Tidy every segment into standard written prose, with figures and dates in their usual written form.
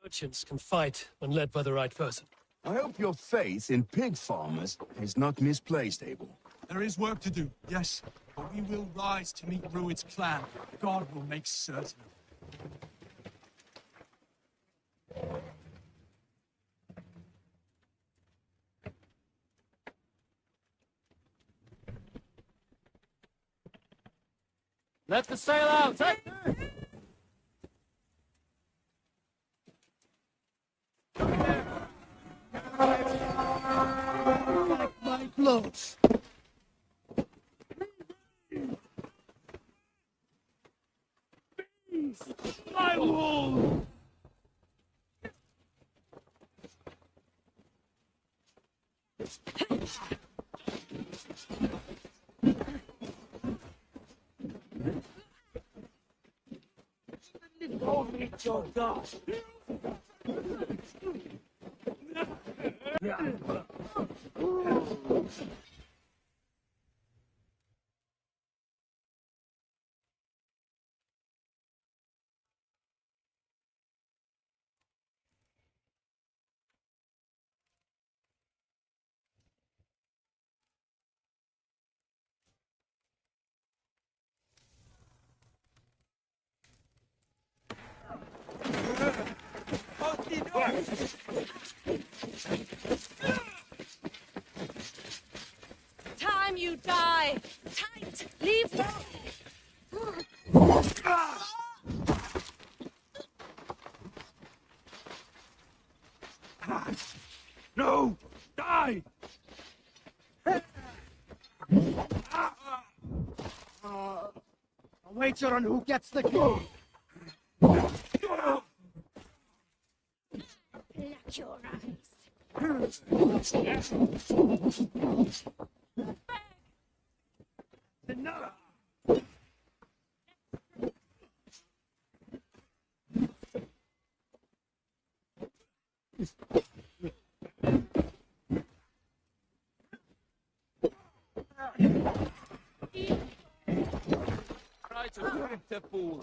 Merchants can fight when led by the right person. I hope your faith in pig farmers is not misplaced, Abel. There is work to do, yes, but we will rise to meet Rued's clan. God will make certain. Let the sail out! Like my gloves. My wool! Go meet your God. Time you die! Tight! Leave them! No! Die! A wager on who gets the kill! Black your eyes! Enough! Try to grip the fool.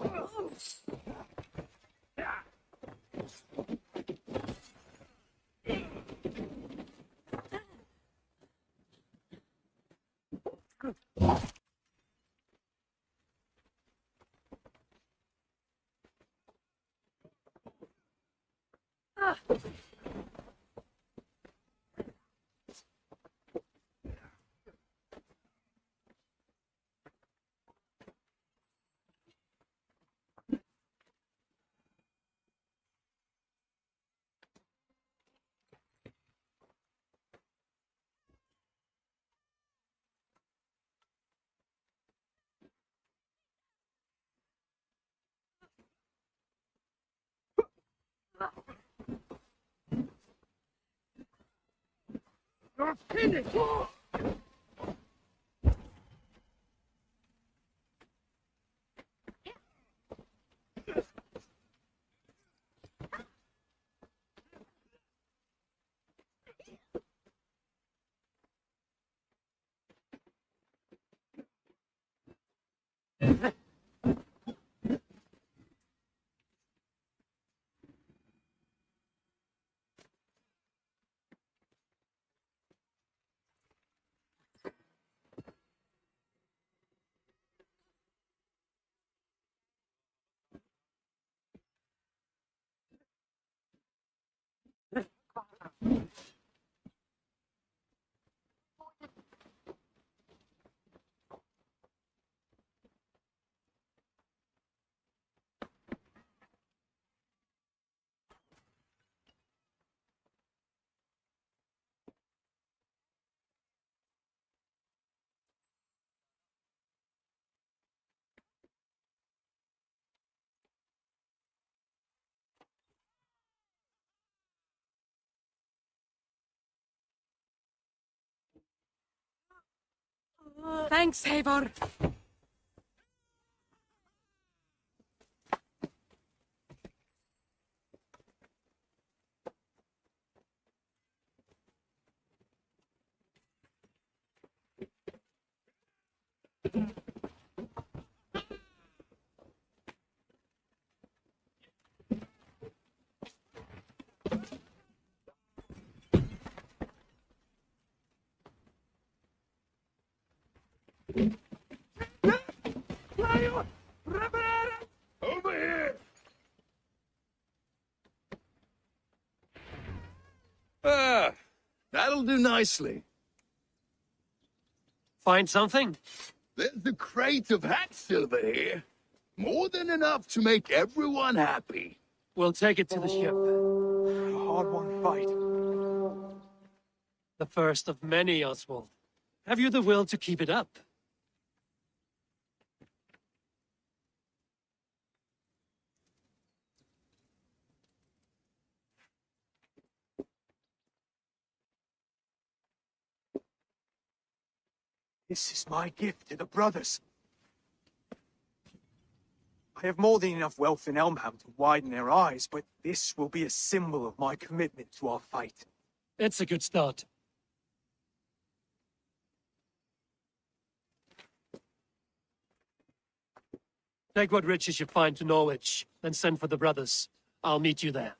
You're finished! Thanks, Eivor. Over here! Ah, that'll do nicely. Find something? There's a crate of hat silver here. More than enough to make everyone happy. We'll take it to the ship. A hard-won fight. The first of many, Oswald. Have you the will to keep it up? This is my gift to the brothers. I have more than enough wealth in Elmham to widen their eyes, but this will be a symbol of my commitment to our fight. It's a good start. Take what riches you find to Norwich, then send for the brothers. I'll meet you there.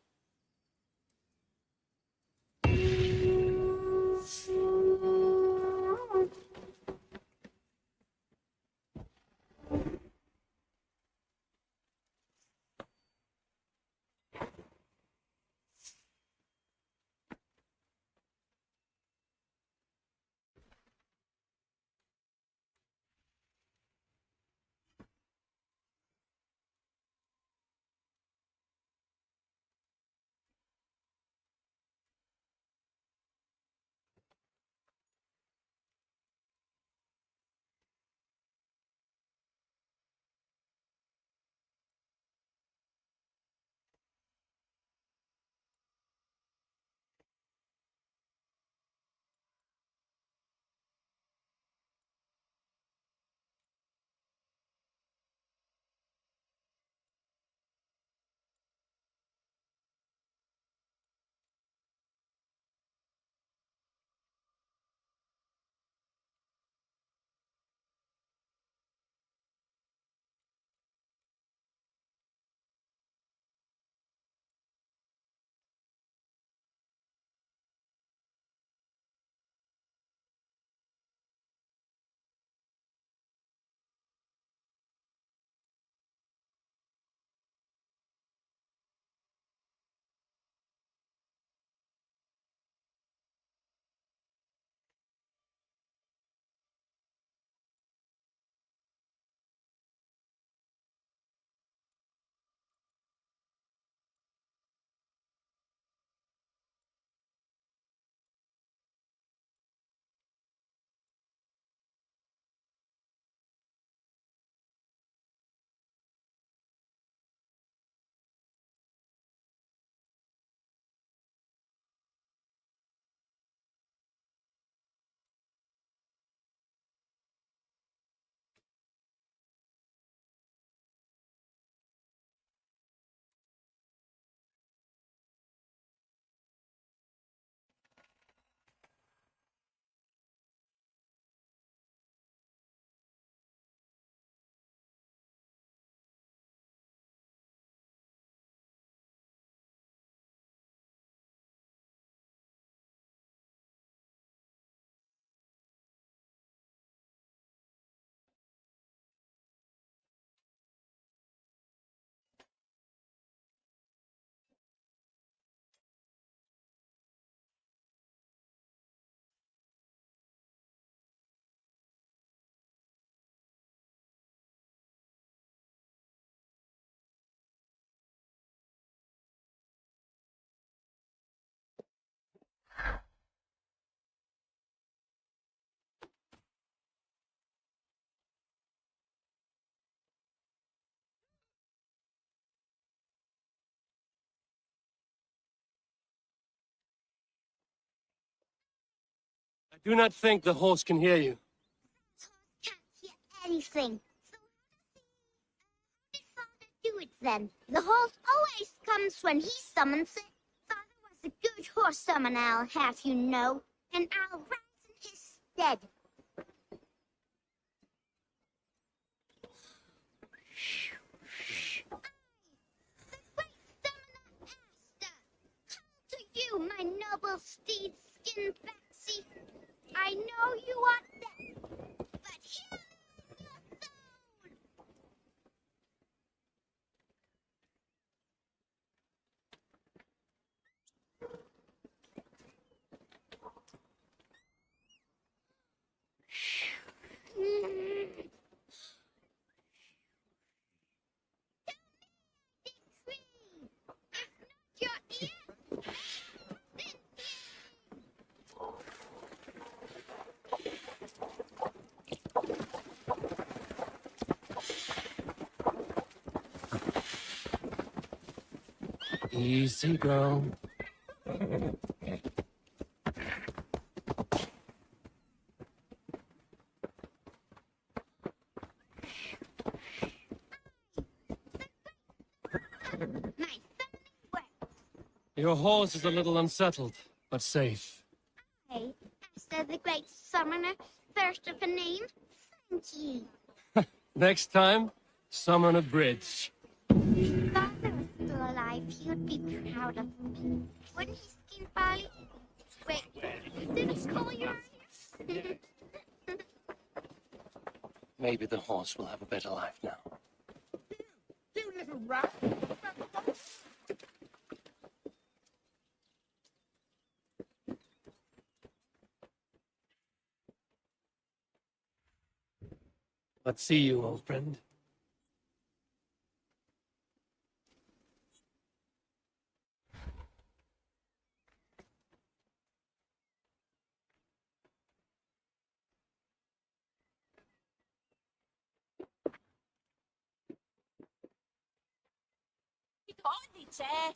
I do not think the horse can hear you. Can't hear anything. So how did Father do it then? The horse always comes when he summons it. Father was a good horse summoner, I'll have you know, and I'll rise in his stead. The great summoner Asta, call to you, my noble steed, skin Baxi. I know you are dead, but hear me Easy, girl. Nice. Work. Your horse is a little unsettled, but safe. Hey, said the great summoner, first of a name. Thank you. Next time, summon a bridge. If Father was still alive, he would be proud of me. Wouldn't he, Skin Barley? Wait, did I call you earlier? Maybe the horse will have a better life now. You little rat. Let's see you, old friend. Ricordi c'è.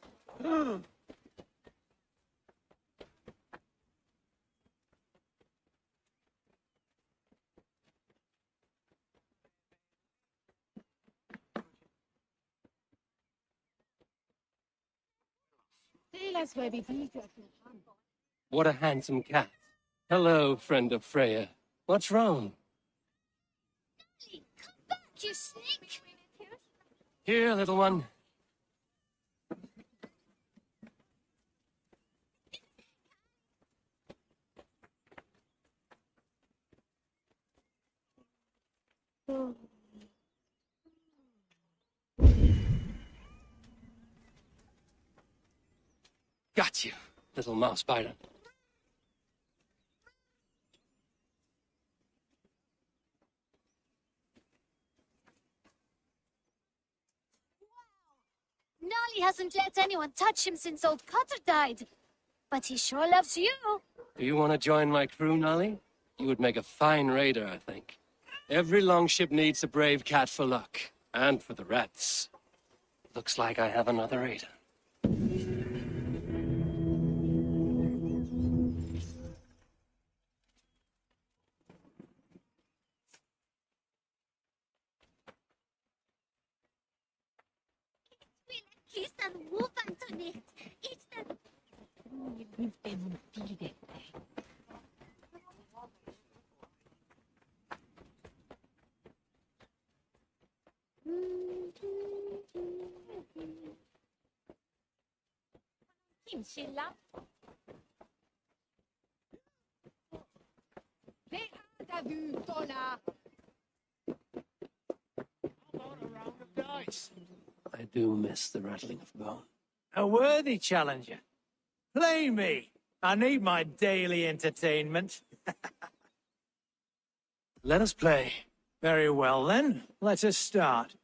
What a handsome cat. Hello, friend of Freya. What's wrong? Come back, you sneak! Here, little one. Got you, little mouse biter. Nolly hasn't let anyone touch him since old Cutter died. But he sure loves you. Do you want to join my crew, Nolly? You would make a fine raider, I think. Every longship needs a brave cat for luck. And for the rats. Looks like I have another raider. Kissan woven to it. It's the Kimsilla. T'as vu, Tona? I do miss the rattling of bone. A worthy challenger. Play me. I need my daily entertainment. Let us play. Very well, then. Let us start.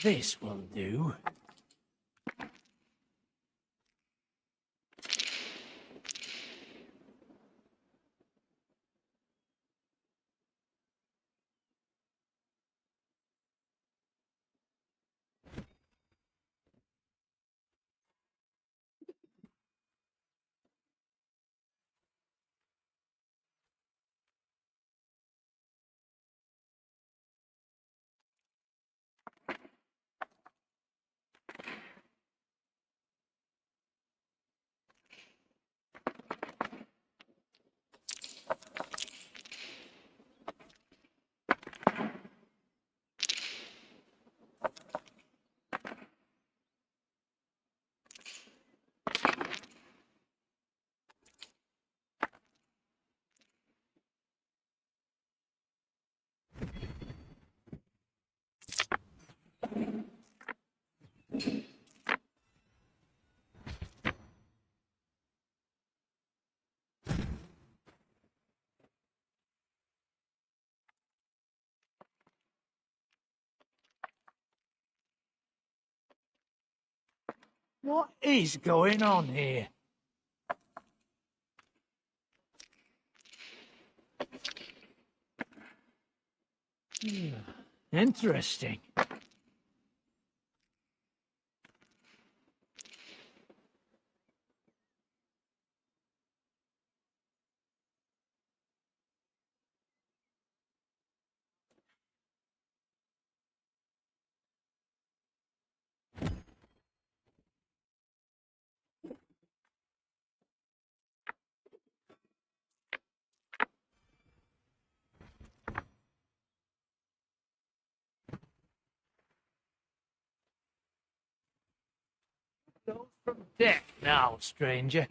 This will do. What is going on here? Interesting. Go from deck now, stranger.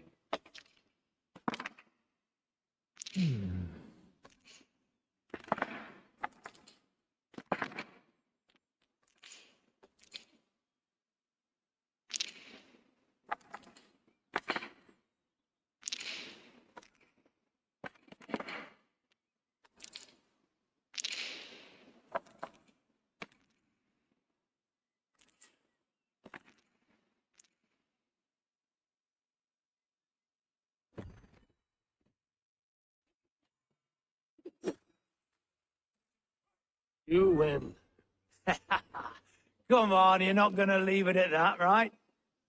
You win. Come on, you're not gonna leave it at that, right?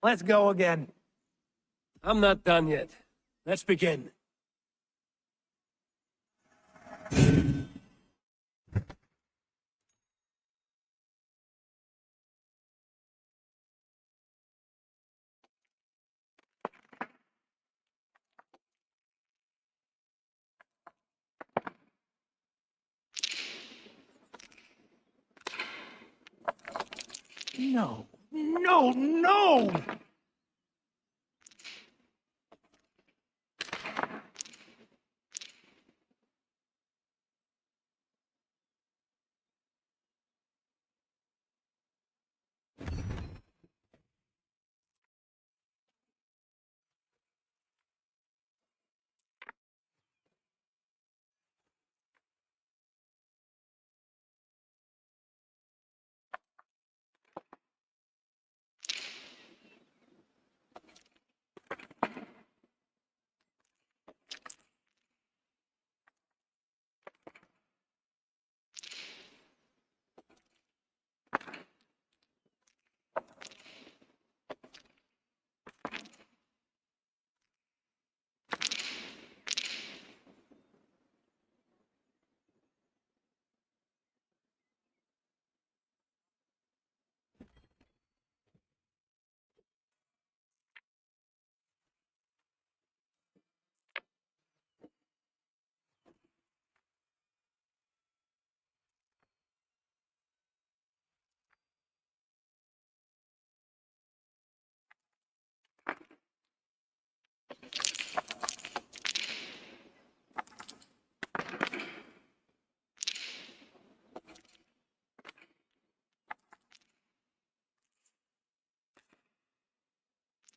Let's go again. I'm not done yet. Let's begin. No, no, no!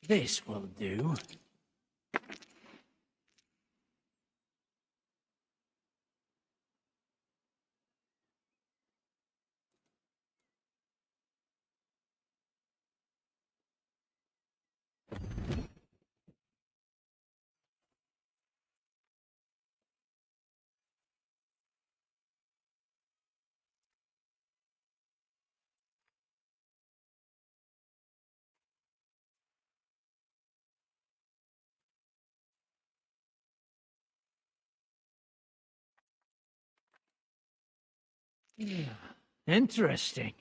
This will do. Interesting.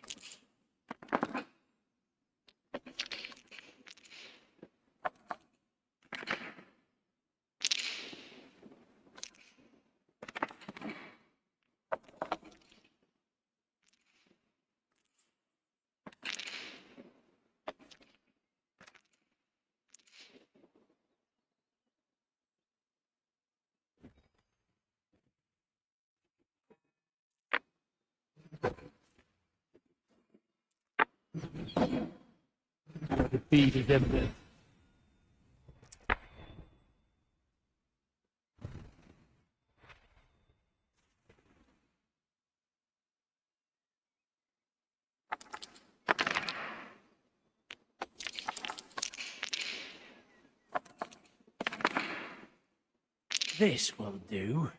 Defeat is imminent. This will do.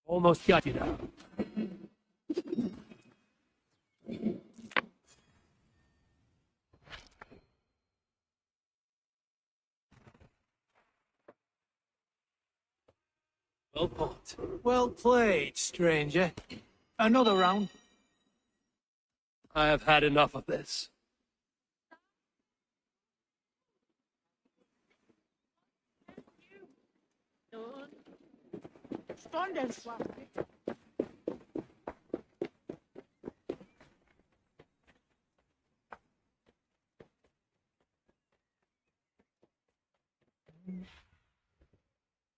Almost got you now. Well fought. Well played, stranger. Another round. I have had enough of this.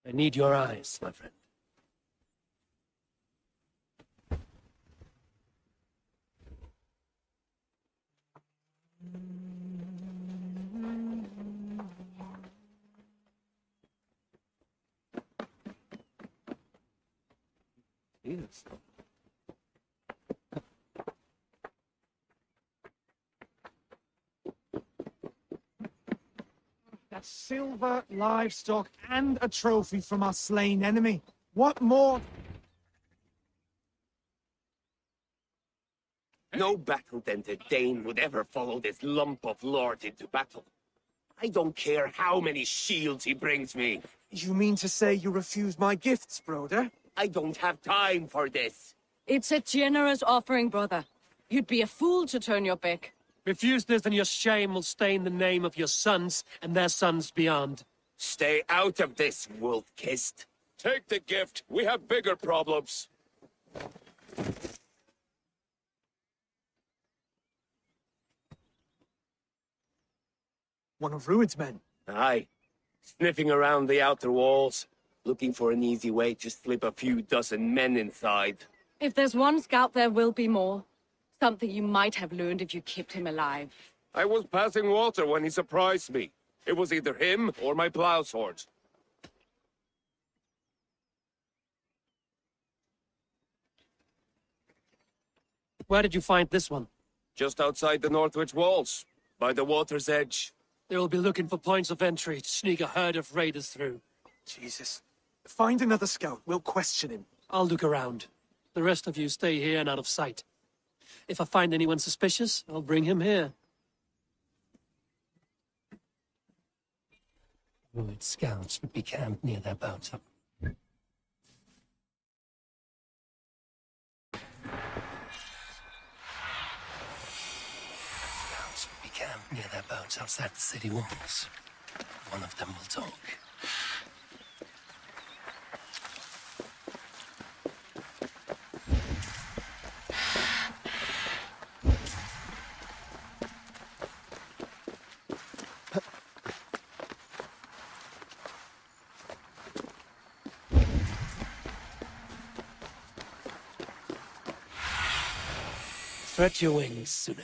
I need your eyes, my friend. Jesus. That's silver, livestock, and a trophy from our slain enemy. What more? No battle-dented Dane would ever follow this lump of lord into battle. I don't care how many shields he brings me. You mean to say you refuse my gifts, brother? I don't have time for this. It's a generous offering, brother. You'd be a fool to turn your back. Refuse this and your shame will stain the name of your sons and their sons beyond. Stay out of this, wolf-kissed. Take the gift. We have bigger problems. One of Rued's men. Aye. Sniffing around the outer walls, looking for an easy way to slip a few dozen men inside. If there's one scout, there will be more. Something you might have learned if you kept him alive. I was passing water when he surprised me. It was either him or my plow sword. Where did you find this one? Just outside the Northwich walls, by the water's edge. They will be looking for points of entry to sneak a herd of raiders through. Jesus. Find another scout. We'll question him. I'll look around. The rest of you stay here and out of sight. If I find anyone suspicious, I'll bring him here. Rude scouts would be camped near their boats. Scouts would be camped near their boats outside the city walls. One of them will talk. Stretch your wings, Sunan.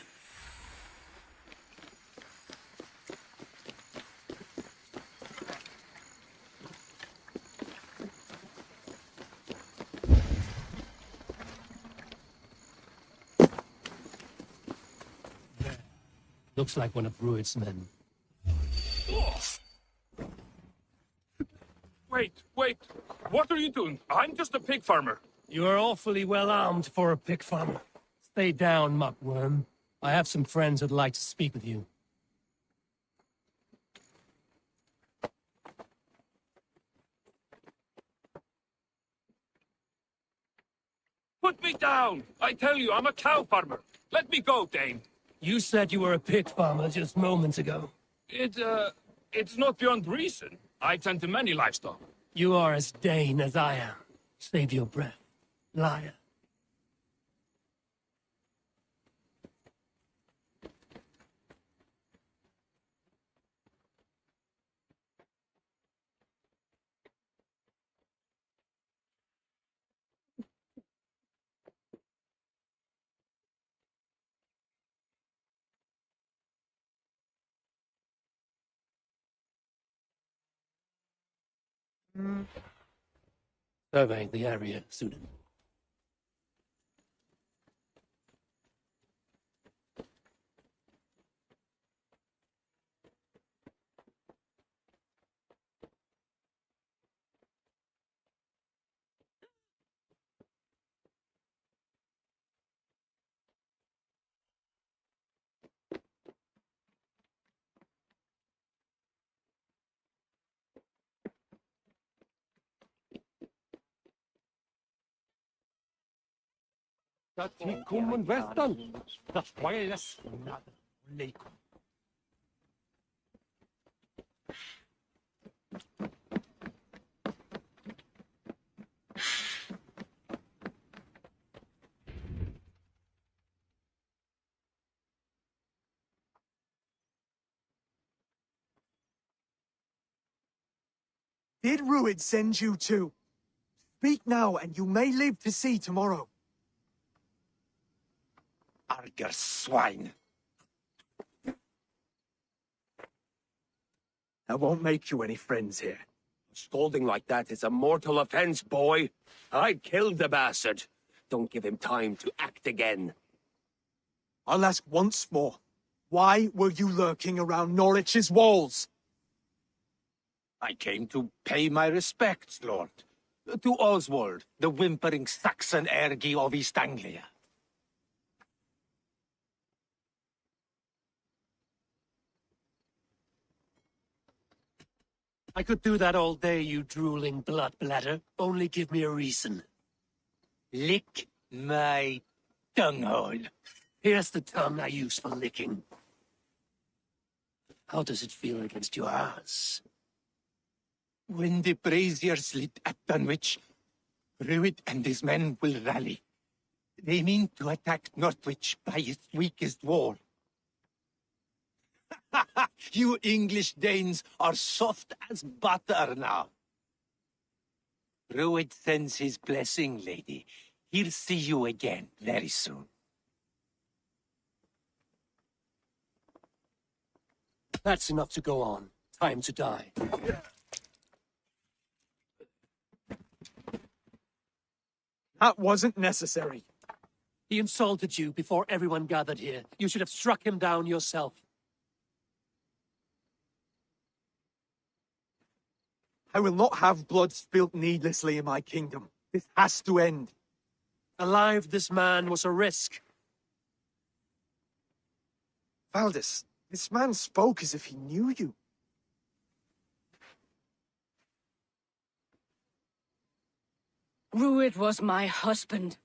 Looks like one of Rued's men. Wait. What are you doing? I'm just a pig farmer. You are awfully well armed for a pig farmer. Stay down, muckworm. I have some friends who'd like to speak with you. Put me down! I tell you, I'm a cow farmer. Let me go, Dane. You said you were a pig farmer just moments ago. It's not beyond reason. I tend to many livestock. You are as Dane as I am. Save your breath, liar. Surveying the area, Sunan. Tatikum und Western. Das Wireless. Did Ruid send you too? Speak now, and you may live to see tomorrow. Arger swine. I won't make you any friends here. Scolding like that is a mortal offense, boy. I killed the bastard. Don't give him time to act again. I'll ask once more. Why were you lurking around Norwich's walls? I came to pay my respects, Lord. To Oswald, the whimpering Saxon ergi of East Anglia. I could do that all day, you drooling blood bladder. Only give me a reason. Lick my tonguehole. Here's the tongue I use for licking. How does it feel against your ass? When the braziers lit at Dunwich, Ruid and his men will rally. They mean to attack Northwich by its weakest wall. You English Danes are soft as butter now. Ruid sends his blessing, lady. He'll see you again very soon. That's enough to go on. Time to die. That wasn't necessary. He insulted you before everyone gathered here. You should have struck him down yourself. I will not have blood spilt needlessly in my kingdom. This has to end. Alive, this man was a risk. Valdis, this man spoke as if he knew you. Ruid was my husband.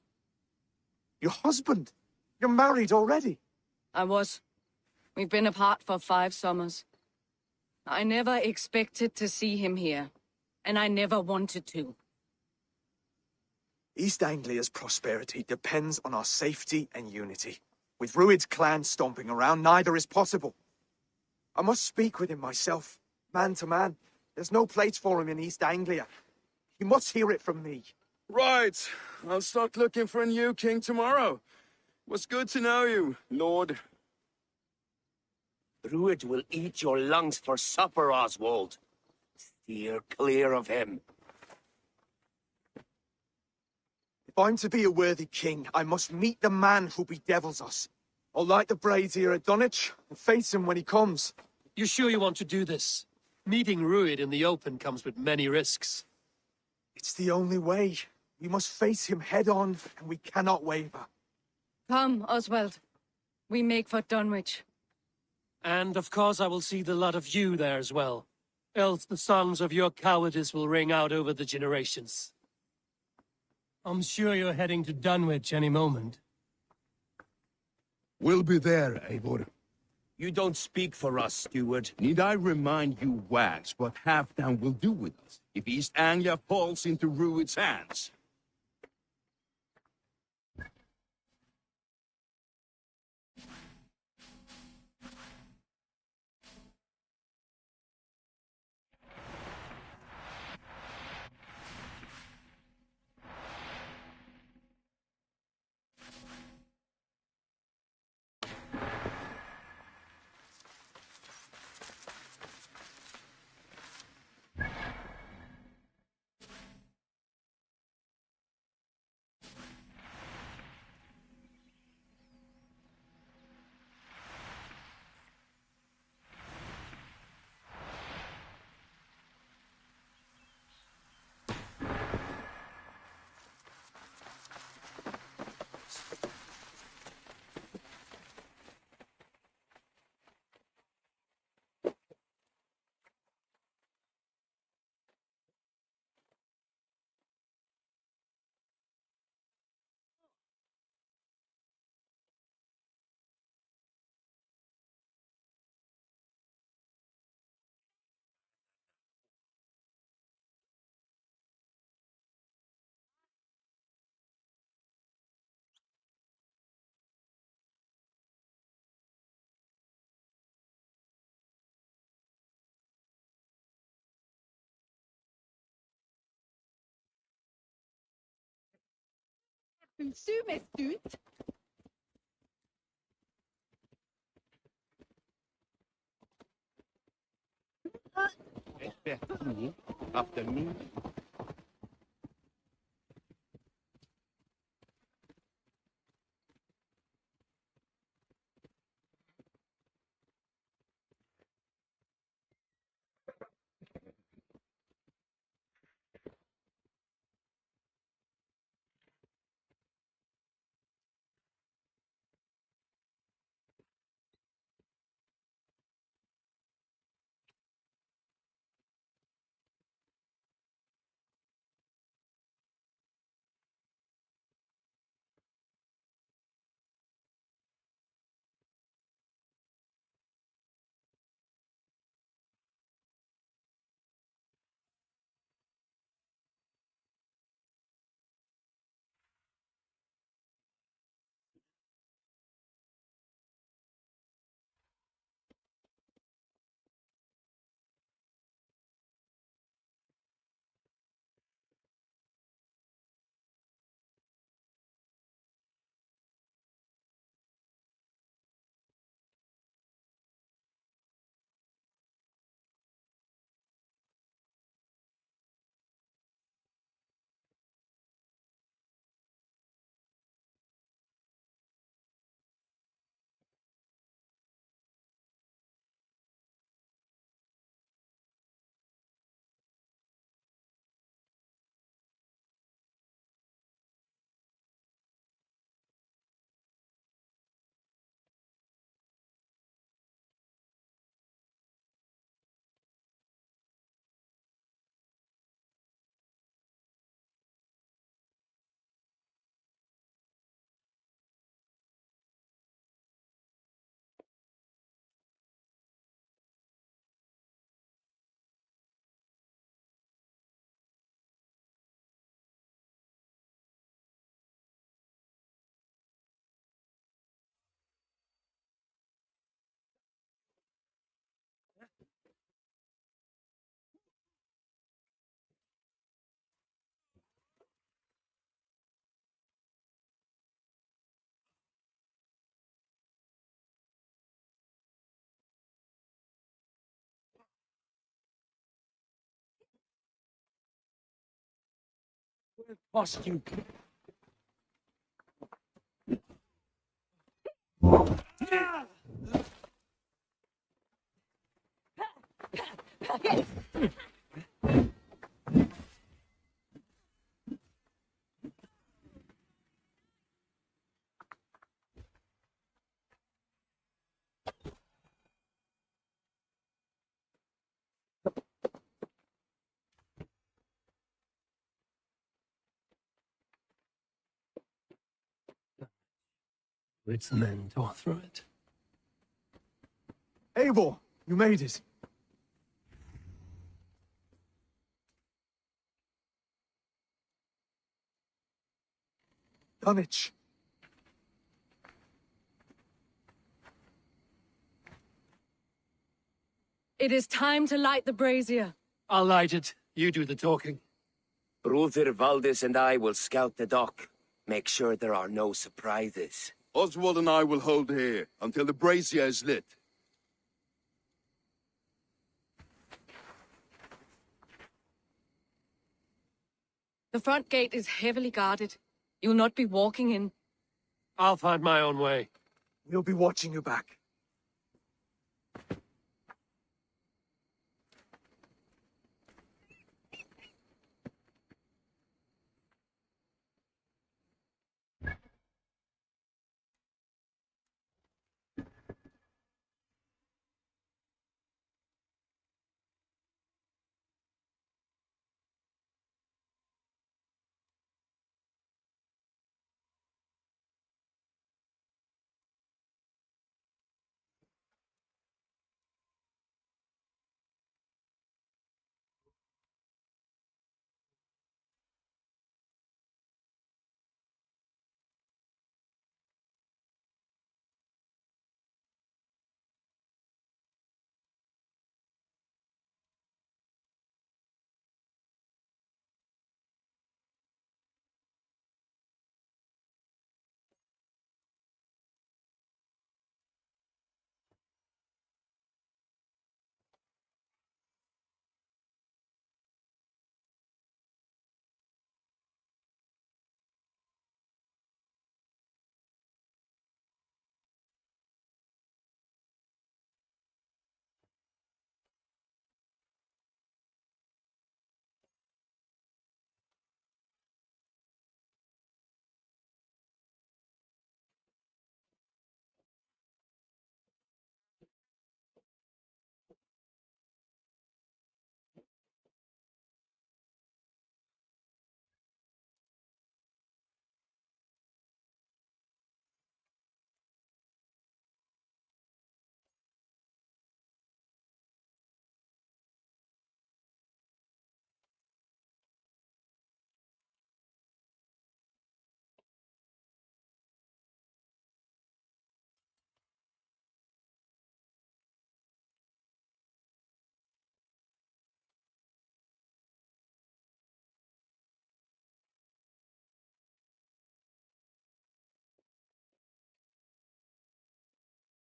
Your husband? You're married already? I was. We've been apart for 5 summers. I never expected to see him here, and I never wanted to. East Anglia's prosperity depends on our safety and unity. With Ruid's clan stomping around, neither is possible. I must speak with him myself, man to man. There's no place for him in East Anglia. He must hear it from me. Right. I'll start looking for a new king tomorrow. Was good to know you, Lord. Ruid will eat your lungs for supper, Oswald. Steer clear of him. If I'm to be a worthy king, I must meet the man who bedevils us. I'll light the brazier at Dunwich and face him when he comes. You sure you want to do this? Meeting Ruid in the open comes with many risks. It's the only way. We must face him head-on, and we cannot waver. Come, Oswald. We make for Dunwich. And of course I will see the lot of you there as well. Else the songs of your cowardice will ring out over the generations. I'm sure you're heading to Dunwich any moment. We'll be there, Eivor. You don't speak for us, steward. Need I remind you, wags, what Halfdown will do with us if East Anglia falls into Ruid's hands? Ulsumes ut. After me. Costume. Its men tore through it. Eivor, you made it. Dunwich. It is time to light the brazier. I'll light it. You do the talking. Brother Valdis and I will scout the dock. Make sure there are no surprises. Oswald and I will hold here until the brazier is lit. The front gate is heavily guarded. You'll not be walking in. I'll find my own way. We'll be watching you back.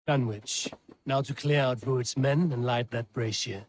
Dunwich. Now to clear out Rued's men and light that brazier.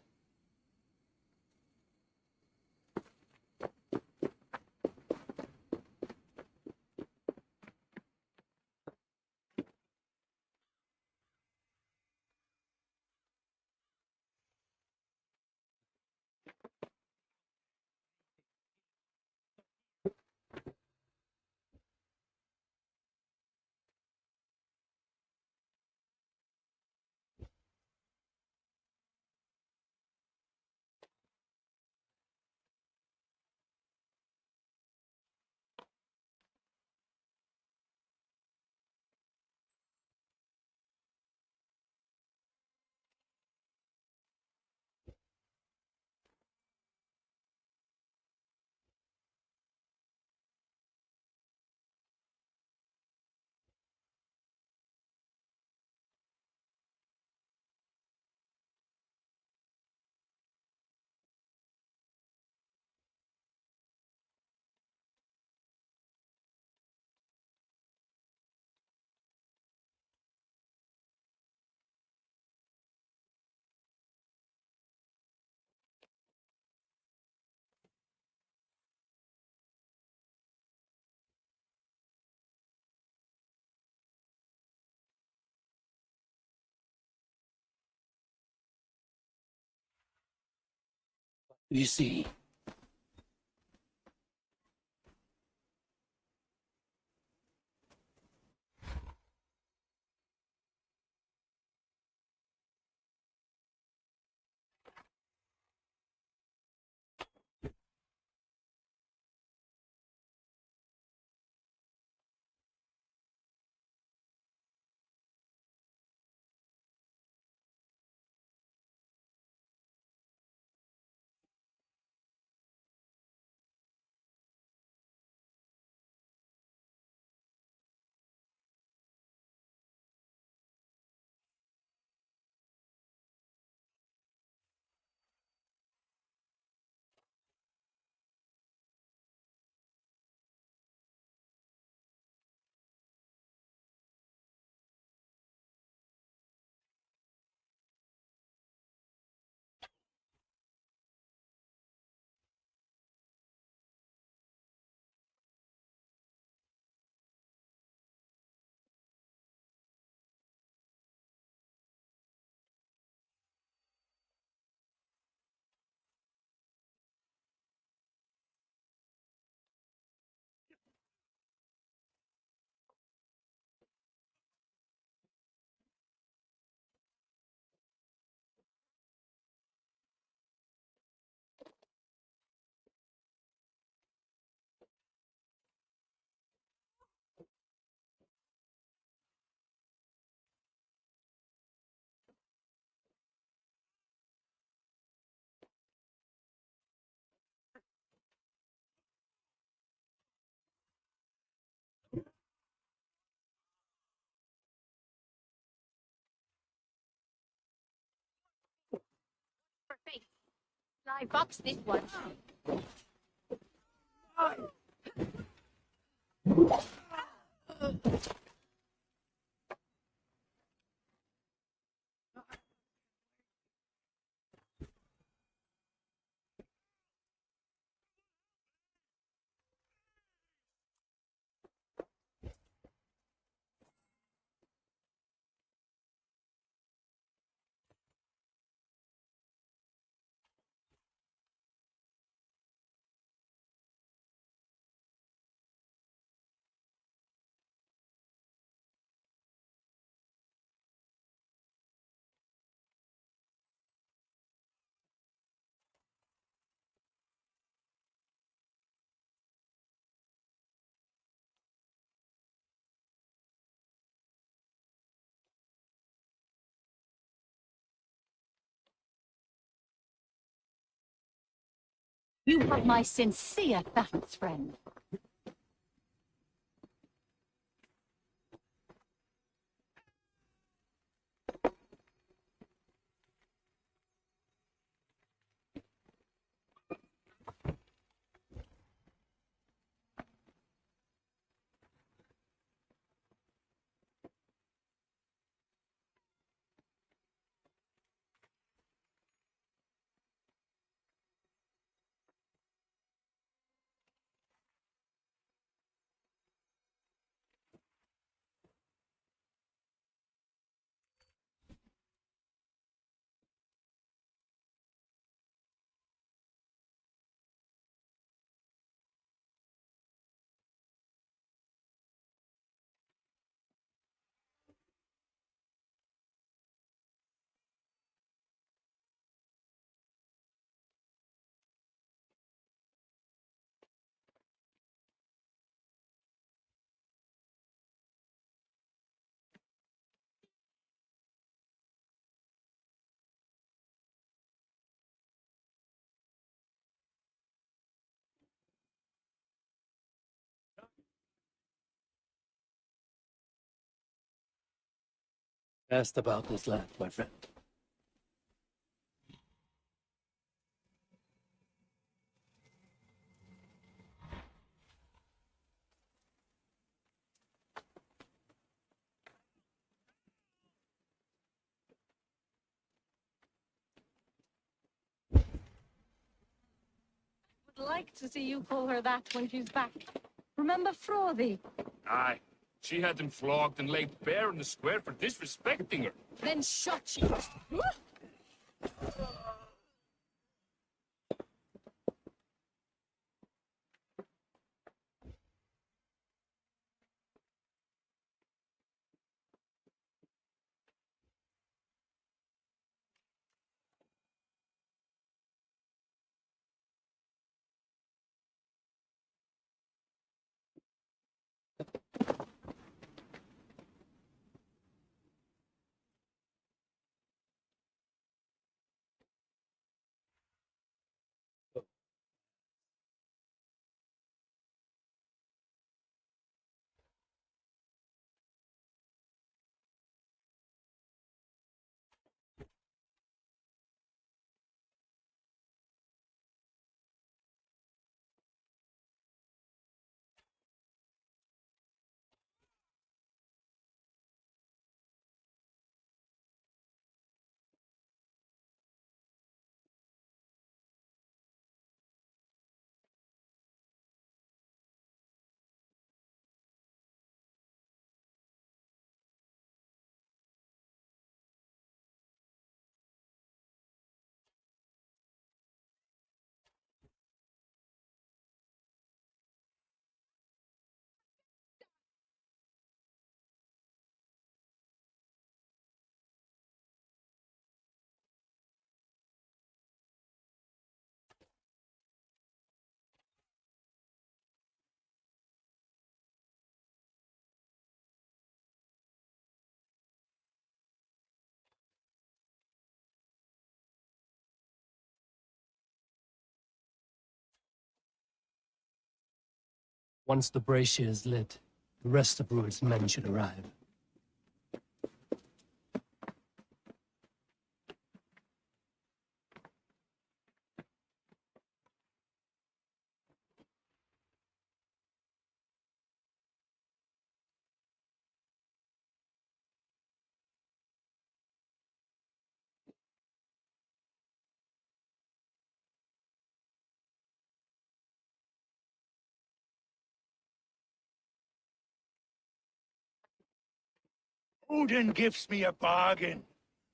You see. Perfect. Live box this one. You have my sincere thanks, friend. Asked about this land, my friend. Would like to see you call her that when she's back. Remember Frothy? Aye. She had them flogged and laid bare in the square for disrespecting her. Then shot she. Once the brazier is lit, the rest of Rued's men should arrive. Odin gives me a bargain.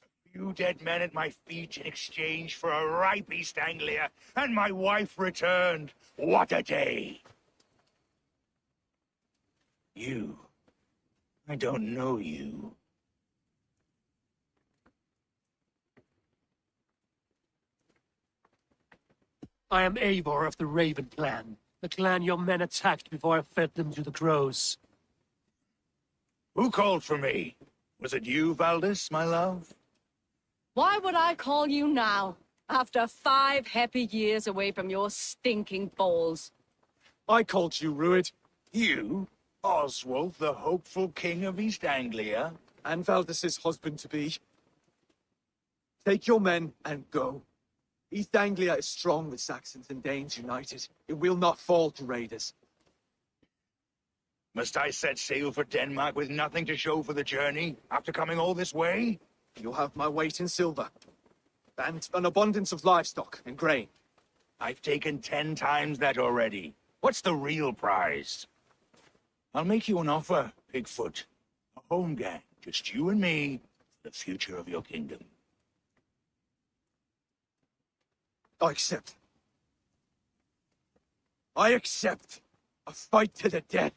A few dead men at my feet in exchange for a ripe East Anglia, and my wife returned. What a day! You. I don't know you. I am Eivor of the Raven clan, the clan your men attacked before I fed them to the crows. Who called for me? Was it you, Valdis, my love? Why would I call you now, after 5 happy years away from your stinking balls? I called you, Rued. You? Oswald, the hopeful king of East Anglia? And Valdis's husband-to-be. Take your men and go. East Anglia is strong with Saxons and Danes united. It will not fall to raiders. Must I set sail for Denmark with nothing to show for the journey, after coming all this way? You'll have my weight in silver. And an abundance of livestock and grain. I've taken 10 times that already. What's the real prize? I'll make you an offer, Bigfoot. A home gang, just you and me, for the future of your kingdom. I accept. I accept. A fight to the death.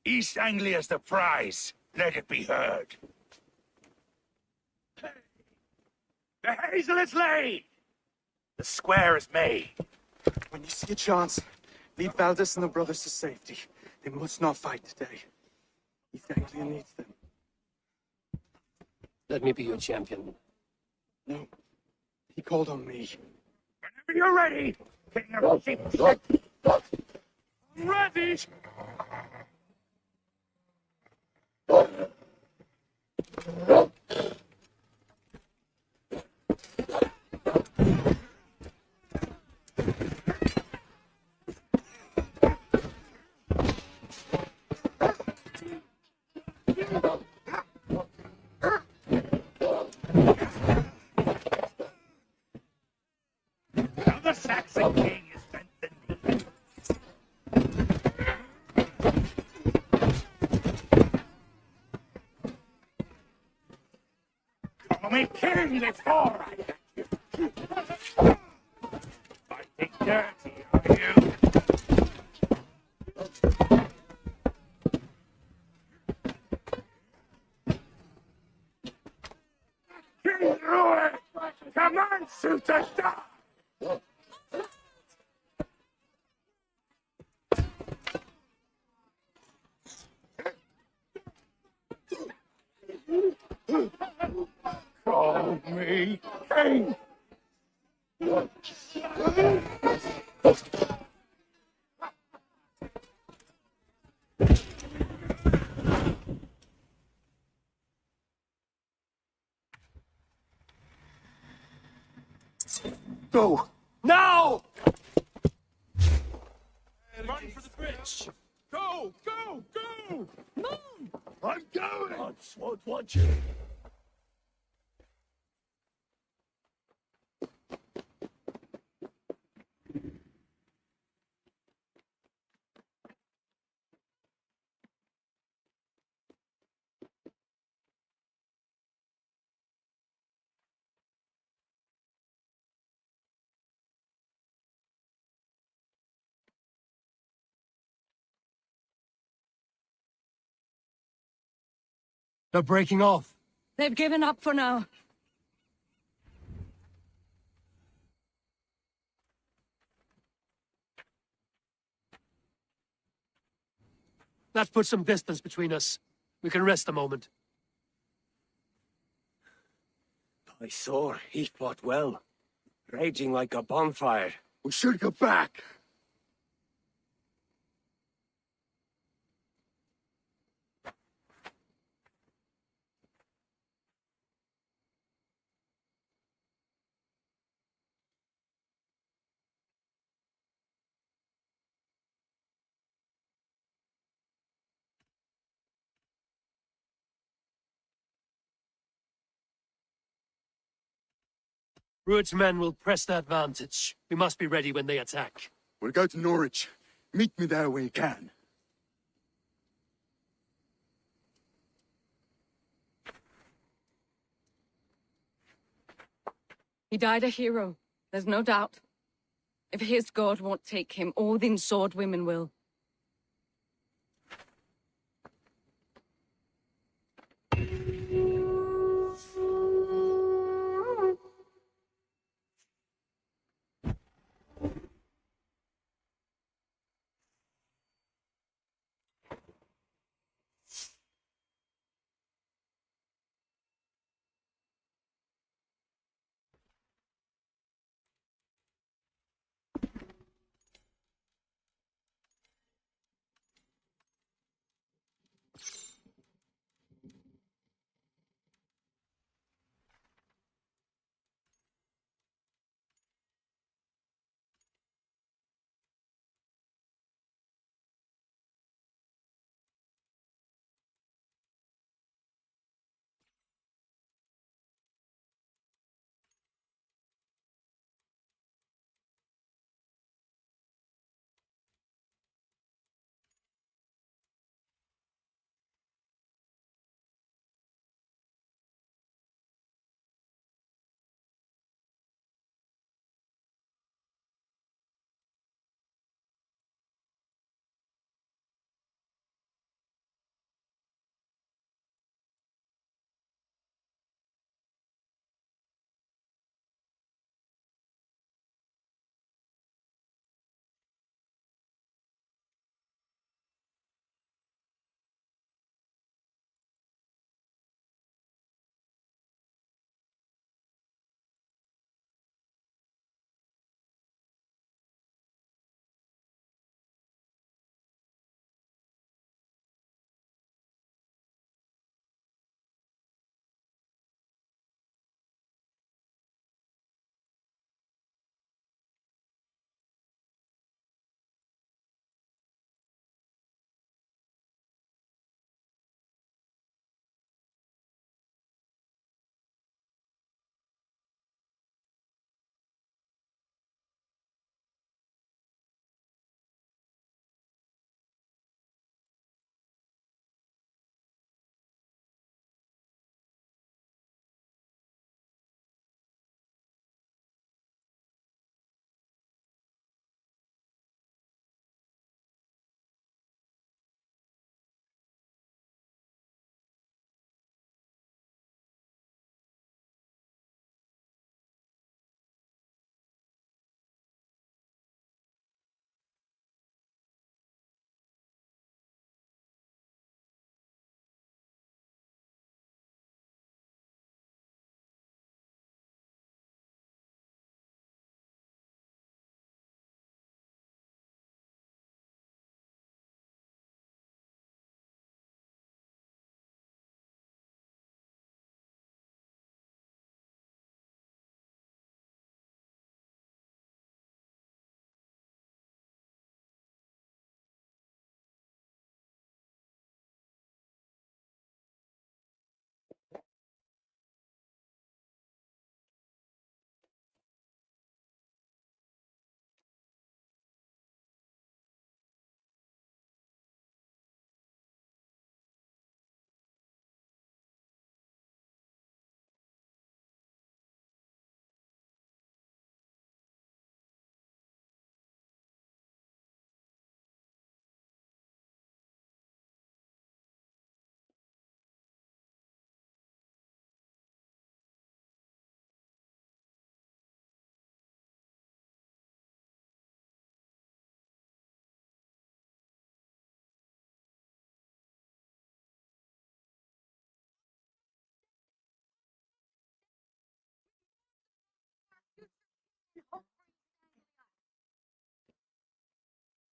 East Anglia's the prize. Let it be heard. The hazel is laid! The square is made. When you see a chance, lead Valdis and the brothers to safety. They must not fight today. East Anglia needs them. Let me be your champion. No. He called on me. Whenever you're ready, King of Sheep. Ready! king before I get you. Fighting dirty, are you? King Ruin! Commands you to die! Call me king! Go! Now! Run for the bridge! Go! Go! Go! I'm going! Odds won't want you. They're breaking off. They've given up for now. That puts some distance between us. We can rest a moment. I saw he fought well, raging like a bonfire. We should go back. Rued's men will press that vantage. We must be ready when they attack. We'll go to Norwich. Meet me there when you can. He died a hero, there's no doubt. If his god won't take him, Odin's sword women will.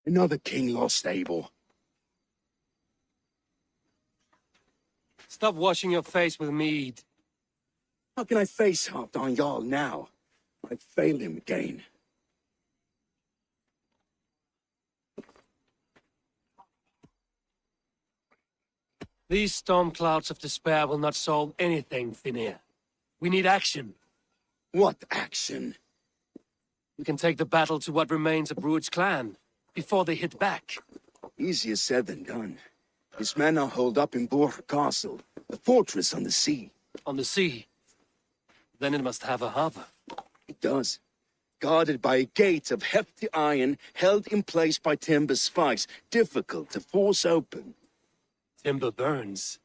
Another king lost, Abel. Stop washing your face with mead. How can I face Halfdan Jarl now? I've failed him again. These storm clouds of despair will not solve anything, Finir. We need action. What action? We can take the battle to what remains of Rued's clan, before they hit back. Easier said than done. His men are holed up in Borg Castle, a fortress on the sea. On the sea? Then it must have a harbor. It does. Guarded by a gate of hefty iron, held in place by timber spikes, difficult to force open. Timber burns.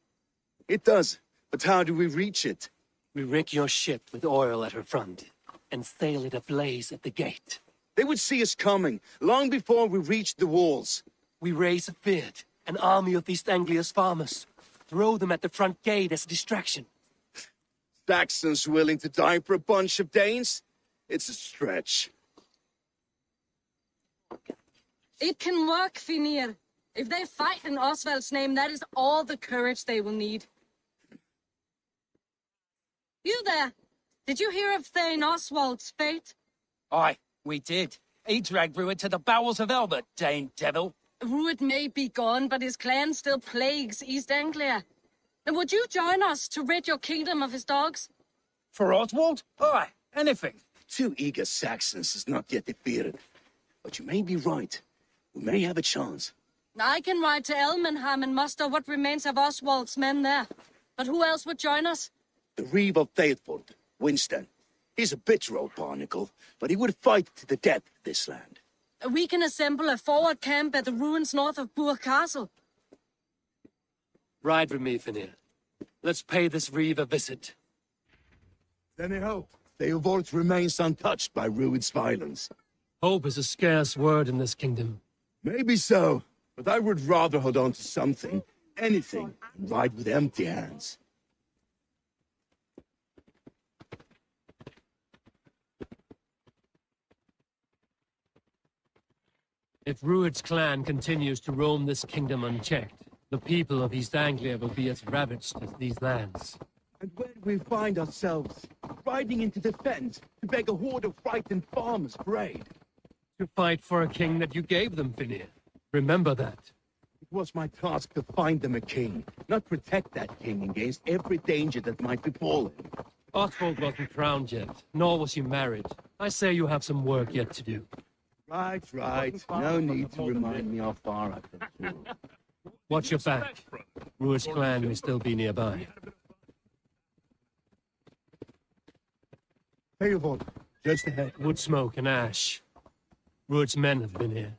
It does, but how do we reach it? We rig your ship with oil at her front, and sail it ablaze at the gate. They would see us coming, long before we reached the walls. We raise a Việt, an army of East Anglia's farmers. Throw them at the front gate as a distraction. Saxons willing to die for a bunch of Danes? It's a stretch. It can work, Finir. If they fight in Oswald's name, that is all the courage they will need. You there! Did you hear of Thane Oswald's fate? Aye, we did. He dragged Rued to the bowels of Elbert, Dane devil. Rued may be gone, but his clan still plagues East Anglia. And would you join us to rid your kingdom of his dogs? For Oswald? Aye, anything. 2 eager Saxons is not yet defeated. But you may be right. We may have a chance. I can ride to Elmenham and muster what remains of Oswald's men there. But who else would join us? The Reeve of Thetford, Winston. He's a bitter old barnacle, but he would fight to the death for this land. We can assemble a forward camp at the ruins north of Burr Castle. Ride with me, Finir. Let's pay this Reeve a visit. Then I hope Theodort remains untouched by Rued's violence. Hope is a scarce word in this kingdom. Maybe so, but I would rather hold on to something, anything, than ride with empty hands. If Rued's clan continues to roam this kingdom unchecked, the people of East Anglia will be as ravaged as these lands. And when we find ourselves riding into the fens to beg a horde of frightened farmers for aid. To fight for a king that you gave them, Finir. Remember that. It was my task to find them a king, not protect that king against every danger that might befall him. Oswald wasn't crowned yet, nor was he married. I say you have some work yet to do. Right. No need to remind me how far I've been through. Watch your back. Rued's clan may still be nearby. Theodort, just ahead. Wood smoke and ash. Rued's men have been here.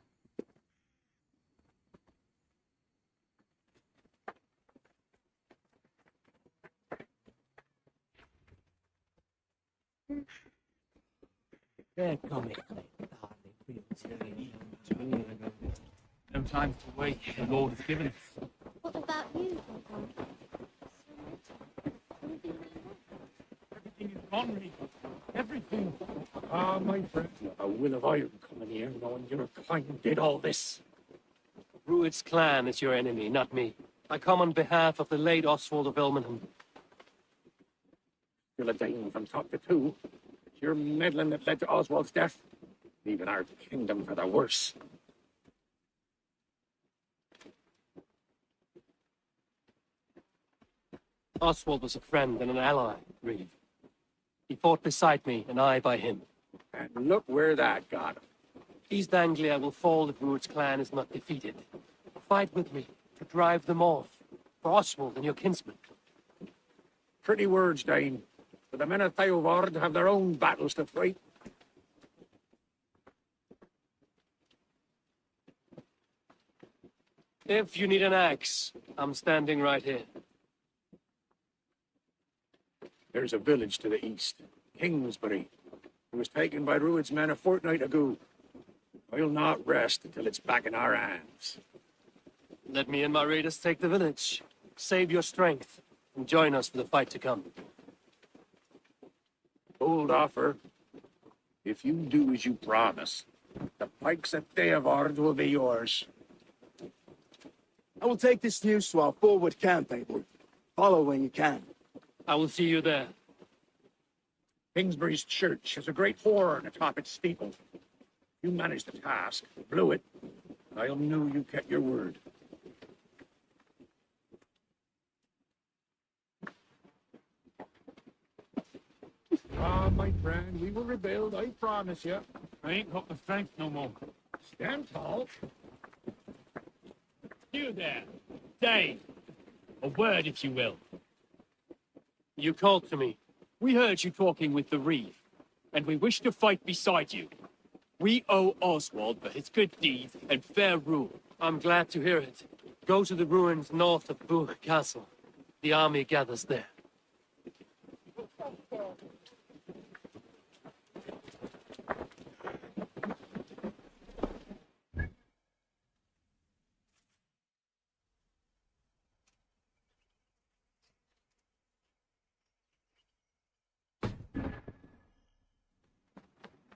They're coming. No time to wait. The Lord has given us. What about you? Everything is gone, Reeve. Everything. Ah, my friend, a will of iron coming here, knowing your kind did all this. Rued's clan is your enemy, not me. I come on behalf of the late Oswald of Elmenham. Still a Dane from top to two. It's your meddling that led to Oswald's death, leaving our kingdom for the worse. Oswald was a friend and an ally, Reeve. He fought beside me, and I by him. And look where that got him. East Anglia will fall if Rued's clan is not defeated. Fight with me to drive them off, for Oswald and your kinsmen. Pretty words, Dane. But the men of Theodord have their own battles to fight. If you need an axe, I'm standing right here. There's a village to the east, Kingsbury. It was taken by Rued's men a fortnight ago. We'll not rest until it's back in our hands. Let me and my raiders take the village. Save your strength, and join us for the fight to come. Bold offer. If you do as you promise, The pikes at Theavard will be yours. I will take this news to our forward camp, Abel. Follow when you can. I will see you there. Kingsbury's church has a great horn atop its steeple. You managed the task, blew it. I'll know you kept your word. Ah, my friend, we will rebuild, I promise you. I ain't got the strength no more. Stand tall. You there, Dane. A word, if you will. You called to me. We heard you talking with the Reeve, and we wish to fight beside you. We owe Oswald for his good deeds and fair rule. I'm glad to hear it. Go to the ruins north of Bugh Castle. The army gathers there.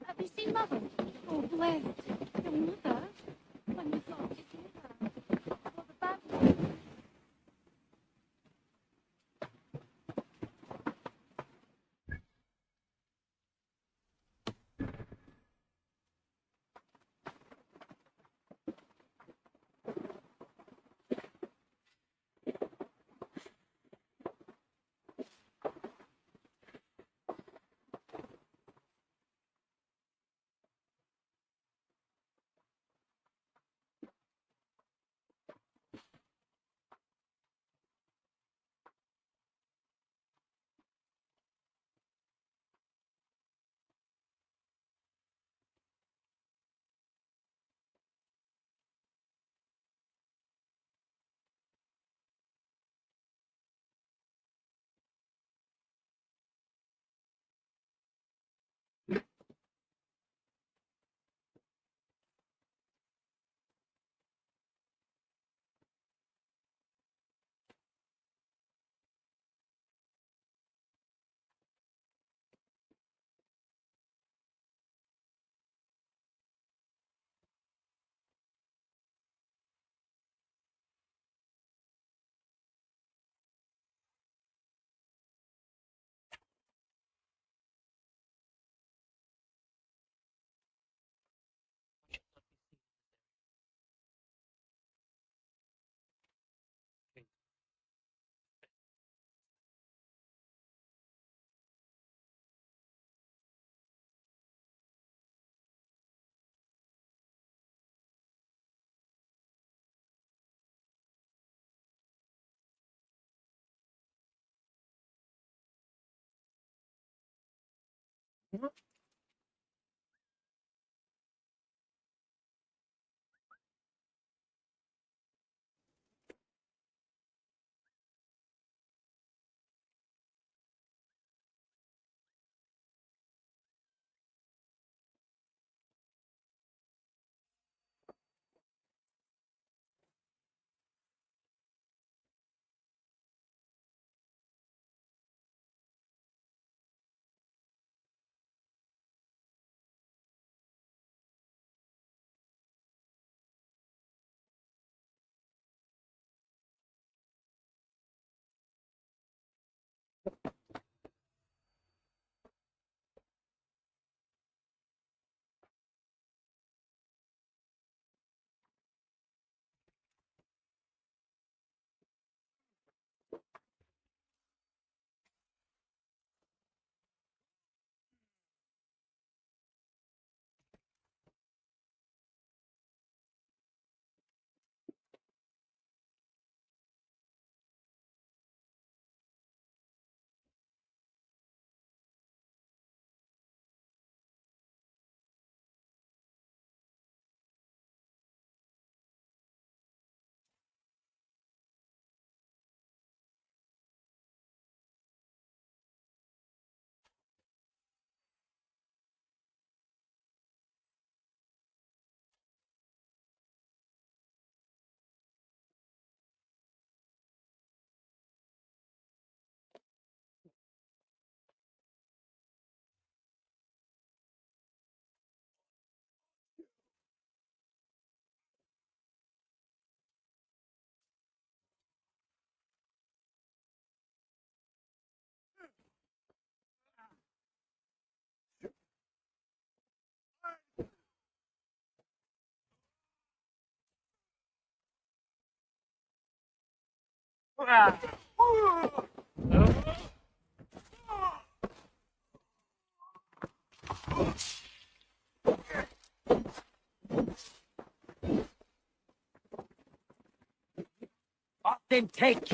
Have you seen Mother? Oh, blessed. Your mother? When you thought you seen her? For the battle. Then take.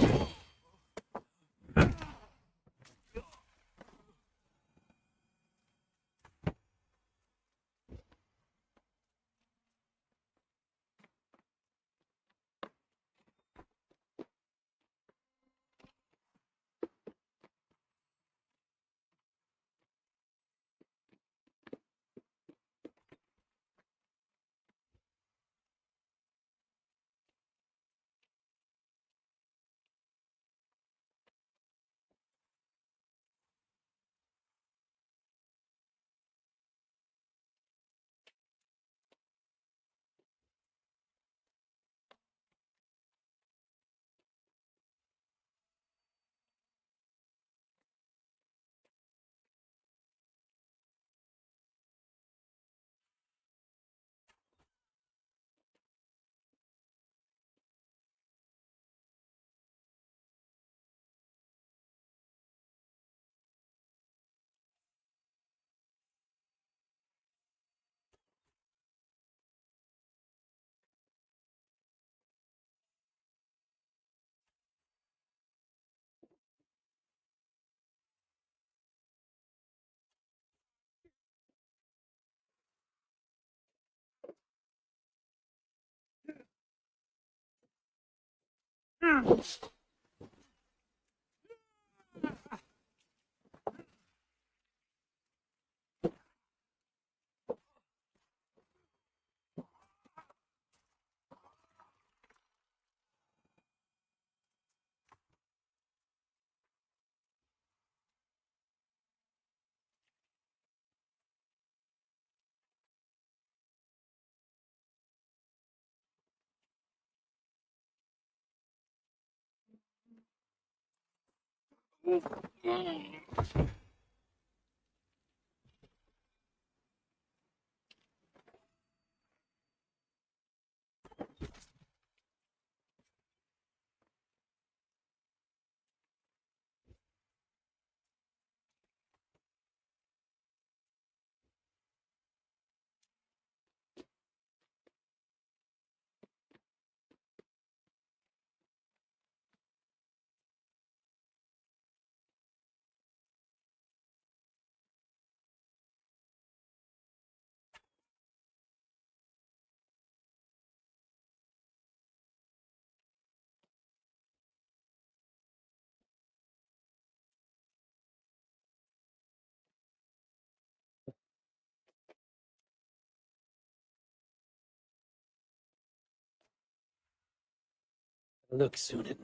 Look, Sunan.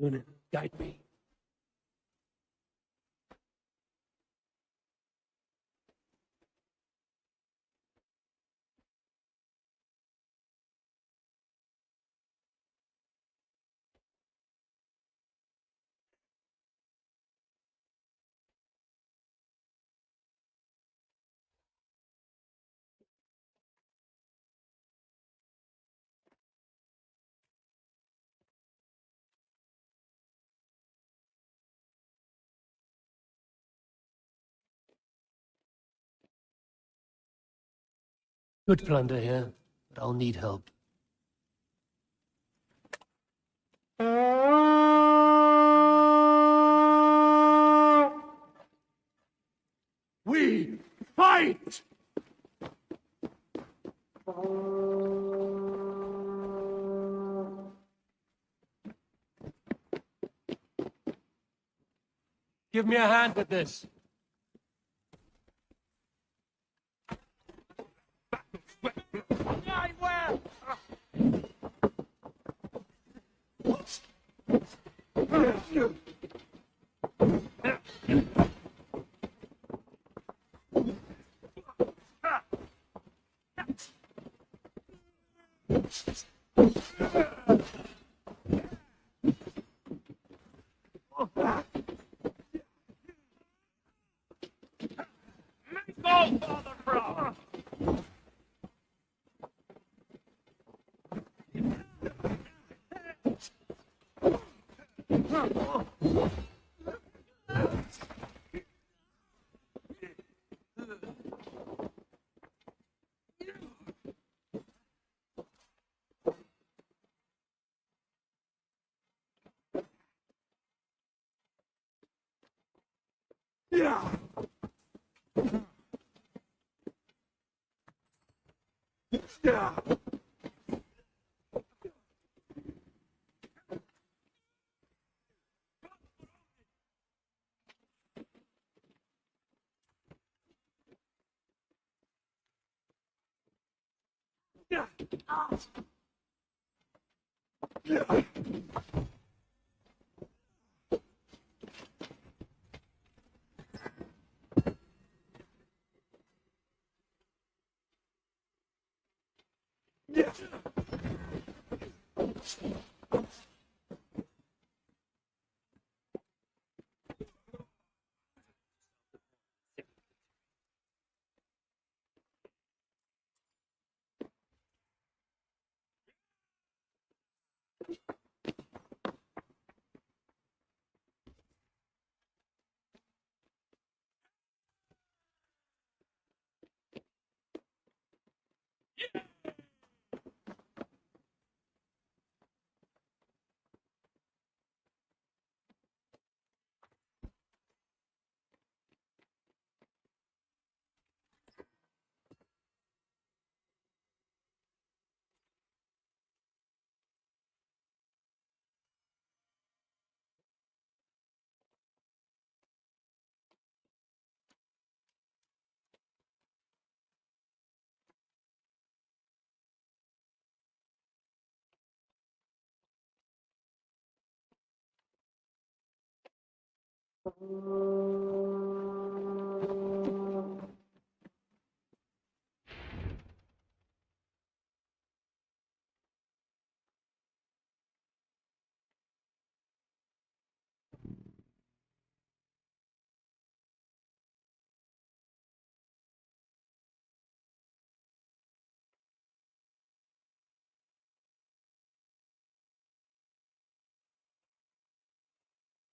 Sunan, guide me. Good plunder here, but I'll need help. We fight! Give me a hand with this. Go, Father Frog! Yeah. Yeah. Yeah. Yeah. Yeah.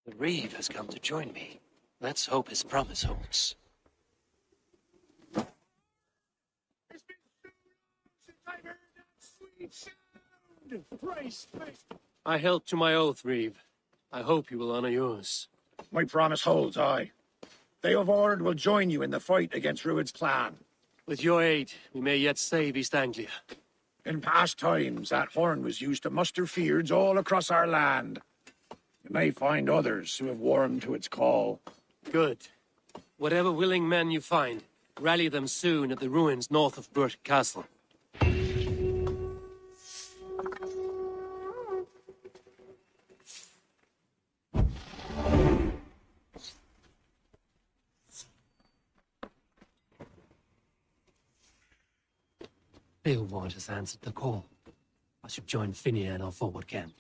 The Reeve has come to join me. Let's hope his promise holds. It's been so long since I've heard that sweet sound. Praise be. I held to my oath, Reeve. I hope you will honor yours. My promise holds, aye. Theodord will join you in the fight against Rued's clan. With your aid, we may yet save East Anglia. In past times, that horn was used to muster fyrds all across our land. You may find others who have warmed to its call. Good. Whatever willing men you find, rally them soon at the ruins north of Burt Castle. Theodord has answered the call. I should join Finia in our forward camp.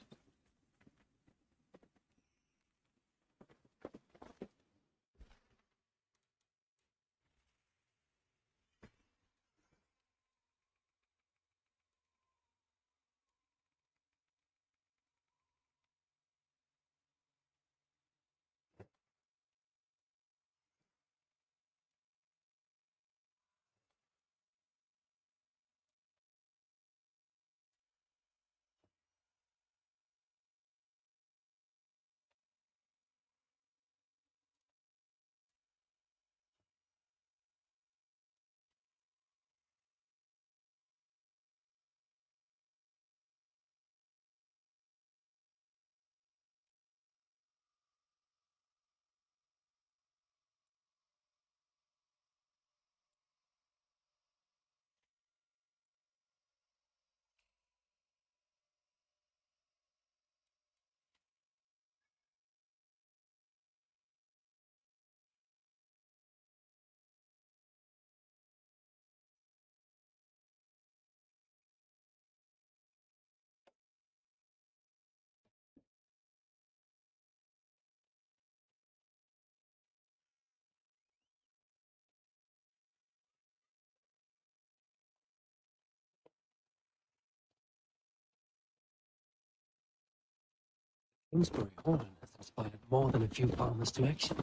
Kingsbury Horn has inspired more than a few farmers to action.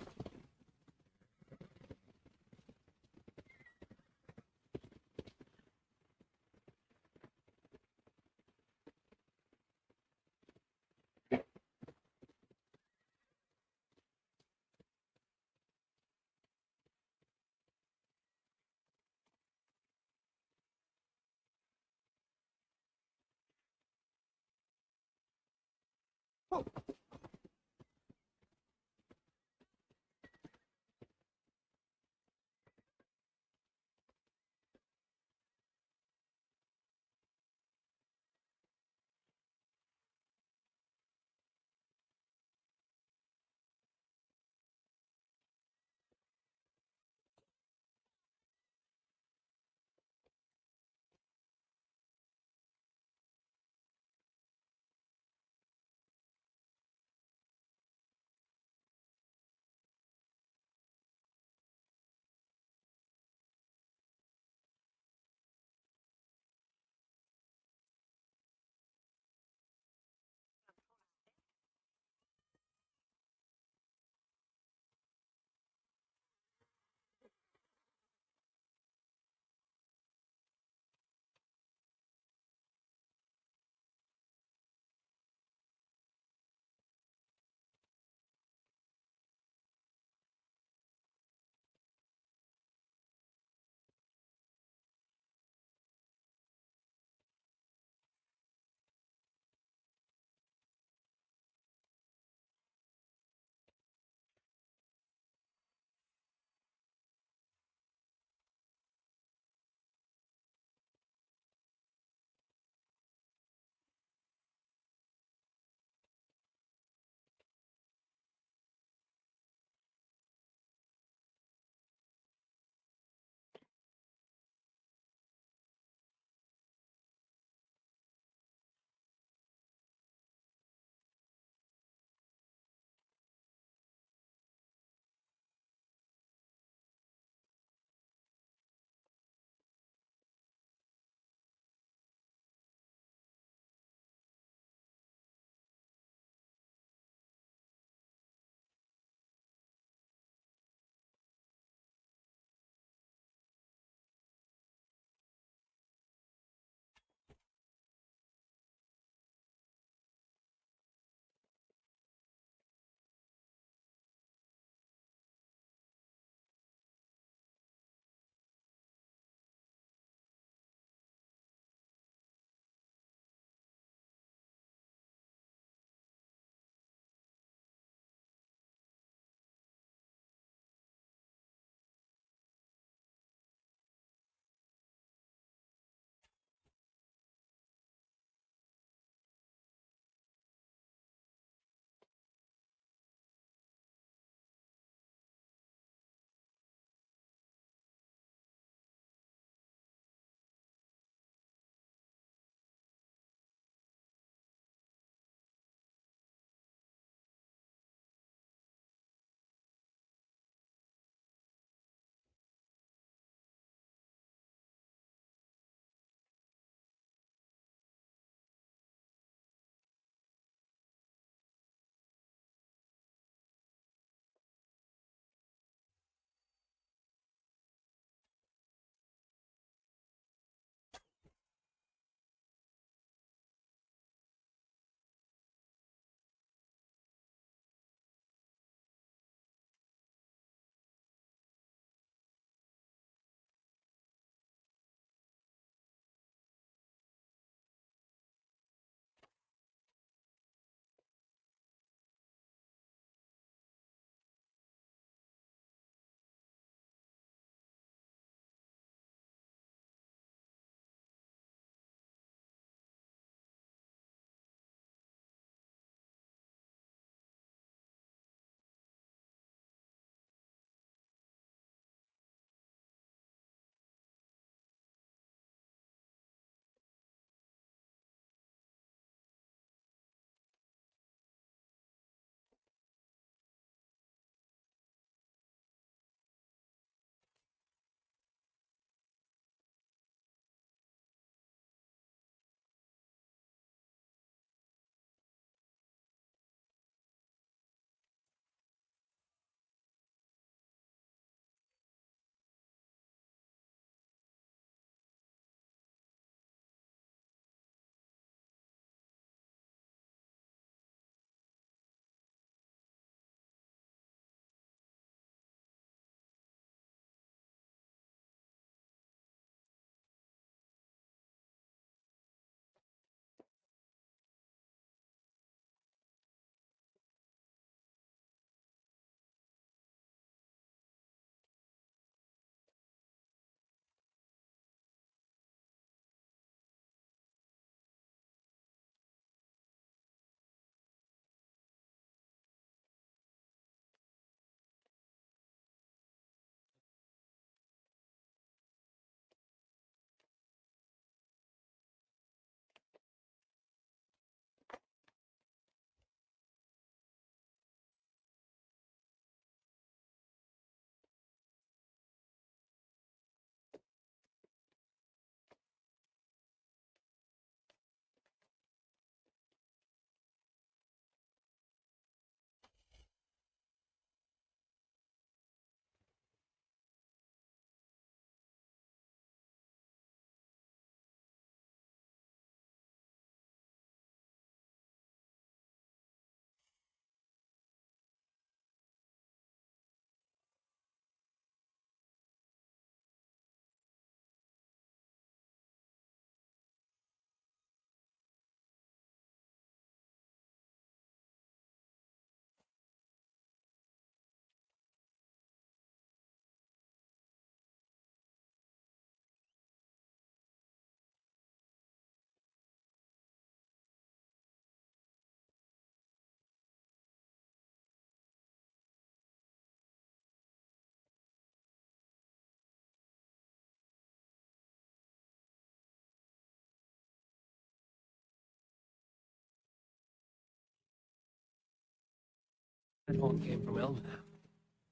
That horn came from Elmenham.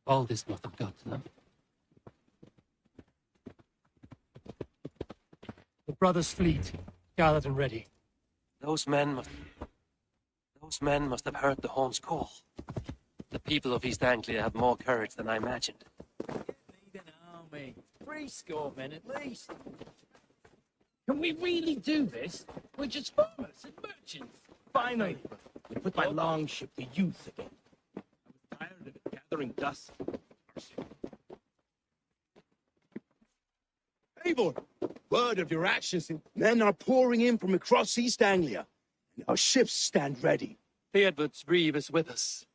All this must have got to them. The brothers' fleet, gathered and ready. Those men must have heard the horn's call. The people of East Anglia have more courage than I imagined. Need an army. 3 men at least. Can we really do this? We're just farmers and merchants. Finally, we put my longship to use again. I was tired of it gathering dust. Eivor, word of your actions. Men are pouring in from across East Anglia, and our ships stand ready. The Edward's reeve is with us.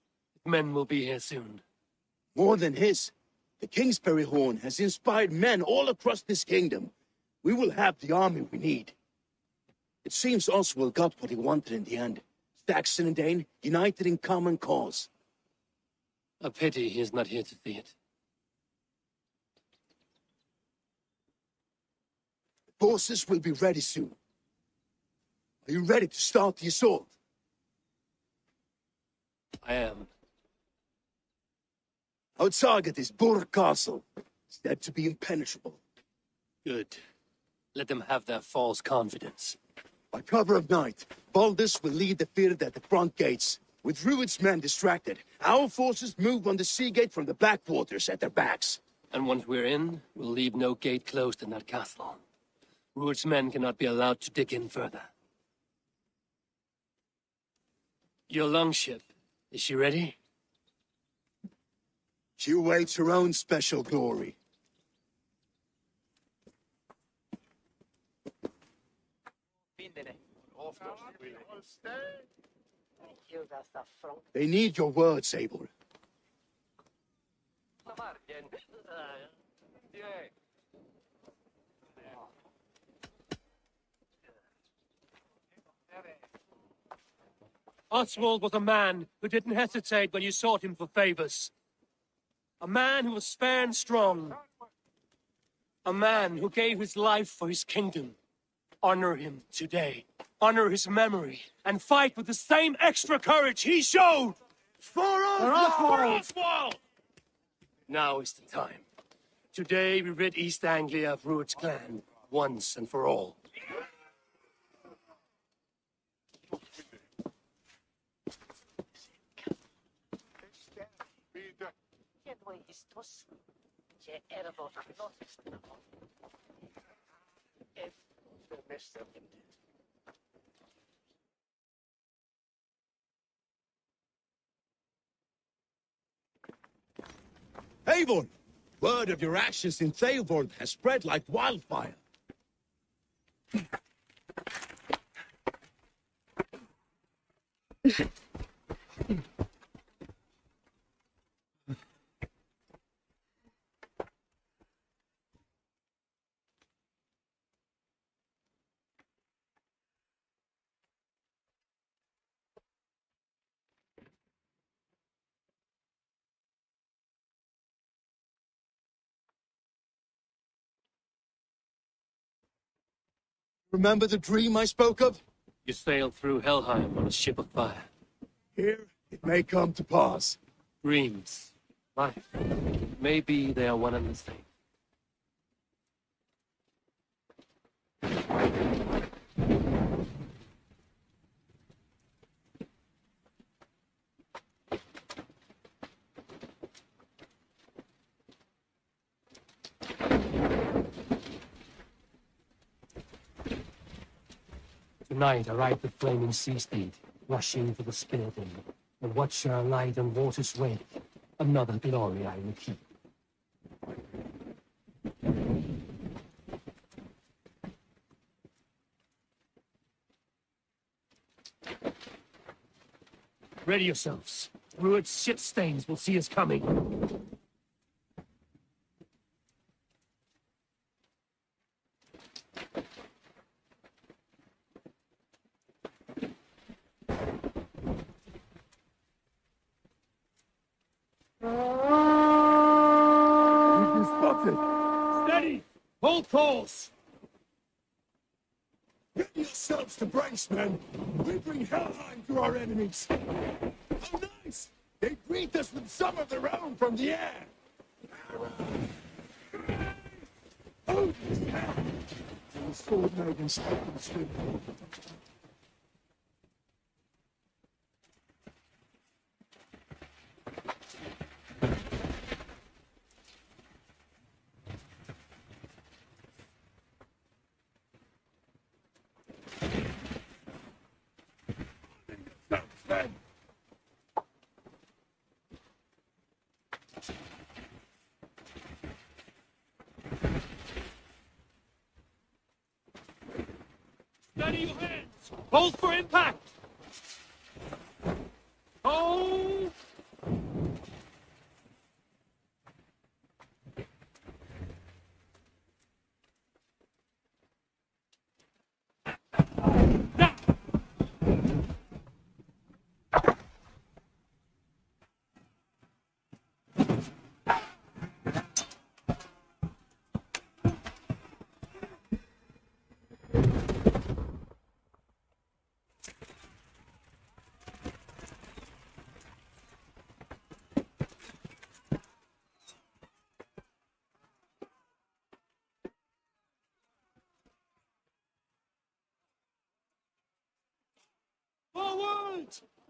Men will be here soon. More than his, the Kingsbury horn has inspired men all across this kingdom. We will have the army we need. It seems Oswald got what he wanted in the end. Saxon and Dane united in common cause. A pity he is not here to see it. The forces will be ready soon. Are you ready to start the assault? I am. Our target is Burg Castle, said to be impenetrable. Good. Let them have their false confidence. By cover of night, Baldus will lead the field at the front gates. With Rued's men distracted, our forces move on the sea gate from the backwaters at their backs. And once we're in, we'll leave no gate closed in that castle. Rued's men cannot be allowed to dig in further. Your longship, is she ready? She awaits her own special glory. They need your words, Eivor. Oswald was a man who didn't hesitate when you sought him for favors. A man who was fair and strong. A man who gave his life for his kingdom. Honor him today. Honor his memory. And fight with the same extra courage he showed! For Oswald! Now is the time. Today we rid East Anglia of Rued's clan, once and for all. Eivor! Word of your actions in Theoborg has spread like wildfire. Remember the dream I spoke of? You sailed through Helheim on a ship of fire. Here, it may come to pass. Dreams. Life. Maybe they are one and the same. Tonight I ride the flaming sea steed, rushing for the spirit end, and watch her light on water's wake. Another glory I will keep. Ready yourselves. Rued's ship stains will see us coming. Steady! Hold course! Get yourselves to brace, men! We bring Helheim to our enemies! Oh, nice! They greet us with some of their own from the air. Oh, the sword maiden spoken soon. Steady your hands! Hold for impact! Hold! Forward!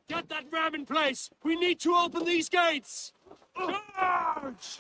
Get that ram in place! We need to open these gates! Charge!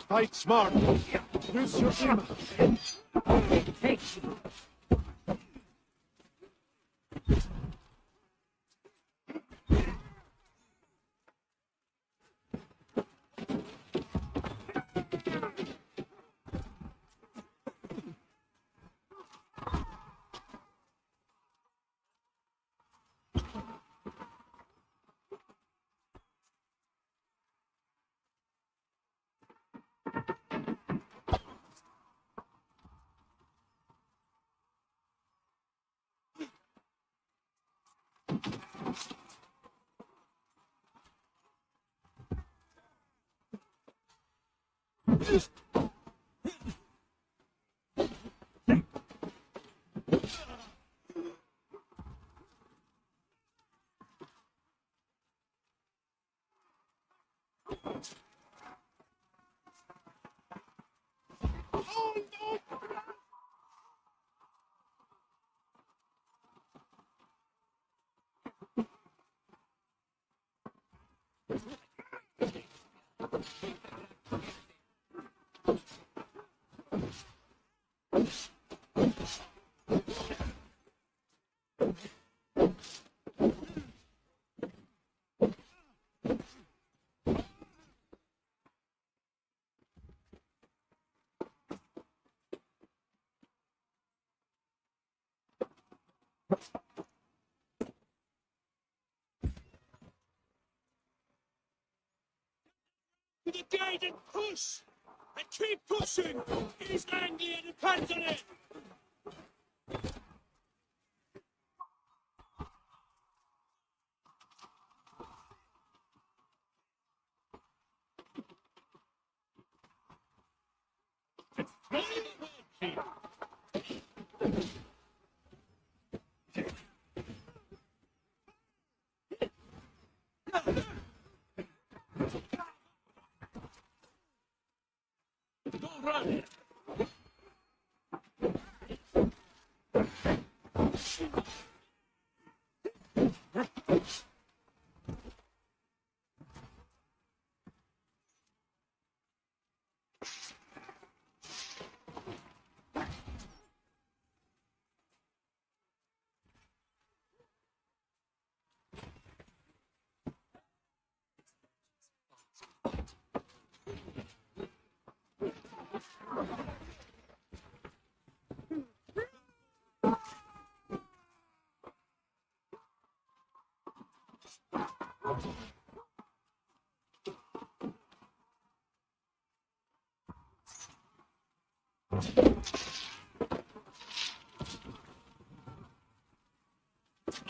Fight smart. Use your aim. Hey! To the gate and push! And keep pushing! East Anglia depends on it! Don't run!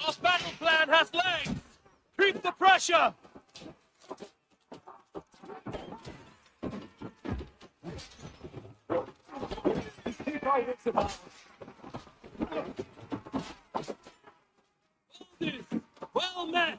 Our battle plan has legs! Keep the pressure! Keep our wits about us. This, well met!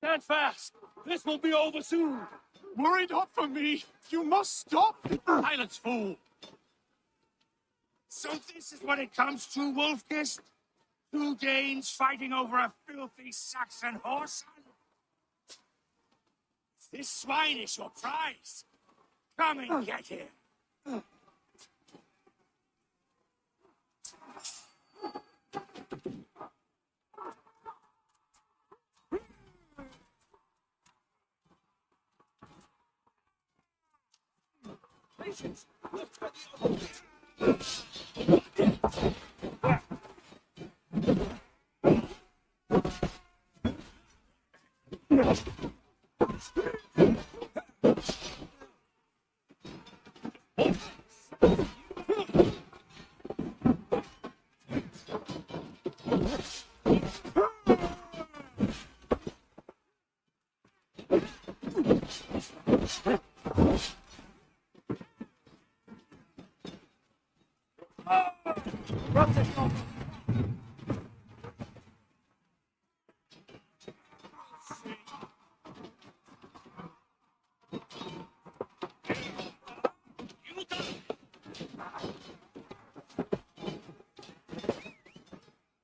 Stand fast! This will be over soon! Worry not for me. You must stop. Silence, fool! So this is what it comes to, Wolfgist? Two Danes fighting over a filthy Saxon horse? This swine is your prize. Come and get him.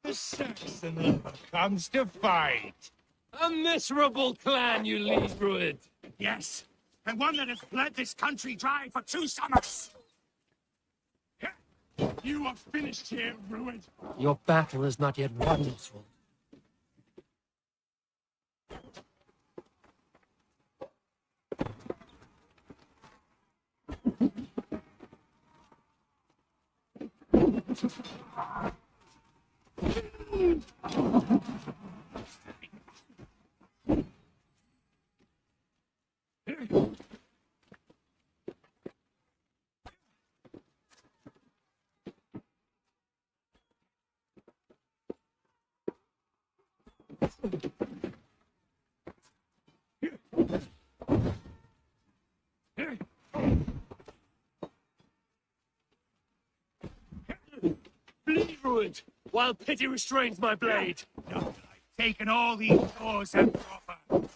The Saxon lover comes to fight. A miserable clan you lead, Rued. Yes, and one that has bled this country dry for 2 summers. You are finished here, Rued. Your battle is not yet won, Oswald. Bleed, Rued, while pity restrains my blade. No, I've taken all these doors and proper.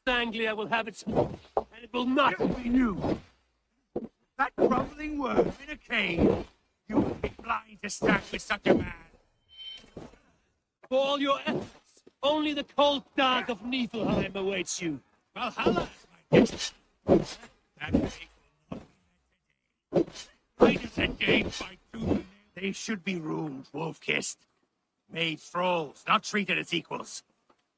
Anglia will have its and it will not be you. That crumbling worm in a cave. You would be blind to stand with such a man. For all your efforts, only the cold dark of Niflheim awaits you. Valhalla is my guest. That fate will not be met today. Traitors and gained by tooth and nail. They should be ruled, wolf-kissed. Made thralls, not treated as equals.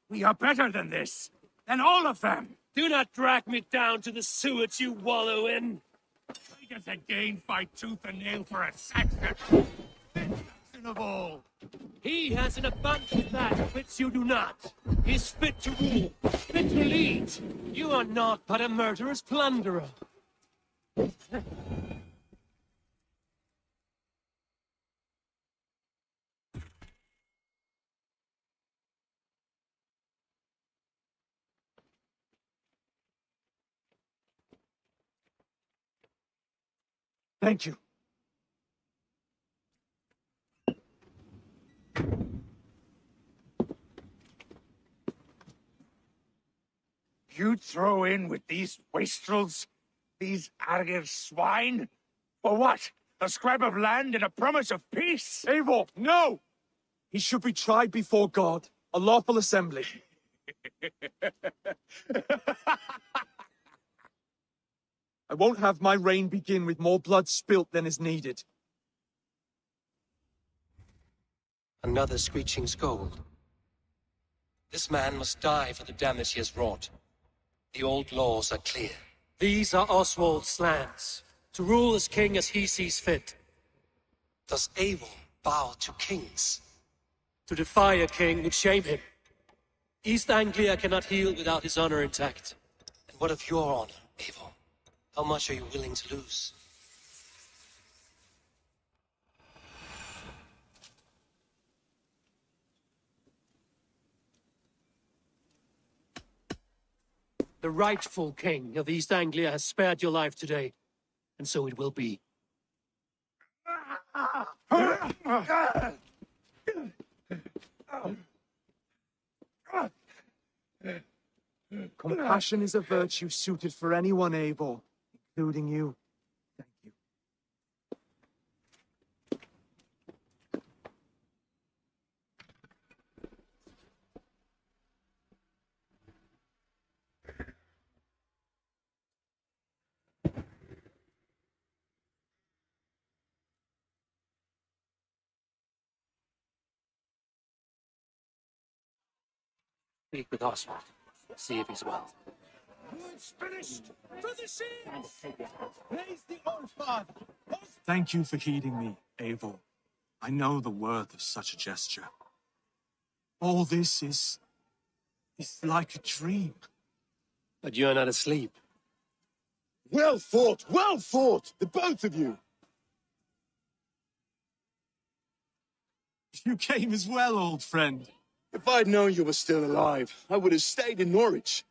We are better than this. Than all of them. Do not drag me down to the sewage you wallow in. Traitors and gained by tooth and nail for a Saxon. The Saxon of all. He has an abundance of that which you do not. He is fit to rule, fit to lead. You are not but a murderous plunderer. Thank you. You throw in with these wastrels? These Argir swine? For what? A scrap of land and a promise of peace? Eivor, no! He should be tried before God, a lawful assembly. I won't have my reign begin with more blood spilt than is needed. Another screeching scold. This man must die for the damage he has wrought. The old laws are clear. These are Oswald's lands, to rule as king as he sees fit. Does Eivor bow to kings? To defy a king would shame him. East Anglia cannot heal without his honor intact. And what of your honor, Eivor? How much are you willing to lose? The rightful king of East Anglia has spared your life today, and so it will be. Compassion is a virtue suited for anyone, Eivor, including you. Thank you. Speak with Oswald. See if he's well. It's finished! For the seas! Praise the Old Father! Thank you for heeding me, Eivor. I know the worth of such a gesture. All this is like a dream. But you're not asleep. Well fought, the both of you. You came as well, old friend. If I'd known you were still alive, I would have stayed in Norwich.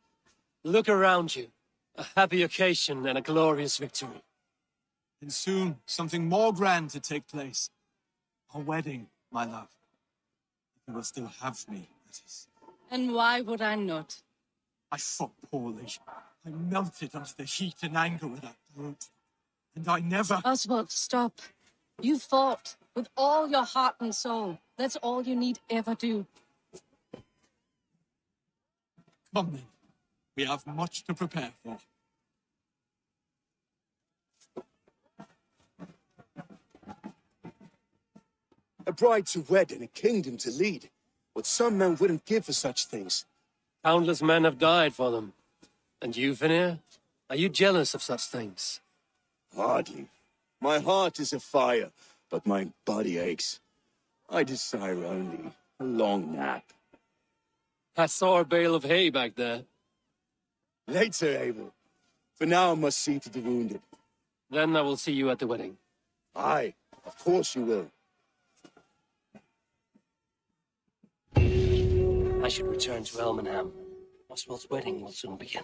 Look around you. A happy occasion and a glorious victory. And soon, something more grand to take place. Our wedding, my love. You will still have me, that is. And why would I not? I fought poorly. I melted under the heat and anger of that brute. And I never... Oswald, stop. You fought with all your heart and soul. That's all you need ever do. Come then. We have much to prepare for. A bride to wed and a kingdom to lead. What some men wouldn't give for such things. Countless men have died for them. And you, Vanir? Are you jealous of such things? Hardly. My heart is afire, but my body aches. I desire only a long nap. I saw a bale of hay back there. Later, Abel. For now, I must see to the wounded. Then I will see you at the wedding. Aye, of course you will. I should return to Elmenham. Oswald's wedding will soon begin.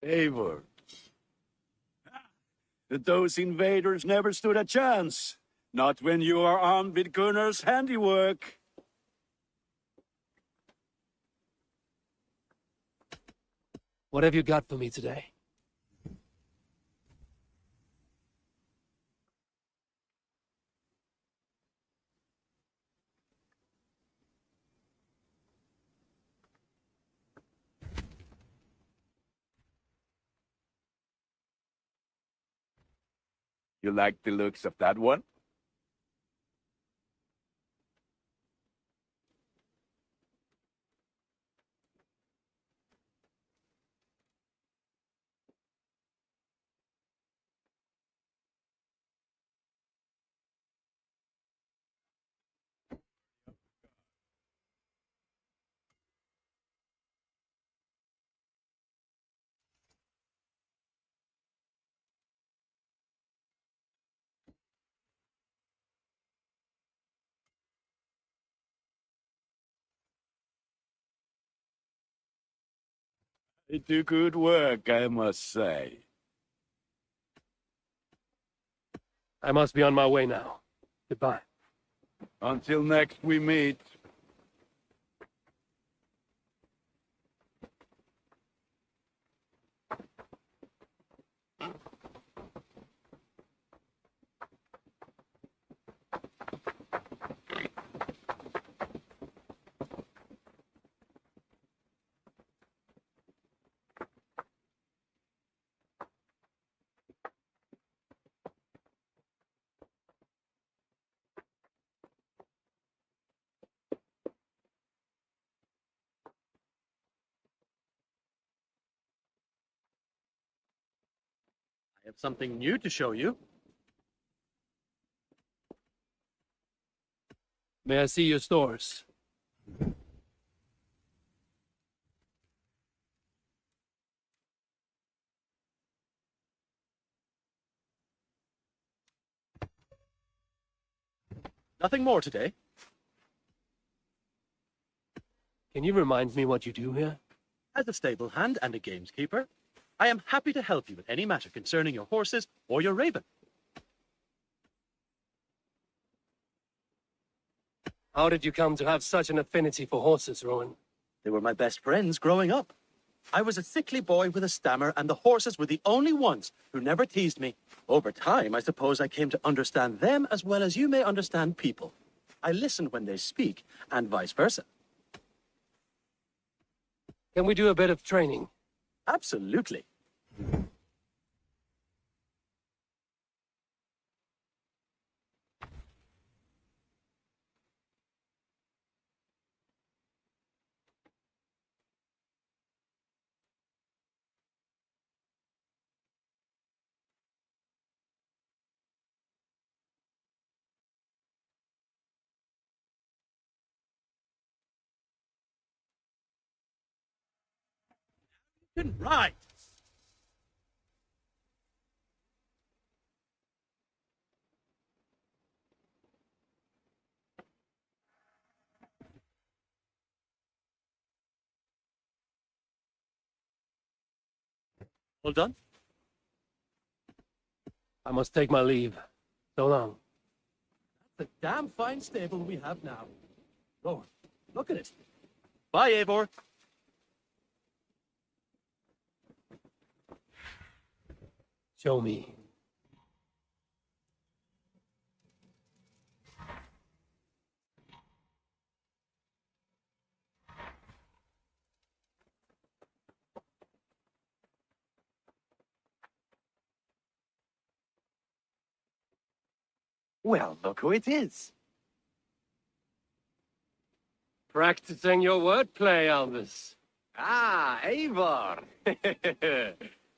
Eivor. Those invaders never stood a chance. Not when you are armed with Gunnar's handiwork. What have you got for me today? You like the looks of that one? They do good work, I must say. I must be on my way now. Goodbye. Until next we meet. I have something new to show you. May I see your stores? Nothing more today. Can you remind me what you do here? As a stable hand and a gameskeeper, I am happy to help you with any matter concerning your horses or your raven. How did you come to have such an affinity for horses, Rowan? They were my best friends growing up. I was a sickly boy with a stammer, and the horses were the only ones who never teased me. Over time, I suppose I came to understand them as well as you may understand people. I listen when they speak, and vice versa. Can we do a bit of training? Absolutely. Right. All done? I must take my leave. So long. That's a damn fine stable we have now. Lord, look at it. Bye, Eivor. Show me. Well, look who it is. Practicing your wordplay, Albus. Ah, Eivor.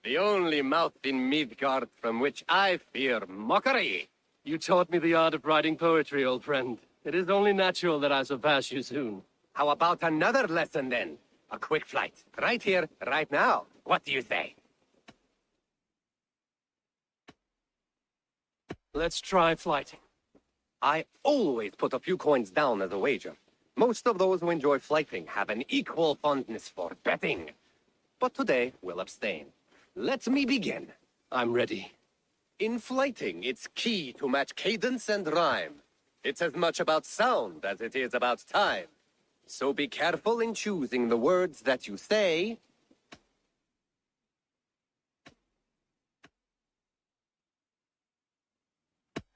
The only mouth in Midgard from which I fear mockery. You taught me the art of writing poetry, old friend. It is only natural that I surpass you soon. How about another lesson, then? A quick flight. Right here, right now. What do you say? Let's try flighting. I always put a few coins down as a wager. Most of those who enjoy flighting have an equal fondness for betting. But today, we'll abstain. Let me begin. I'm ready. In flighting, it's key to match cadence and rhyme. It's as much about sound as it is about time. So be careful in choosing the words that you say.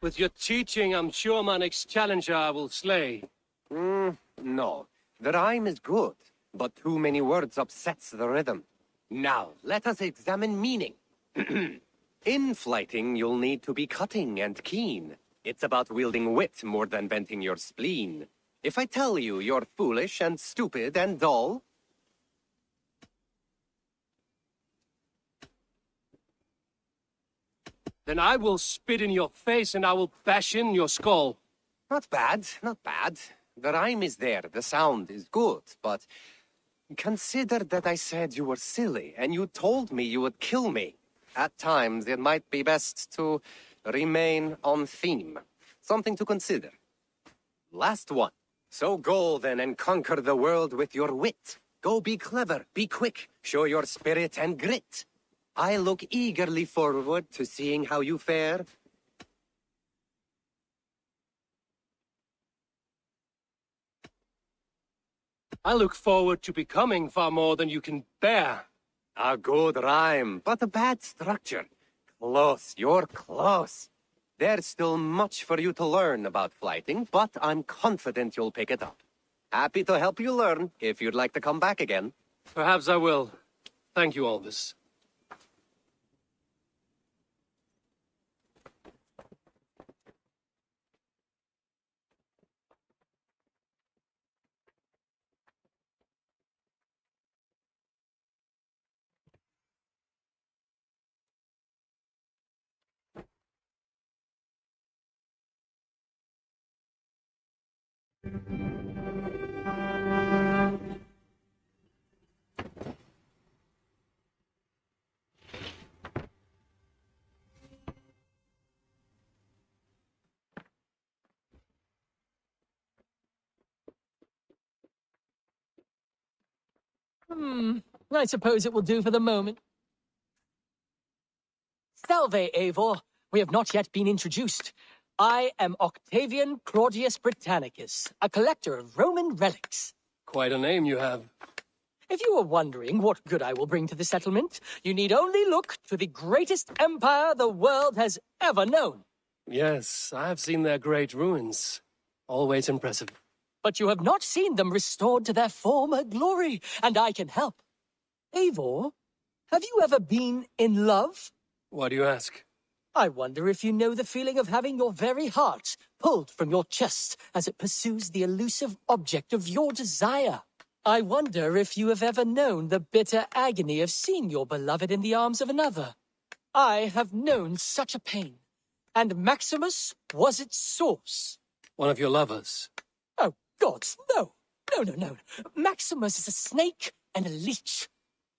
With your teaching, I'm sure my next challenger I will slay. No. The rhyme is good, but too many words upsets the rhythm. Now, let us examine meaning. In flighting, you'll need to be cutting and keen. It's about wielding wit more than venting your spleen. If I tell you you're foolish and stupid and dull, Then I will spit in your face and I will bash in your skull. not bad, not bad. The rhyme is there, the sound is good, but consider that I said you were silly and you told me you would kill me. At times, it might be best to remain on theme. Something to consider. Last one. So go then and conquer the world with your wit. Go be clever, be quick, show your spirit and grit. I look eagerly forward to seeing how you fare. I look forward to becoming far more than you can bear. A good rhyme, but a bad structure. Close, you're close. There's still much for you to learn about flighting, but I'm confident you'll pick it up. Happy to help you learn, if you'd like to come back again. Perhaps I will. Thank you, Alvis. I suppose it will do for the moment. Salve, Eivor. We have not yet been introduced. I am Octavian Claudius Britannicus, a collector of Roman relics. Quite a name you have. If you are wondering what good I will bring to the settlement, you need only look to the greatest empire the world has ever known. Yes, I have seen their great ruins. Always impressive. But you have not seen them restored to their former glory, and I can help. Eivor, have you ever been in love? Why do you ask? I wonder if you know the feeling of having your very heart pulled from your chest as it pursues the elusive object of your desire. I wonder if you have ever known the bitter agony of seeing your beloved in the arms of another. I have known such a pain, and Maximus was its source. One of your lovers? Oh, gods, no. No. Maximus is a snake and a leech.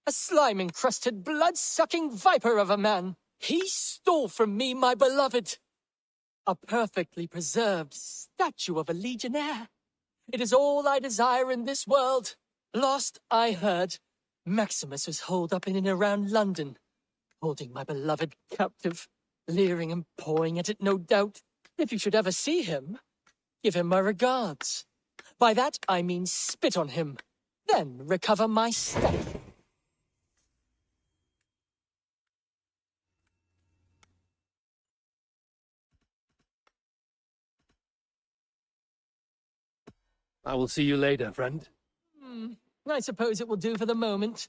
A slime-encrusted, blood-sucking viper of a man. He stole from me my beloved. A perfectly preserved statue of a legionnaire. It is all I desire in this world. Last I heard, Maximus was holed up in and around London, holding my beloved captive, leering and pawing at it, no doubt. If you should ever see him, give him my regards. By that I mean spit on him, then recover my step. I will see you later, friend. I suppose it will do for the moment,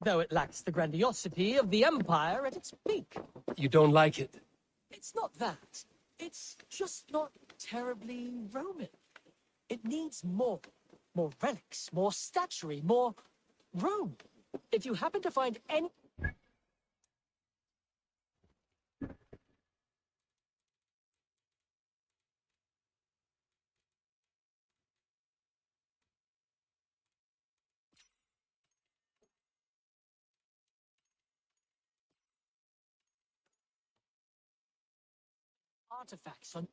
though it lacks the grandiosity of the Empire at its peak. You don't like it? It's not that. It's just not terribly Roman. It needs more. More relics, more statuary, more Rome. If you happen to find any... artifacts on...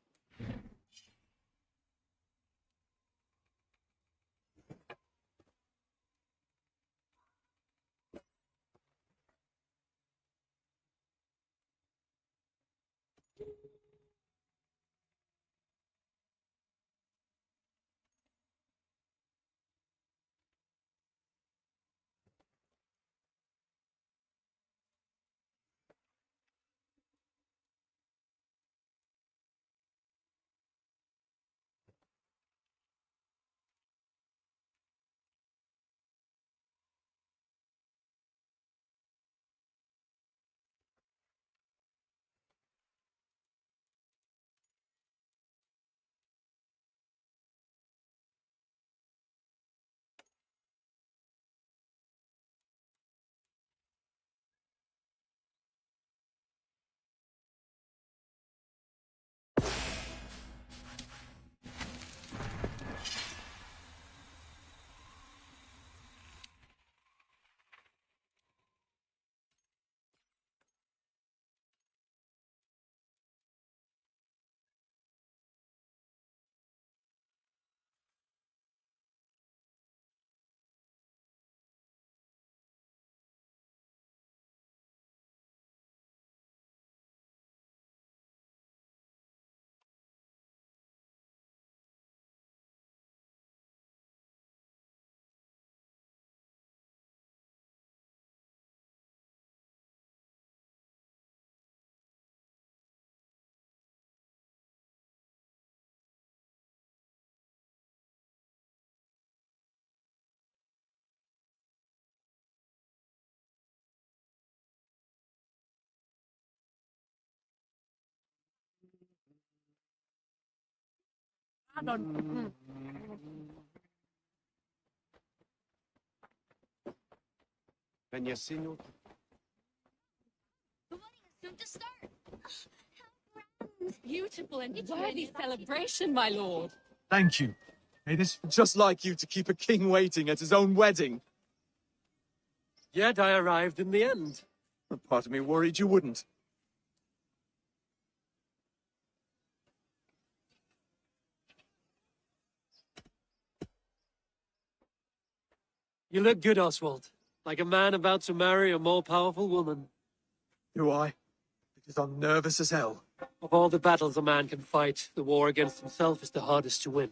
Peñasino. The wedding is soon to start. Beautiful and worthy celebration, my lord. Thank you. May this just like you to keep a king waiting at his own wedding. Yet I arrived in the end. A part of me worried you wouldn't. You look good, Oswald. Like a man about to marry a more powerful woman. Do I? Because I'm nervous as hell. Of all the battles a man can fight, the war against himself is the hardest to win.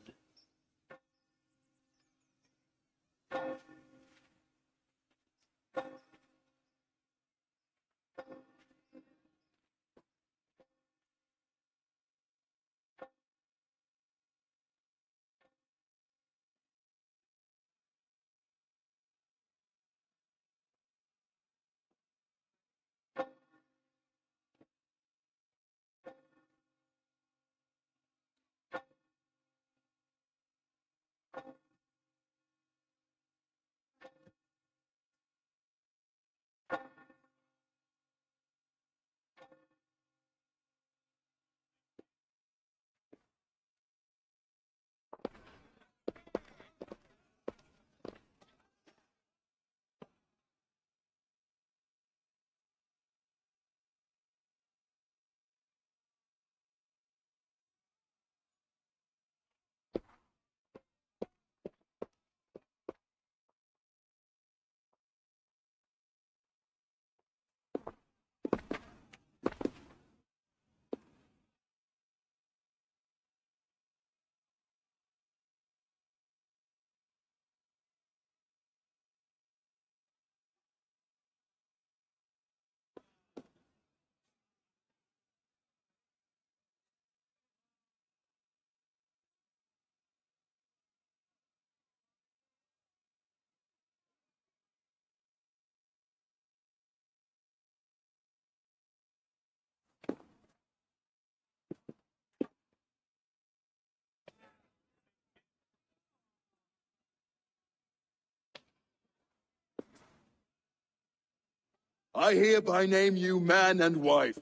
I hereby name you man and wife.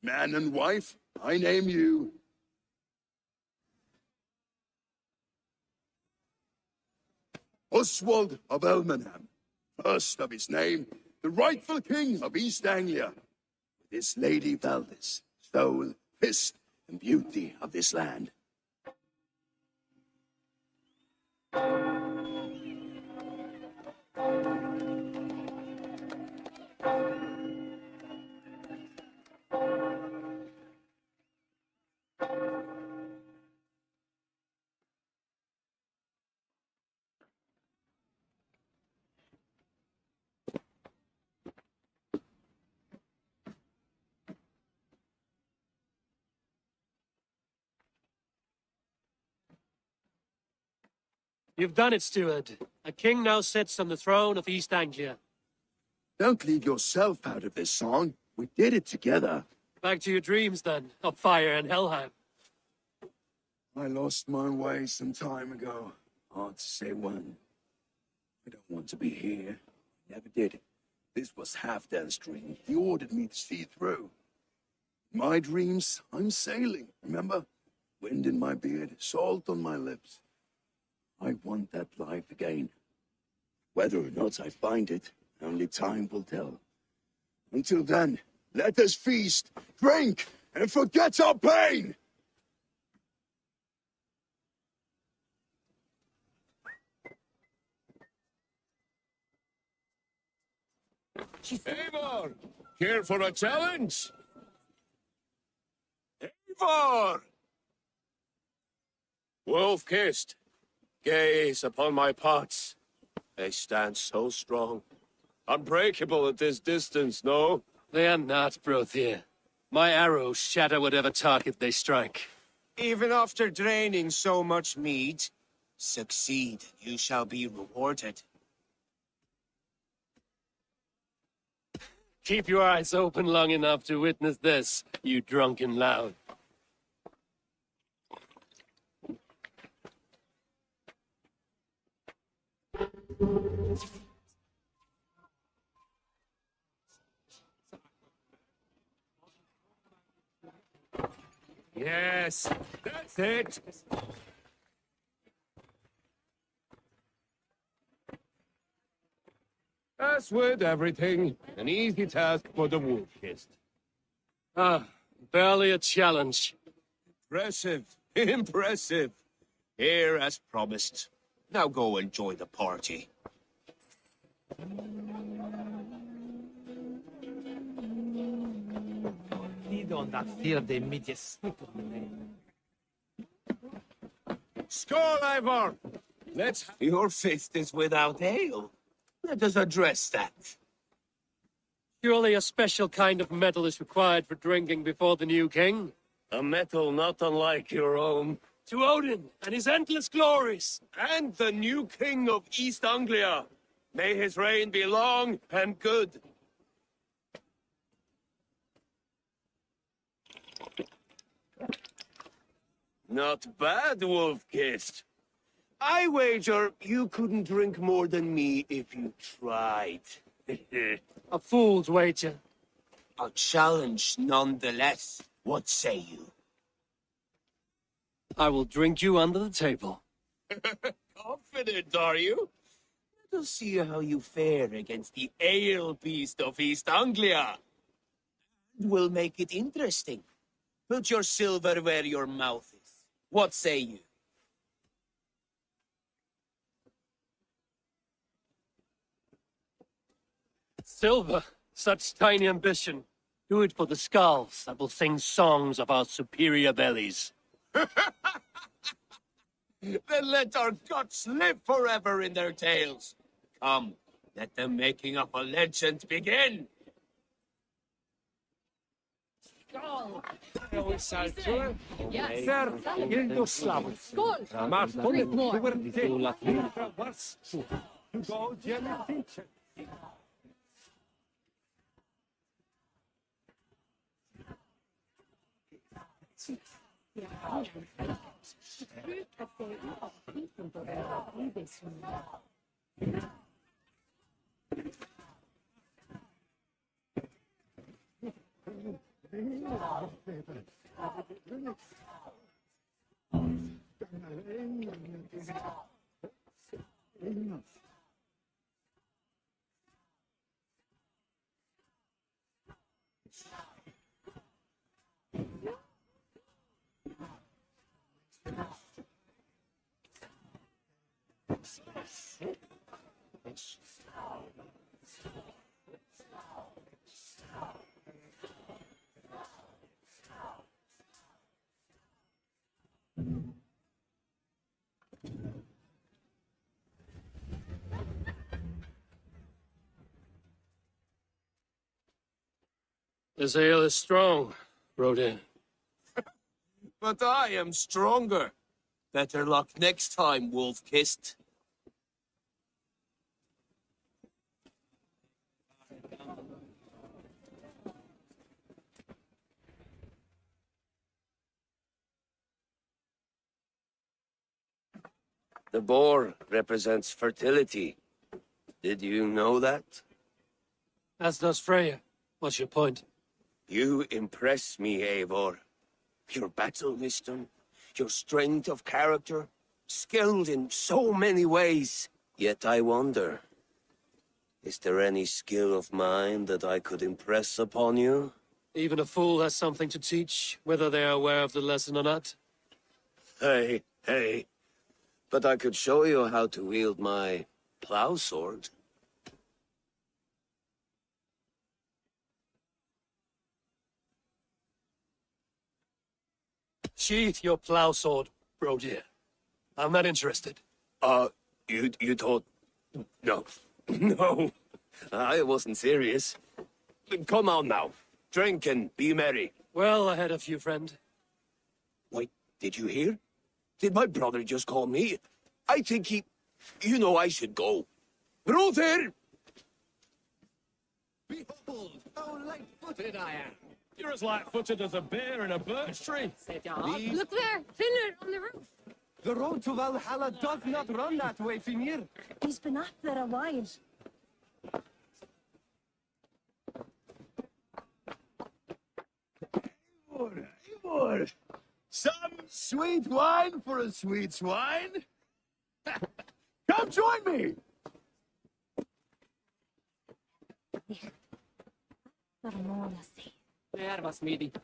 Man and wife, I name you. Oswald of Elmenham, first of his name, the rightful king of East Anglia. This Lady Valdis, soul, fist, and beauty of this land. You've done it, steward. A king now sits on the throne of East Anglia. Don't leave yourself out of this song. We did it together. Back to your dreams, then, of fire and Helheim. I lost my way some time ago. Hard to say when. I don't want to be here. Never did. This was Halfdan's dream. He ordered me to see through. My dreams, I'm sailing, remember? Wind in my beard, salt on my lips. I want that life again. Whether or not I find it, only time will tell. Until then, let us feast, drink, and forget our pain! Eivor, care for a challenge? Eivor! Wolf-kissed, gaze upon my pots. They stand so strong. Unbreakable at this distance, no? They are not, Brothier. My arrows shatter whatever target they strike. Even after draining so much mead, succeed, you shall be rewarded. Keep your eyes open long enough to witness this, you drunken lout. Yes, that's it. As with everything, an easy task for the wolf-kissed. Ah, barely a challenge. Impressive. Impressive. Here as promised. Now go enjoy the party. Skål, Ivor! Your fist is without ale. Let us address that. Surely a special kind of metal is required for drinking before the new king? A metal not unlike your own. To Odin and his endless glories! And the new king of East Anglia. May his reign be long and good. Not bad, Wolf-Kissed. I wager you couldn't drink more than me if you tried. A fool's wager. A challenge nonetheless. What say you? I will drink you under the table. Confident, are you? Let us see how you fare against the ale beast of East Anglia. We'll make it interesting. Put your silver where your mouth is. What say you? Silver, such tiny ambition. Do it for the skulls that will sing songs of our superior bellies. Then let our guts live forever in their tails. Come, let the making of a legend begin. This ale is strong, Rodin. But I am stronger. Better luck next time, Wolf-Kissed. The boar represents fertility. Did you know that? As does Freya. What's your point? You impress me, Eivor. Your battle wisdom, your strength of character, skilled in so many ways. Yet I wonder, is there any skill of mine that I could impress upon you? Even a fool has something to teach, whether they are aware of the lesson or not. Hey. But I could show you how to wield my plow sword. Sheath your plow sword, bro dear. I'm not interested. You thought... No. No. I wasn't serious. Come on now. Drink and be merry. Well ahead of you, friend. Wait, did you hear? Did my brother just call me? I think he... You know I should go. Brother! Behold, how light-footed I am. You're as light-footed as a bear in a birch tree. Look there, Finland on the roof. The road to Valhalla does not run that way, Fimir. He's been up there a while. Eivor, some sweet wine for a sweet swine. Come join me. Där var smidigt.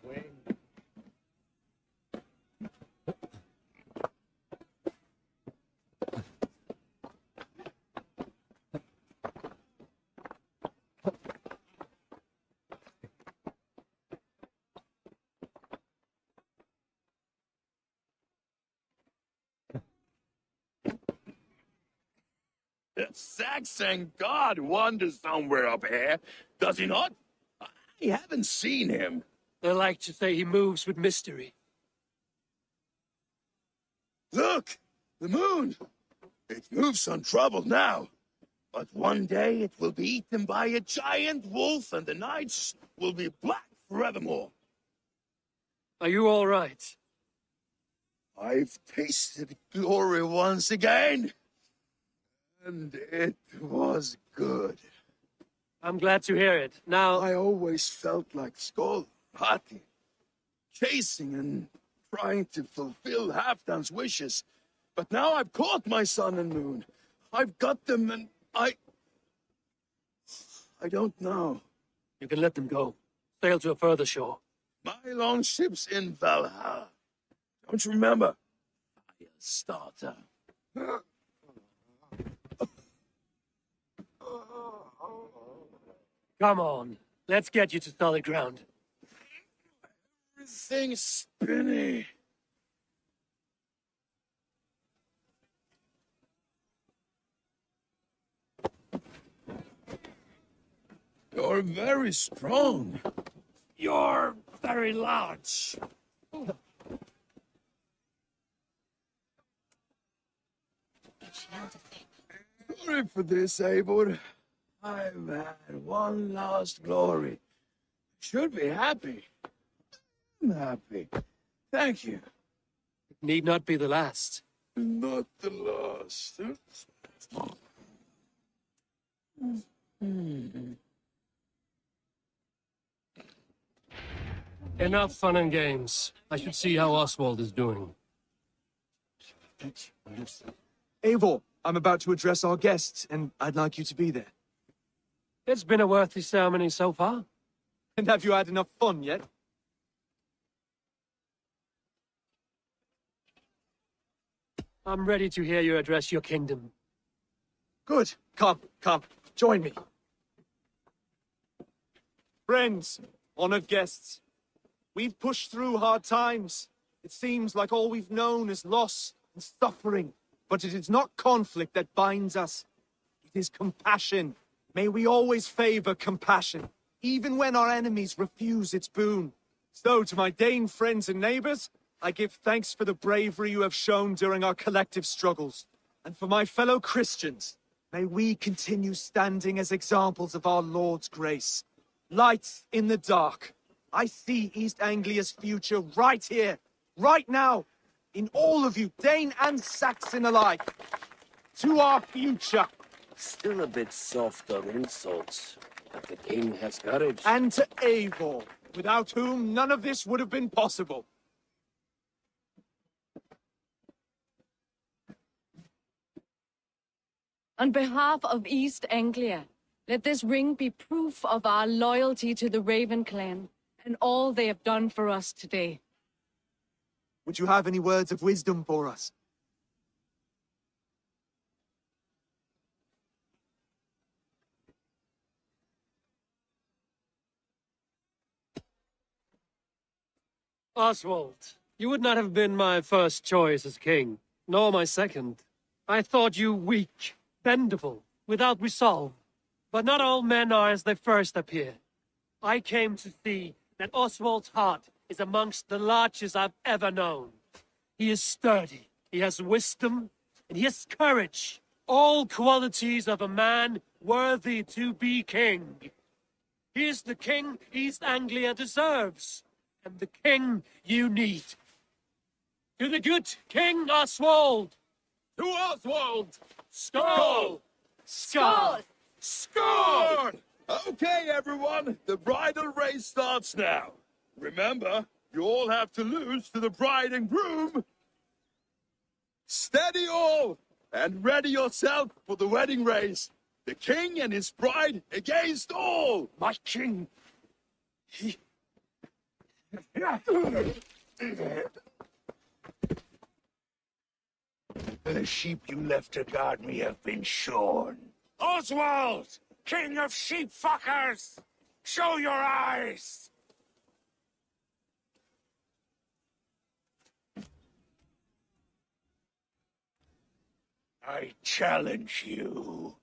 Saxon God wanders somewhere up here, does he not? I haven't seen him. They like to say he moves with mystery. Look, the moon. It moves untroubled now. But one day it will be eaten by a giant wolf and the nights will be black forevermore. Are you all right? I've tasted glory once again. And it was good. I'm glad to hear it. Now... I always felt like Skoll, hunting, chasing and trying to fulfill Halfdan's wishes. But now I've caught my sun and moon. I've got them and I don't know. You can let them go. Sail to a further shore. My longship's in Valhalla. Don't you remember? Fire starter. Come on. Let's get you to solid ground. Everything's spinny. You're very strong. You're very large. Sorry for this, Eivor. I've had one last glory. Should be happy. I'm happy. Thank you. It need not be the last. Not the last. Enough fun and games. I should see how Oswald is doing. Eivor, I'm about to address our guests, and I'd like you to be there. It's been a worthy ceremony so far. And have you had enough fun yet? I'm ready to hear you address your kingdom. Good. Come, join me. Friends, honored guests, we've pushed through hard times. It seems like all we've known is loss and suffering. But it is not conflict that binds us. It is compassion. May we always favor compassion, even when our enemies refuse its boon. So, to my Dane friends and neighbors, I give thanks for the bravery you have shown during our collective struggles. And for my fellow Christians, may we continue standing as examples of our Lord's grace. Lights in the dark. I see East Anglia's future right here, right now, in all of you, Dane and Saxon alike. To our future. Still a bit soft on insults, but the king has courage. And to Eivor, without whom none of this would have been possible. On behalf of East Anglia, let this ring be proof of our loyalty to the Raven clan and all they have done for us today. Would you have any words of wisdom for us? Oswald, you would not have been my first choice as king, nor my second. I thought you weak, bendable, without resolve. But not all men are as they first appear. I came to see that Oswald's heart is amongst the largest I've ever known. He is sturdy, he has wisdom, and he has courage. All qualities of a man worthy to be king. He is the king East Anglia deserves, and the king you need. To the good King Oswald! To Oswald! Skull! Skull! Score! Okay, everyone, the bridal race starts now. Remember, you all have to lose to the bride and groom. Steady all, and ready yourself for the wedding race. The king and his bride against all. My king! The sheep you left to guard me have been shorn. Oswald! King of sheep fuckers! Show your eyes! I challenge you.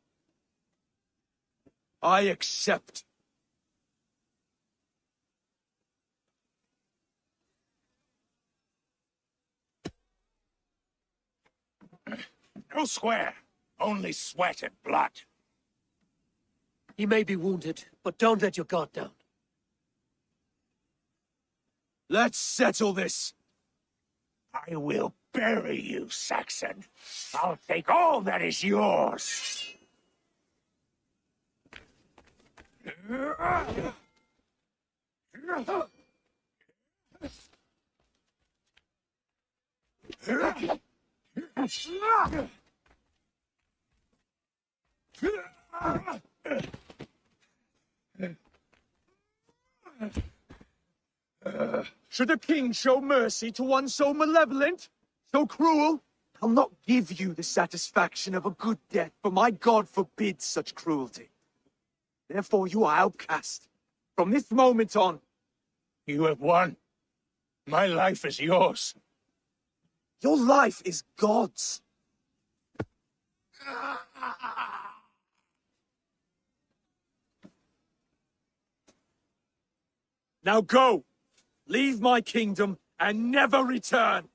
I accept. No square, only sweat and blood. He may be wounded, but don't let your guard down. Let's settle this. I will bury you, Saxon. I'll take all that is yours. Should a king show mercy to one so malevolent, so cruel? I'll not give you the satisfaction of a good death, for my God forbids such cruelty. Therefore you are outcast. From this moment on. You have won. My life is yours. Your life is God's. Now go! Leave my kingdom and never return!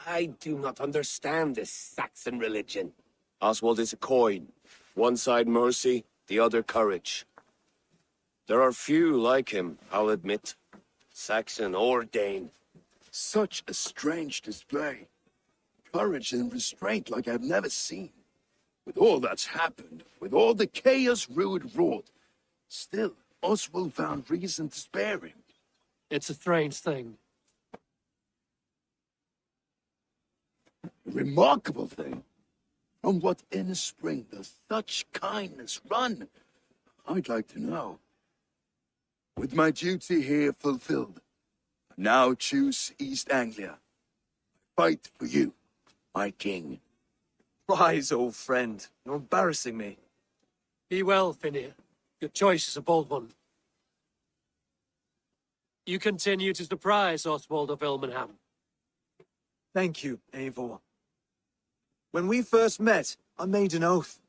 I do not understand this Saxon religion. Oswald is a coin. One side mercy, the other courage. There are few like him, I'll admit. Saxon or Dane. Such a strange display. Courage and restraint like I've never seen. With all that's happened, with all the chaos Rued wrought, still, Oswald found reason to spare him. It's a strange thing. A remarkable thing. From what inner spring does such kindness run? I'd like to know. With my duty here fulfilled, I now choose East Anglia. I fight for you, my king. Rise, old friend. You're embarrassing me. Be well, Finir. Your choice is a bold one. You continue to surprise Oswald of Elmenham. Thank you, Eivor. When we first met, I made an oath.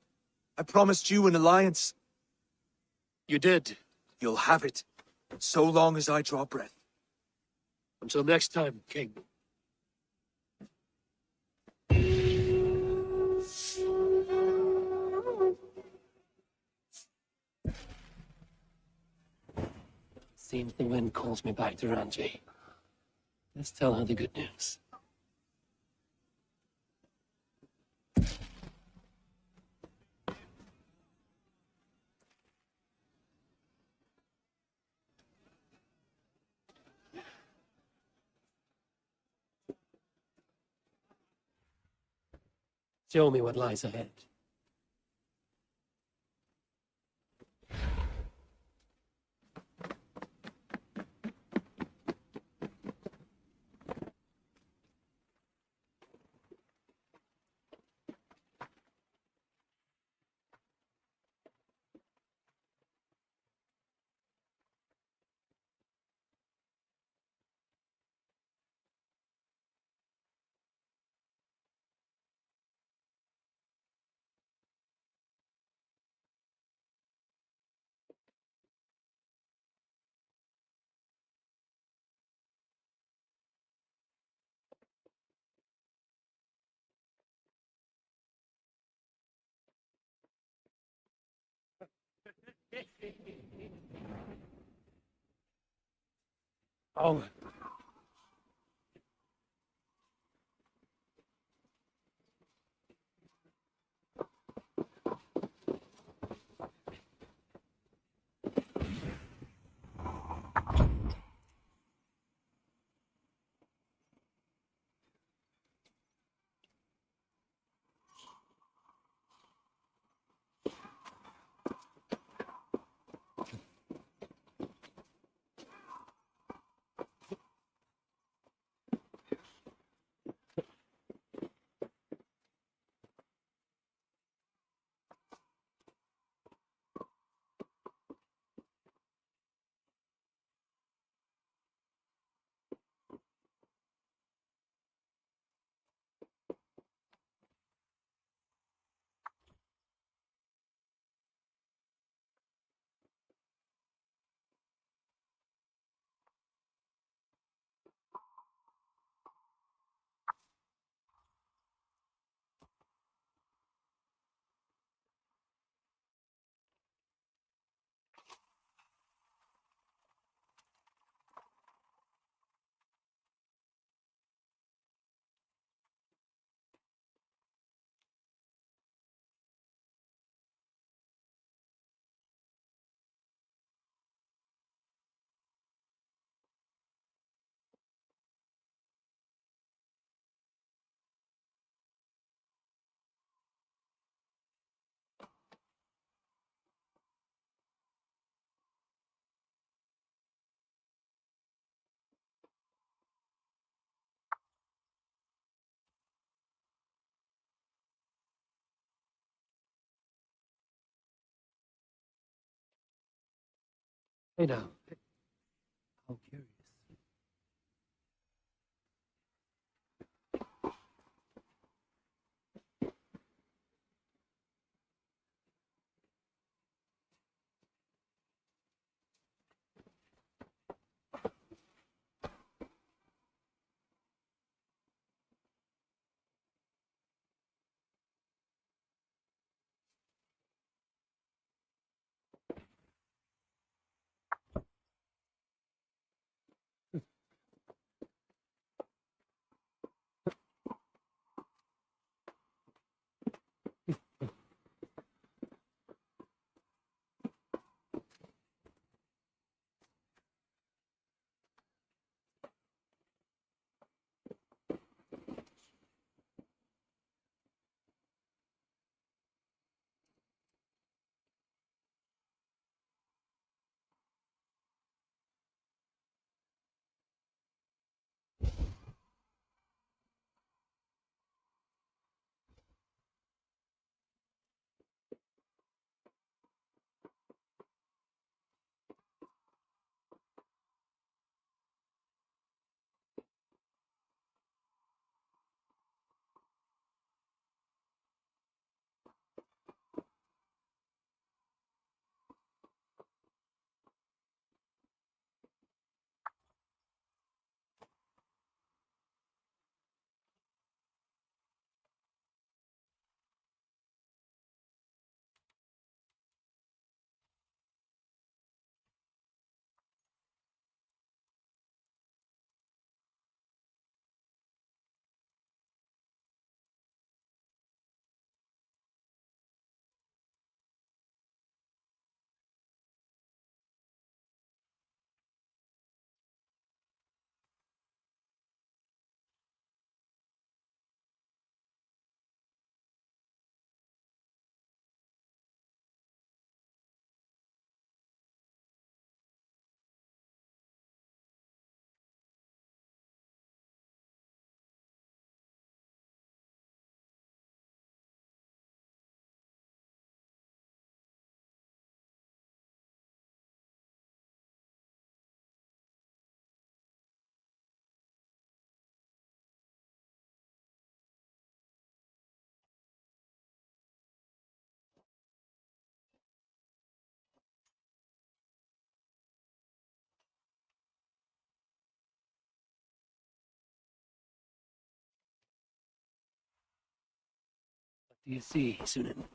I promised you an alliance. You did. You'll have it, so long as I draw breath. Until next time, King. Seems the wind calls me back to Ranji. Let's tell her the good news. Show me what lies ahead. Oh. Hey now. How curious. What do you see, Sunan?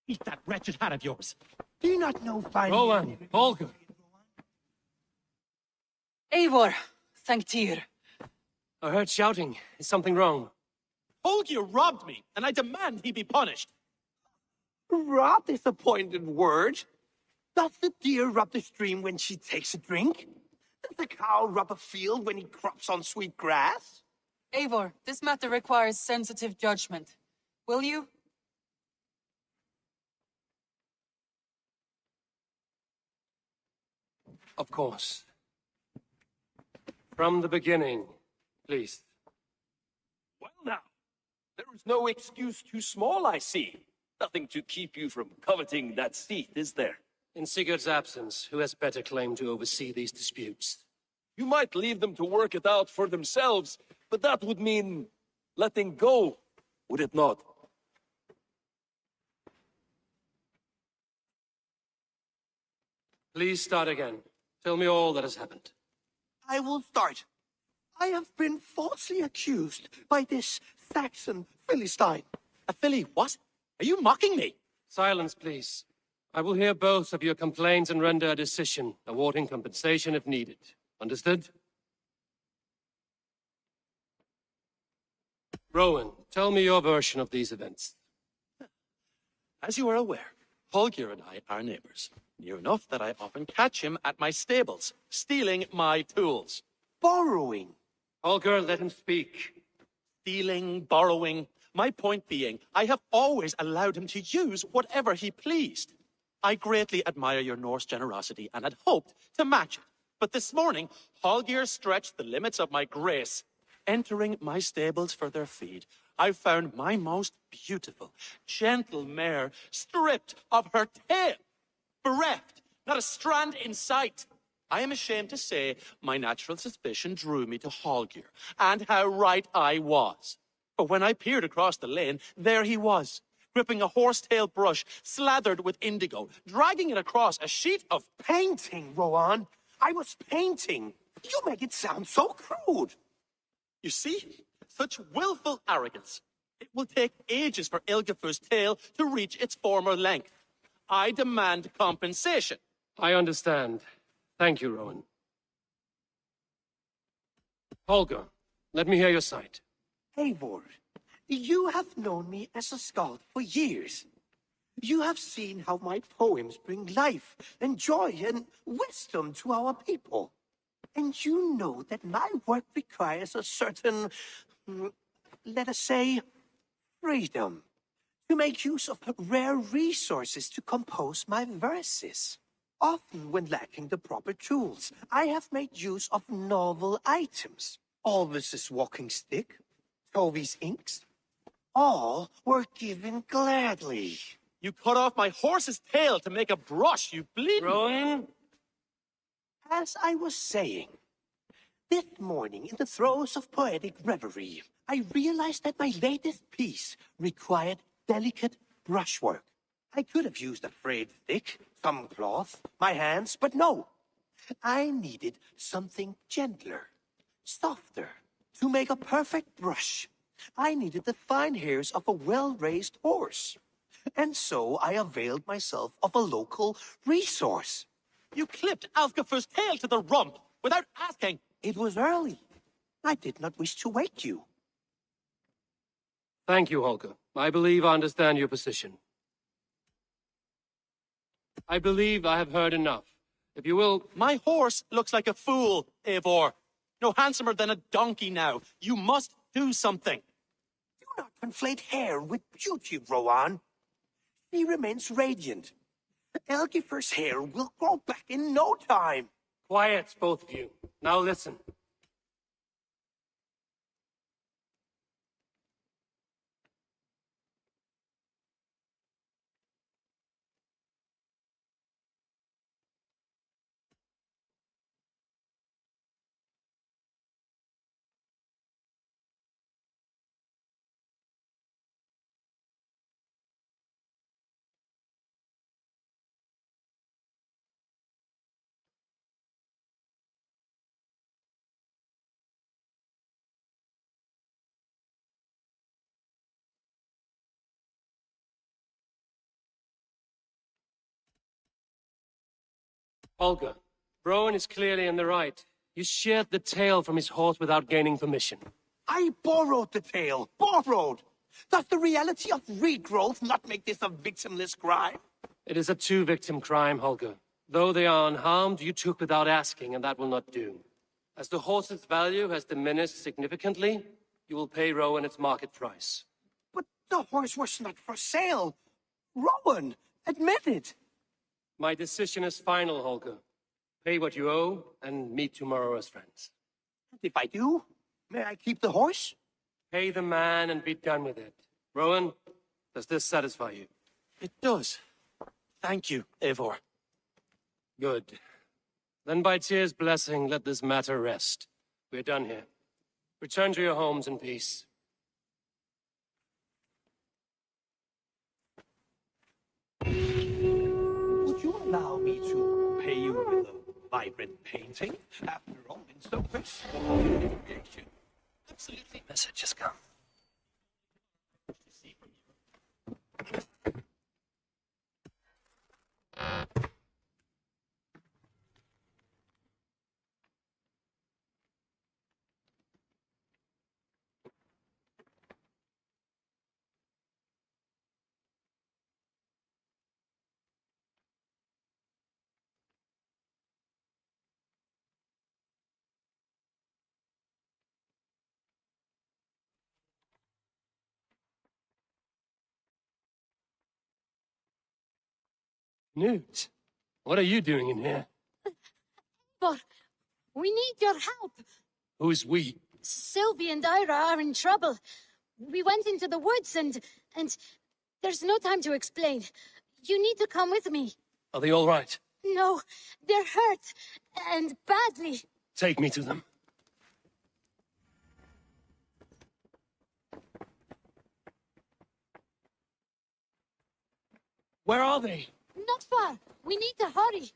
Eat that wretched hat of yours. Do you not know fine? Rowan, Holger. Eivor, thank Tyr. I heard shouting. Is something wrong? Holger robbed me, and I demand he be punished. Robbed is a pointed word. Does the deer rub the stream when she takes a drink? Does the cow rub a field when he crops on sweet grass? Eivor, this matter requires sensitive judgment. Will you? Of course. From the beginning, please. Well now, there is no excuse too small, I see. Nothing to keep you from coveting that seat, is there? In Sigurd's absence, who has better claim to oversee these disputes? You might leave them to work it out for themselves, but that would mean letting go, would it not? Please start again. Tell me all that has happened. I will start. I have been falsely accused by this Saxon Philistine. A Philly what? Are you mocking me? Silence, please. I will hear both of your complaints and render a decision, awarding compensation if needed. Understood? Rowan, tell me your version of these events. As you are aware, Holger and I are neighbors. Near enough that I often catch him at my stables, stealing my tools. Borrowing. Holger, let him speak. Stealing, borrowing. My point being, I have always allowed him to use whatever he pleased. I greatly admire your Norse generosity and had hoped to match it. But this morning, Holger stretched the limits of my grace. Entering my stables for their feed, I found my most beautiful, gentle mare stripped of her tail. Bereft, not a strand in sight. I am ashamed to say my natural suspicion drew me to Holger, and how right I was. But when I peered across the lane, there he was, gripping a horsetail brush slathered with indigo, dragging it across a sheet of Painting, Rowan. I was painting. You make it sound so crude. You see? Such willful arrogance. It will take ages for Ilgafur's tail to reach its former length. I demand compensation. I understand. Thank you, Rowan. Holger, let me hear your side. Eivor, you have known me as a skald for years. You have seen how my poems bring life and joy and wisdom to our people. And you know that my work requires a certain, let us say, freedom to make use of rare resources to compose my verses. Often when lacking the proper tools, I have made use of novel items. Alvis's walking stick, Toby's inks, all were given gladly. You cut off my horse's tail to make a brush, you bleeding... Rowan? As I was saying, this morning in the throes of poetic reverie, I realized that my latest piece required delicate brushwork. I could have used a frayed stick, some cloth, my hands, but no. I needed something gentler, softer. To make a perfect brush, I needed the fine hairs of a well-raised horse. And so I availed myself of a local resource. You clipped Alfgafur's tail to the rump without asking. It was early. I did not wish to wake you. Thank you, Holger. I believe I understand your position. I believe I have heard enough. If you will... My horse looks like a fool, Eivor. No handsomer than a donkey now. You must do something. Do not conflate hair with beauty, Rowan. She remains radiant. Elgifer's hair will grow back in no time. Quiet, both of you. Now listen. Olga, Rowan is clearly in the right. You shared the tail from his horse without gaining permission. I borrowed the tale. Borrowed! Does the reality of regrowth not make this a victimless crime? It is a two-victim crime, Holger. Though they are unharmed, you took without asking, and that will not do. As the horse's value has diminished significantly, you will pay Rowan its market price. But the horse was not for sale. Rowan, admit it. My decision is final, Holger. Pay what you owe, and meet tomorrow as friends. And if I do, may I keep the horse? Pay the man and be done with it. Rowan, does this satisfy you? It does. Thank you, Eivor. Good. Then by Tyr's blessing, let this matter rest. We're done here. Return to your homes in peace. Would you allow me to pay you with a vibrant painting? After all, in Stoker's creation. Absolutely. Message has come. Newt, what are you doing in here? But we need your help. Who's we? Sylvie and Ira are in trouble. We went into the woods and there's no time to explain. You need to come with me. Are they all right? No, they're hurt and badly. Take me to them. Where are they? Not far. We need to hurry.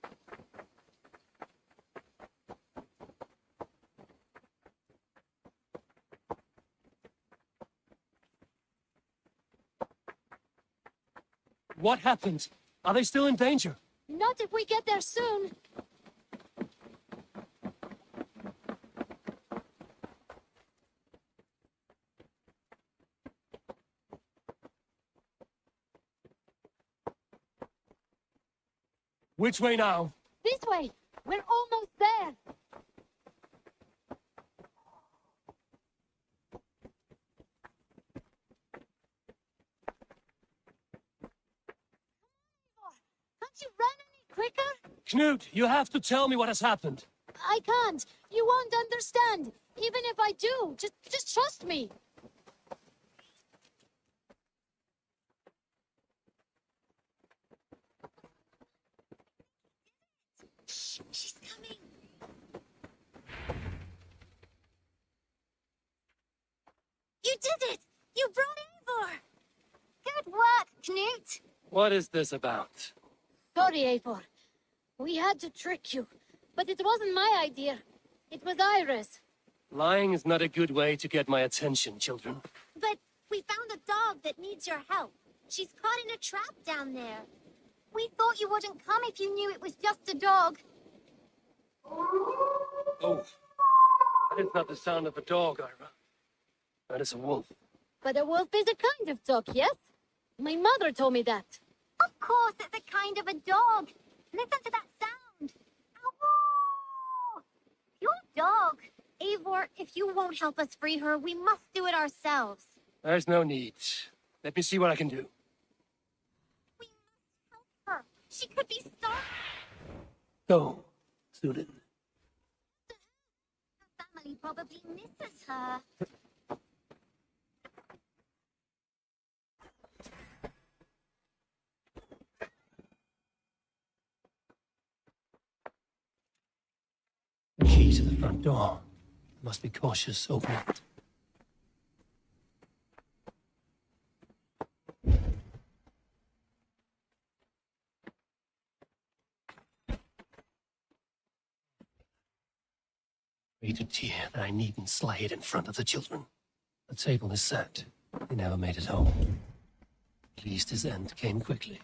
What happened? Are they still in danger? Not if we get there soon. Which way now? This way. We're almost there. Can't you run any quicker? Knut, you have to tell me what has happened. I can't. You won't understand. Even if I do, just trust me. She's coming. You did it! You brought Eivor! Good work, Knut. What is this about? Sorry, Eivor. We had to trick you. But it wasn't my idea. It was Ira's. Lying is not a good way to get my attention, children. But we found a dog that needs your help. She's caught in a trap down there. We thought you wouldn't come if you knew it was just a dog. Oh, that is not the sound of a dog, Ira. That is a wolf. But a wolf is a kind of dog, yes? My mother told me that. Of course, it's a kind of a dog. Listen to that sound. Ow! Your dog. Eivor, if you won't help us free her, we must do it ourselves. There's no need. Let me see what I can do. We must help her. She could be starving. Go, student. Her family probably misses her. Key to the front door. Must be cautious. Open it. Rated Tyr that I needn't slay it in front of the children. The table is set. He never made it home. At least his end came quickly.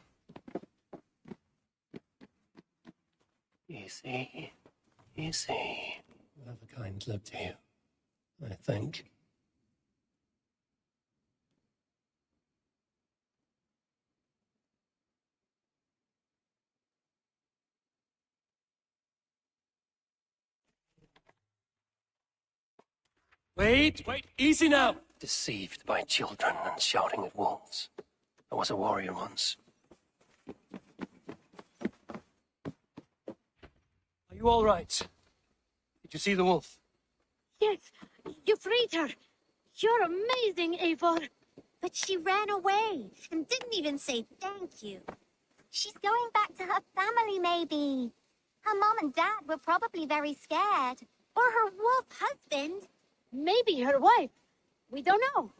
Yeah. Easy. Easy. Have a kind look to you, I think. Wait, easy now! Deceived by children and shouting at wolves. I was a warrior once. Are you all right? Did you see the wolf? Yes, you freed her. You're amazing, Eivor. But she ran away and didn't even say thank you. She's going back to her family, maybe. Her mom and dad were probably very scared. Or her wolf husband. Maybe her wife. We don't know.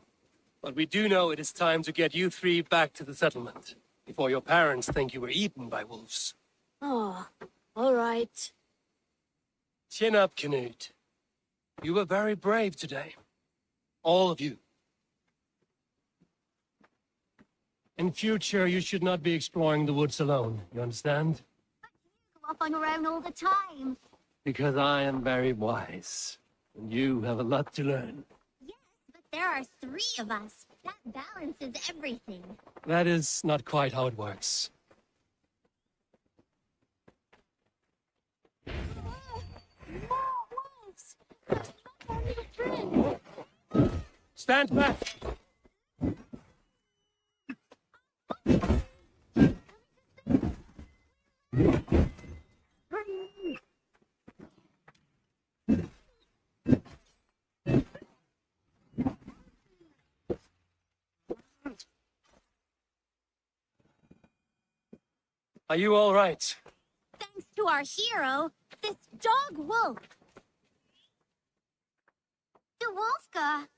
But we do know it is time to get you three back to the settlement, before your parents think you were eaten by wolves. Oh, all right. Chin up, Canute. You were very brave today. All of you. In future, you should not be exploring the woods alone, you understand? Go off on your own all the time. Because I am very wise, and you have a lot to learn. Yes, but there are 3 of us. That balances everything. That is not quite how it works. Stand back! Are you all right? Thanks to our hero, this dog wolf. The Wolfka.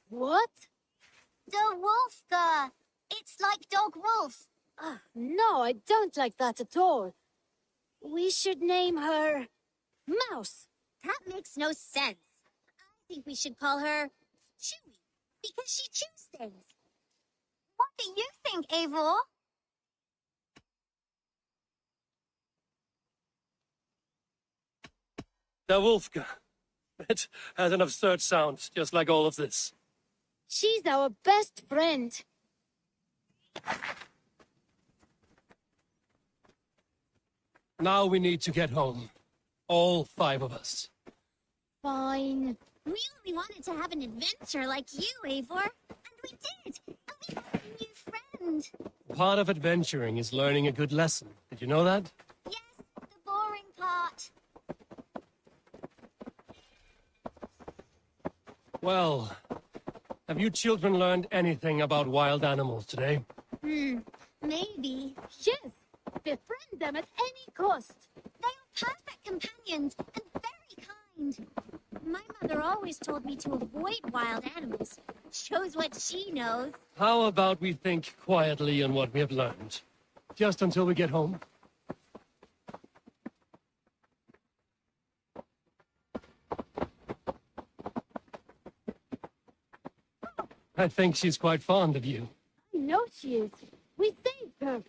What? The Wolfka. It's like dog wolf. No, I don't like that at all. We should name her Mouse. That makes no sense. I think we should call her Chewy, because she chews things. What do you think, Eivor? The Wolfka. It has an absurd sound, just like all of this. She's our best friend. Now we need to get home. All 5 of us. Fine. We only wanted to have an adventure like you, Eivor. And we did. And we got a new friend. Part of adventuring is learning a good lesson. Did you know that? Yes, the boring part. Well, have you children learned anything about wild animals today? Maybe. Yes. Befriend them at any cost. They are perfect companions and very kind. My mother always told me to avoid wild animals. Shows what she knows. How about we think quietly on what we have learned? Just until we get home? I think she's quite fond of you. I know she is. We saved her.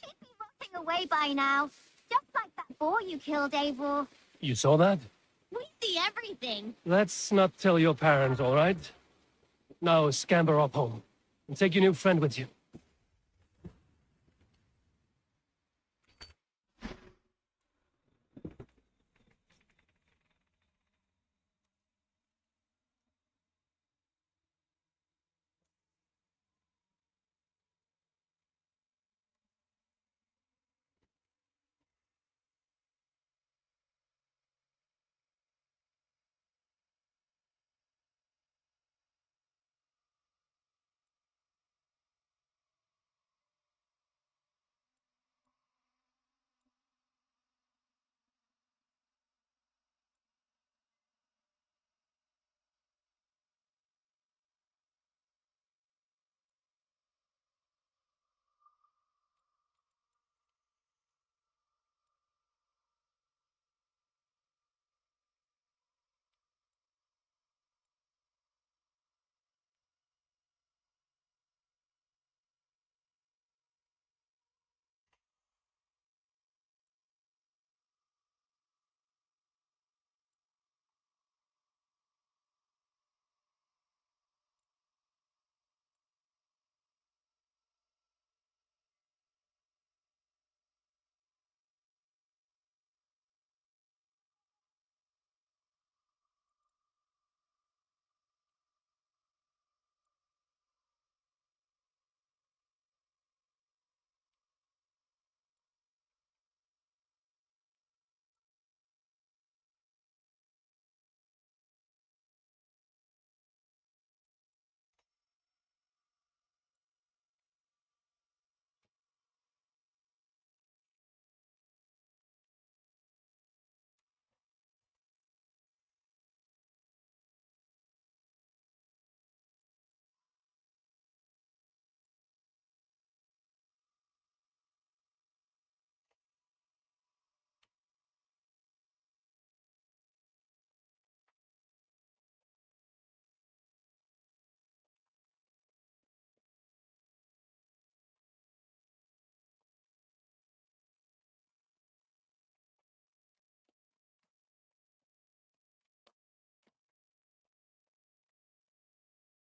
She'd be rotting away by now. Just like that boar you killed, Eivor. You saw that? We see everything. Let's not tell your parents, all right? Now scamper up home and take your new friend with you.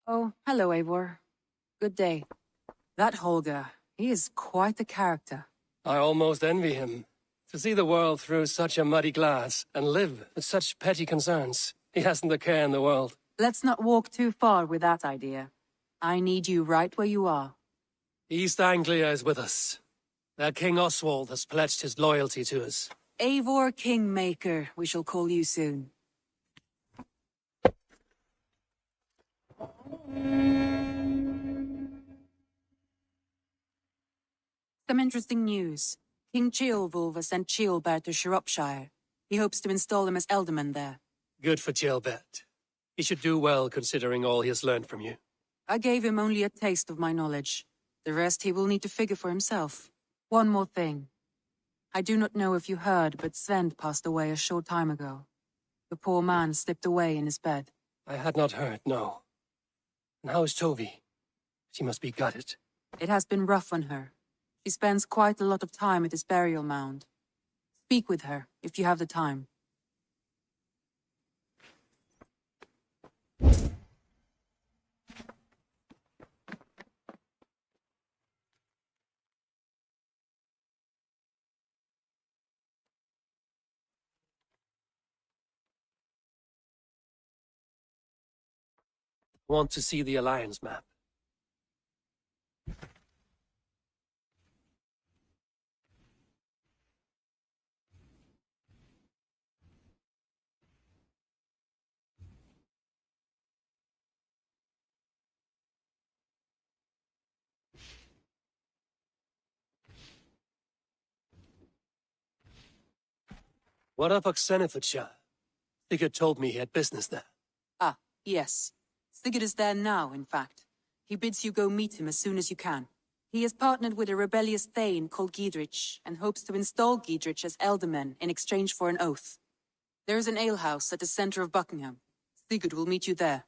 Oh, hello, Eivor. Good day. That Holger, he is quite a character. I almost envy him. To see the world through such a muddy glass and live with such petty concerns. He hasn't a care in the world. Let's not walk too far with that idea. I need you right where you are. East Anglia is with us. Their King Oswald has pledged his loyalty to us. Eivor Kingmaker, we shall call you soon. Some interesting news. King Ceolwulf has sent Ceolbert to Shropshire. He hopes to install him as Ealdorman there. Good for Ceolbert. He should do well considering all he has learned from you. I gave him only a taste of my knowledge. The rest he will need to figure for himself. One more thing. I do not know if you heard, but Sven passed away a short time ago. The poor man slipped away in his bed. I had not heard, no. And how is Tovi? She must be gutted. It has been rough on her. She spends quite a lot of time at his burial mound. Speak with her, if you have the time. Want to see the Alliance map? What of Oxenfordshire? Sigurd told me he had business there. Ah, yes. Sigurd is there now, in fact. He bids you go meet him as soon as you can. He has partnered with a rebellious Thane called Giedrich, and hopes to install Giedrich as Ealdorman in exchange for an oath. There is an alehouse at the center of Buckingham. Sigurd will meet you there.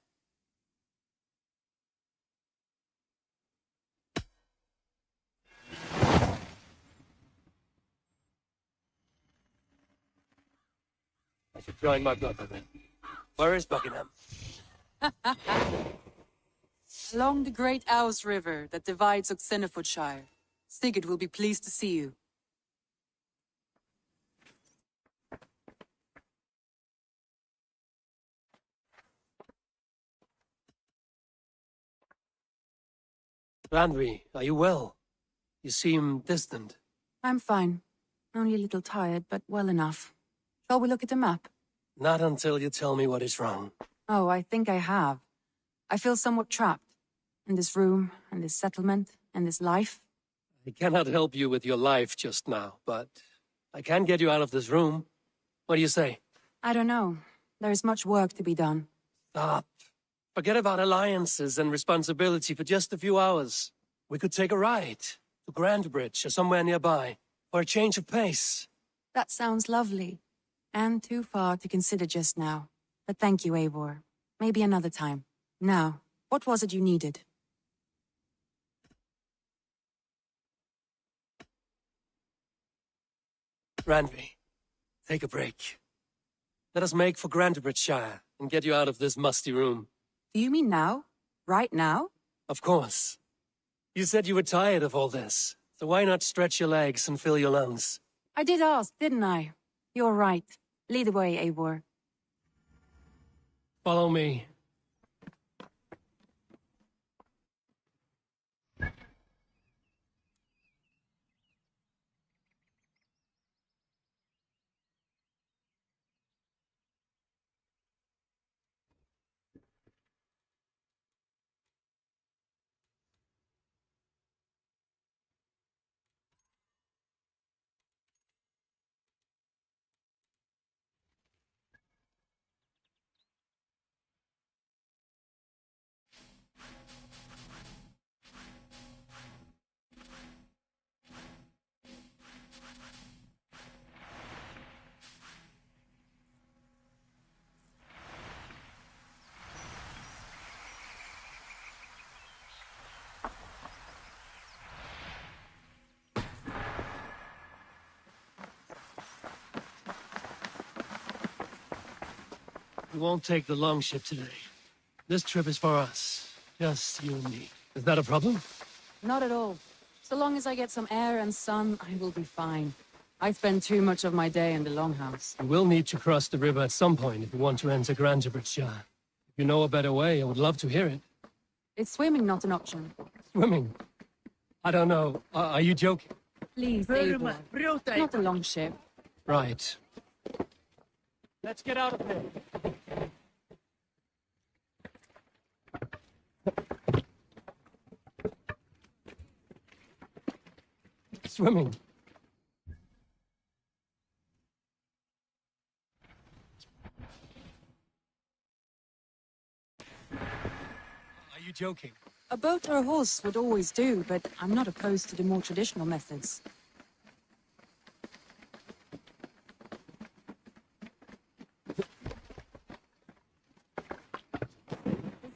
I should join my brother then. Where is Buckingham? Along the great Ouse River that divides Oxenfordshire. Sigurd will be pleased to see you. Randvi, are you well? You seem distant. I'm fine. Only a little tired, but well enough. Shall we look at the map? Not until you tell me what is wrong. Oh, I think I have. I feel somewhat trapped. In this room, and this settlement, and this life. I cannot help you with your life just now, but I can get you out of this room. What do you say? I don't know. There is much work to be done. Stop. Forget about alliances and responsibility for just a few hours. We could take a ride to Grandbridge or somewhere nearby, for a change of pace. That sounds lovely. And too far to consider just now. But thank you, Eivor. Maybe another time. Now, what was it you needed? Randvi, take a break. Let us make for Grandbridgeshire and get you out of this musty room. Do you mean now? Right now? Of course. You said you were tired of all this, so why not stretch your legs and fill your lungs? I did ask, didn't I? You're right. Lead the way, Eivor. Follow me. We won't take the long ship today. This trip is for us. Just you and me. Is that a problem? Not at all. So long as I get some air and sun, I will be fine. I spend too much of my day in the Longhouse. We will need to cross the river at some point if we want to enter Grangerbridgeshire. If you know a better way, I would love to hear it. Is swimming not an option? Swimming? I don't know. Are you joking? Please, Eivor. Not a long ship. Right. Let's get out of here. Swimming. Are you joking? A boat or a horse would always do, but I'm not opposed to the more traditional methods.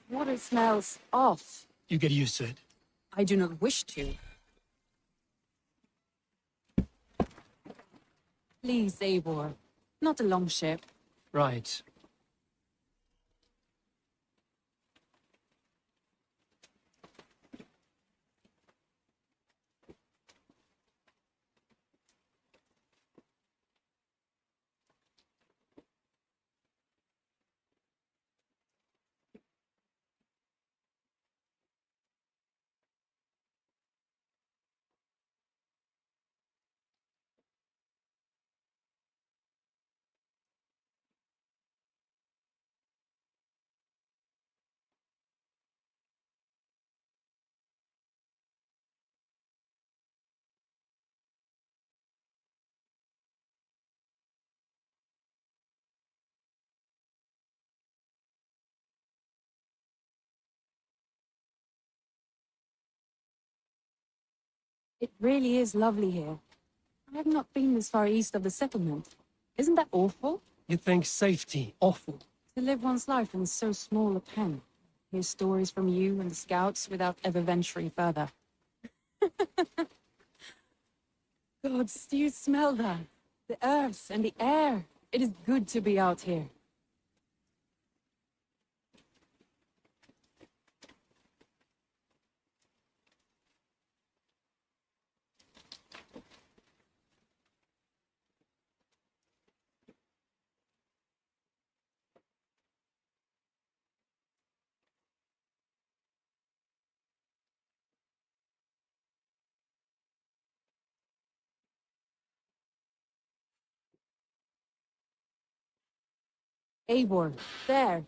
Water smells off. You get used to it. I do not wish to. Please, Eivor. Not a long ship. Right. It really is lovely here. I have not been this far east of the settlement. Isn't that awful? You think safety awful? To live one's life in so small a pen. Hear stories from you and the scouts without ever venturing further. Gods, do you smell that? The earth and the air. It is good to be out here. Eivor, there.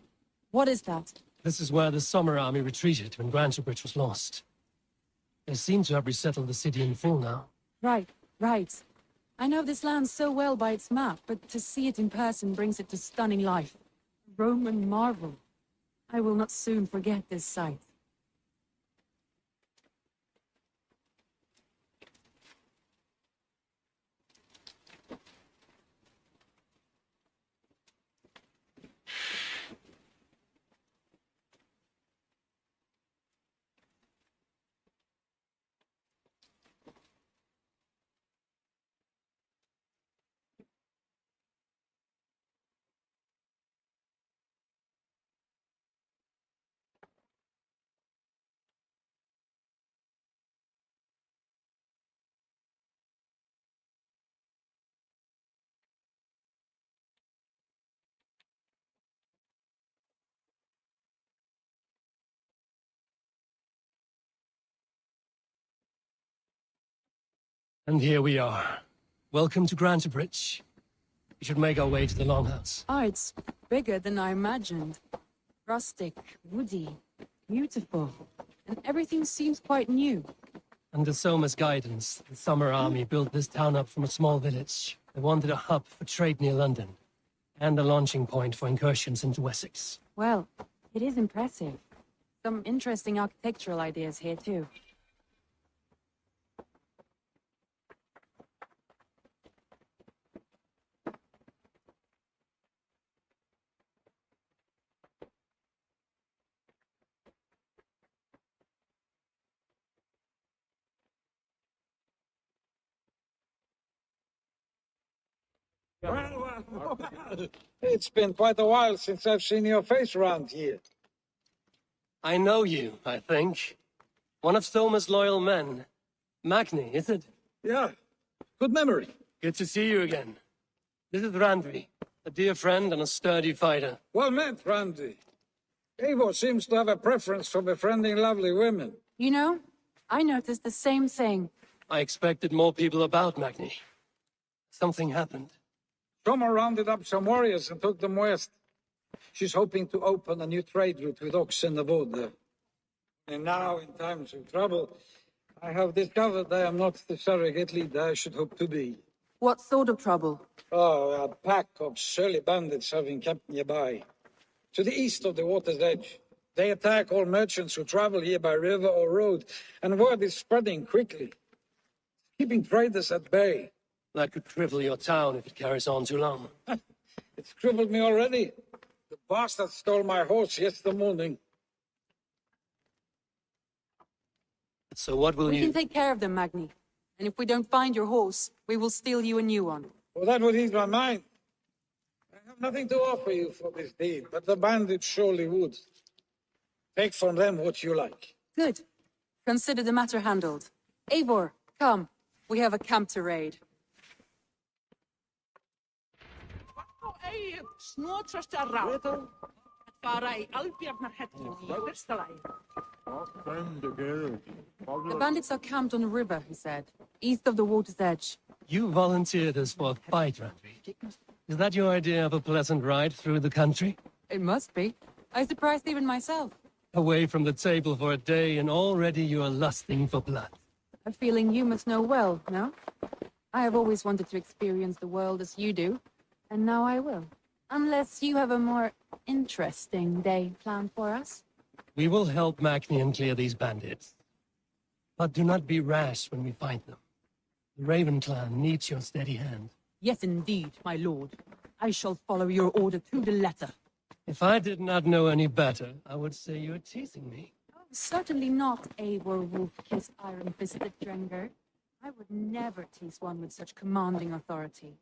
What is that? This is where the Summer Army retreated when Grangerbridge was lost. They seem to have resettled the city in full now. Right, right. I know this land so well by its map, but to see it in person brings it to stunning life. A Roman marvel. I will not soon forget this sight. And here we are. Welcome to Grangerbridge. We should make our way to the Longhouse. Ah, it's bigger than I imagined. Rustic, woody, beautiful. And everything seems quite new. Under Soma's guidance, the Summer Army built this town up from a small village. They wanted a hub for trade near London, and a launching point for incursions into Wessex. Well, it is impressive. Some interesting architectural ideas here, too. It's been quite a while since I've seen your face around here. I know you, I think. One of Soma's loyal men. Magni, is it? Yeah. Good memory. Good to see you again. This is Randvi, a dear friend and a sturdy fighter. Well met, Randy. Eivor seems to have a preference for befriending lovely women. You know, I noticed the same thing. I expected more people about Magni. Something happened. Soma rounded up some warriors and took them west. She's hoping to open a new trade route with Ox in the wood. And now, in times of trouble, I have discovered I am not the surrogate leader I should hope to be. What sort of trouble? Oh, a pack of surly bandits have encamped nearby. To the east of the water's edge. They attack all merchants who travel here by river or road, and word is spreading quickly, keeping traders at bay. That could cripple your town if it carries on too long. It's crippled me already. The bastard stole my horse yesterday morning. So what will We you... can take care of them, Magni. And if we don't find your horse, we will steal you a new one. Well, that would ease my mind. I have nothing to offer you for this deed, but the bandits surely would. Take from them what you like. Good. Consider the matter handled. Eivor, come. We have a camp to raid. The bandits are camped on a river, he said, east of the water's edge. You volunteered us for a fight, Randvi. Is that your idea of a pleasant ride through the country? It must be. I surprised even myself. Away from the table for a day, and already you are lusting for blood. A feeling you must know well, no? I have always wanted to experience the world as you do, and now I will. Unless you have a more interesting day planned for us. We will help Magnian clear these bandits. But do not be rash when we find them. The Raven clan needs your steady hand. Yes, indeed, my lord. I shall follow your order to the letter. If I did not know any better, I would say you are teasing me. Oh, certainly not, Eivor wolf-kissed iron-fisted Drenger. I would never tease one with such commanding authority.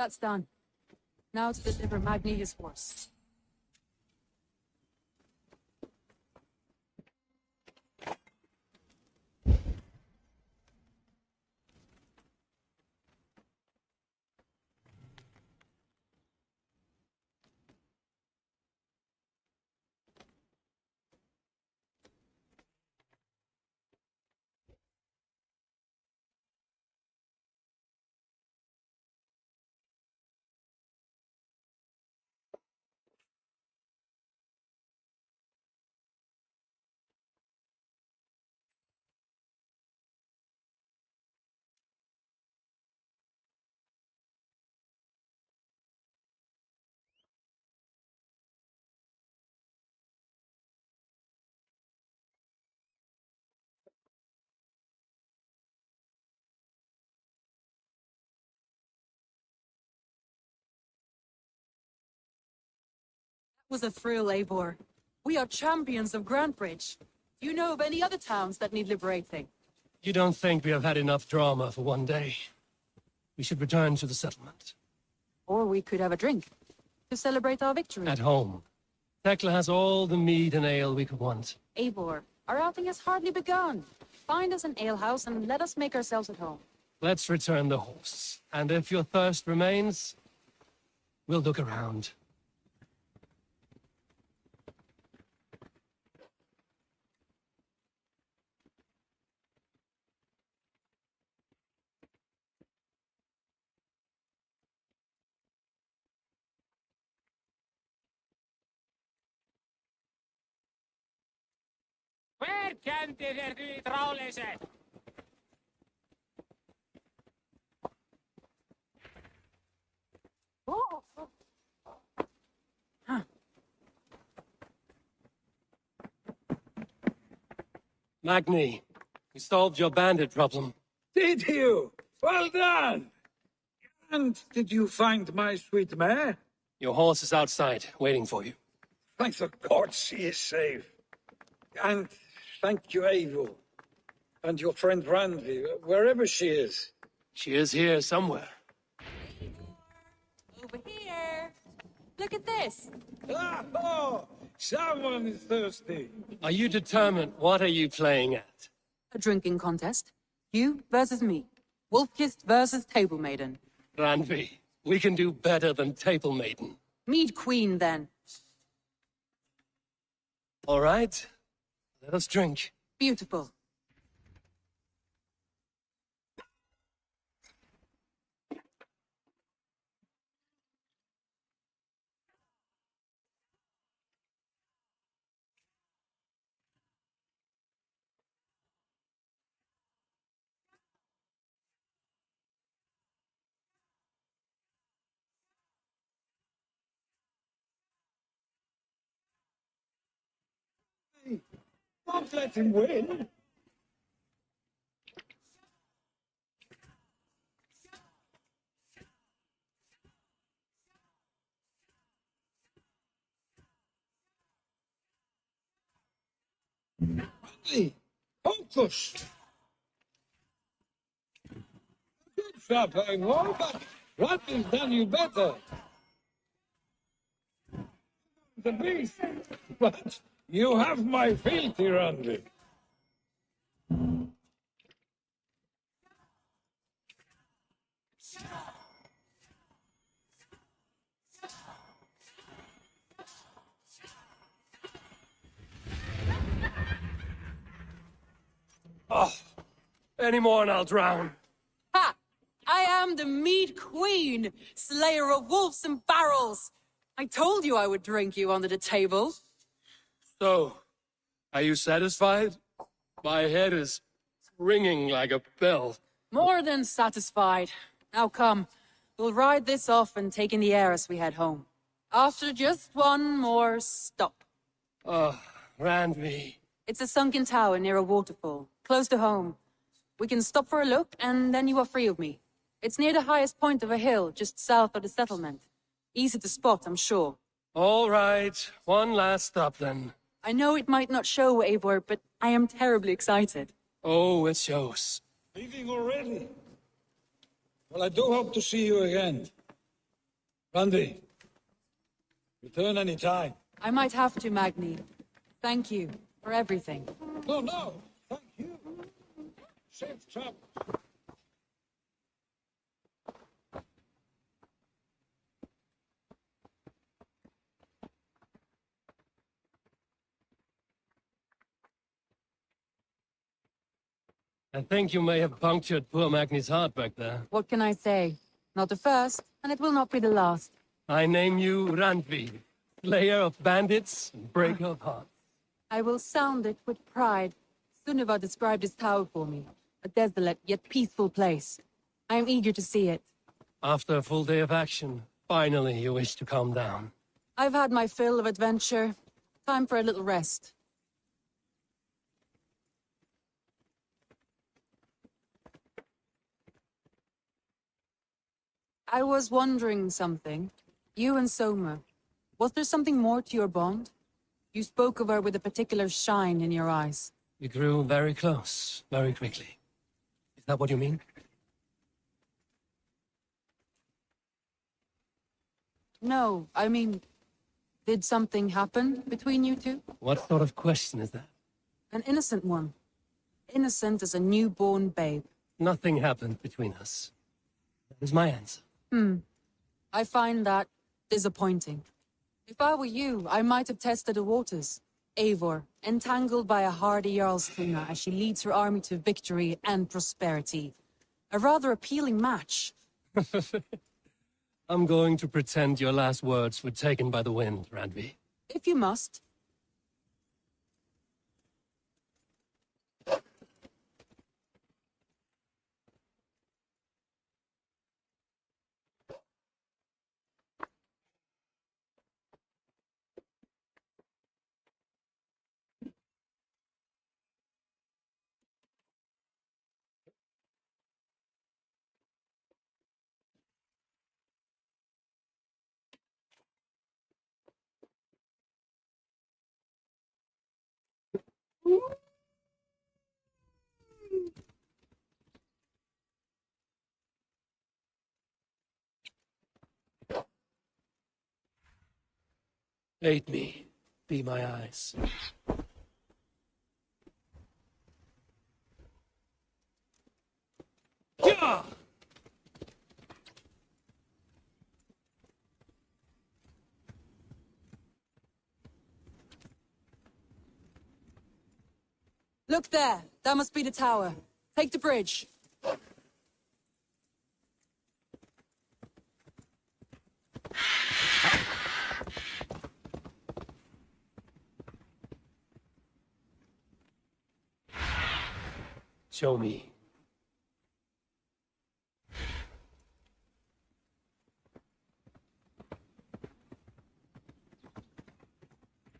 That's done. Now to deliver Magni his horse. Was a thrill, Eivor. We are champions of Grantbridge. Do you know of any other towns that need liberating? You don't think we have had enough drama for one day? We should return to the settlement. Or we could have a drink to celebrate our victory. At home. Tekla has all the mead and ale we could want. Eivor, our outing has hardly begun. Find us an alehouse and let us make ourselves at home. Let's return the horse. And if your thirst remains, we'll look around. Where can the trouwlezen? Magni, we solved your bandit problem. Did you? Well done! And did you find my sweet mare? Your horse is outside, waiting for you. Thank the gods she is safe. And thank you, Eivor. And your friend Randvi, wherever she is. She is here somewhere. Over here. Look at this. Ah, oh, someone is thirsty. Are you determined? What are you playing at? A drinking contest. You versus me. Wolf-kissed versus Table Maiden. Randvi, we can do better than Table Maiden. Mead Queen, then. All right. Let us drink. Beautiful. Don't let him win. Hey, focus. Good shot, Eivor, but what has done you better? The beast, but you have my fealty, Randy. Oh, any more and I'll drown. Ha! I am the Mead Queen, slayer of wolves and barrels. I told you I would drink you under the table. So, are you satisfied? My head is ringing like a bell. More than satisfied. Now come, we'll ride this off and take in the air as we head home. After just one more stop. Oh, Randvi. It's a sunken tower near a waterfall, close to home. We can stop for a look, and then you are free of me. It's near the highest point of a hill, just south of the settlement. Easy to spot, I'm sure. All right, one last stop then. I know it might not show, Eivor, but I am terribly excited. Oh, it shows. Leaving already? Well, I do hope to see you again. Randvi, return any time. I might have to, Magni. Thank you for everything. No, no, thank you. Safe travel. I think you may have punctured poor Magni's heart back there. What can I say? Not the first, and it will not be the last. I name you Randvi, slayer of bandits and breaker of hearts. I will sound it with pride. Sunniva described his tower for me. A desolate yet peaceful place. I am eager to see it. After a full day of action, finally you wish to calm down. I've had my fill of adventure. Time for a little rest. I was wondering something. You and Soma, was there something more to your bond? You spoke of her with a particular shine in your eyes. We grew very close, very quickly. Is that what you mean? No, I mean, did something happen between you two? What sort of question is that? An innocent one. Innocent as a newborn babe. Nothing happened between us. That is my answer. I find that disappointing. If I were you, I might have tested the waters. Eivor, entangled by a hardy Jarlskona as she leads her army to victory and prosperity. A rather appealing match. I'm going to pretend your last words were taken by the wind, Randvi. If you must. Aid me. Be my eyes. Yeah! Look there. That must be the tower. Take the bridge. Show me.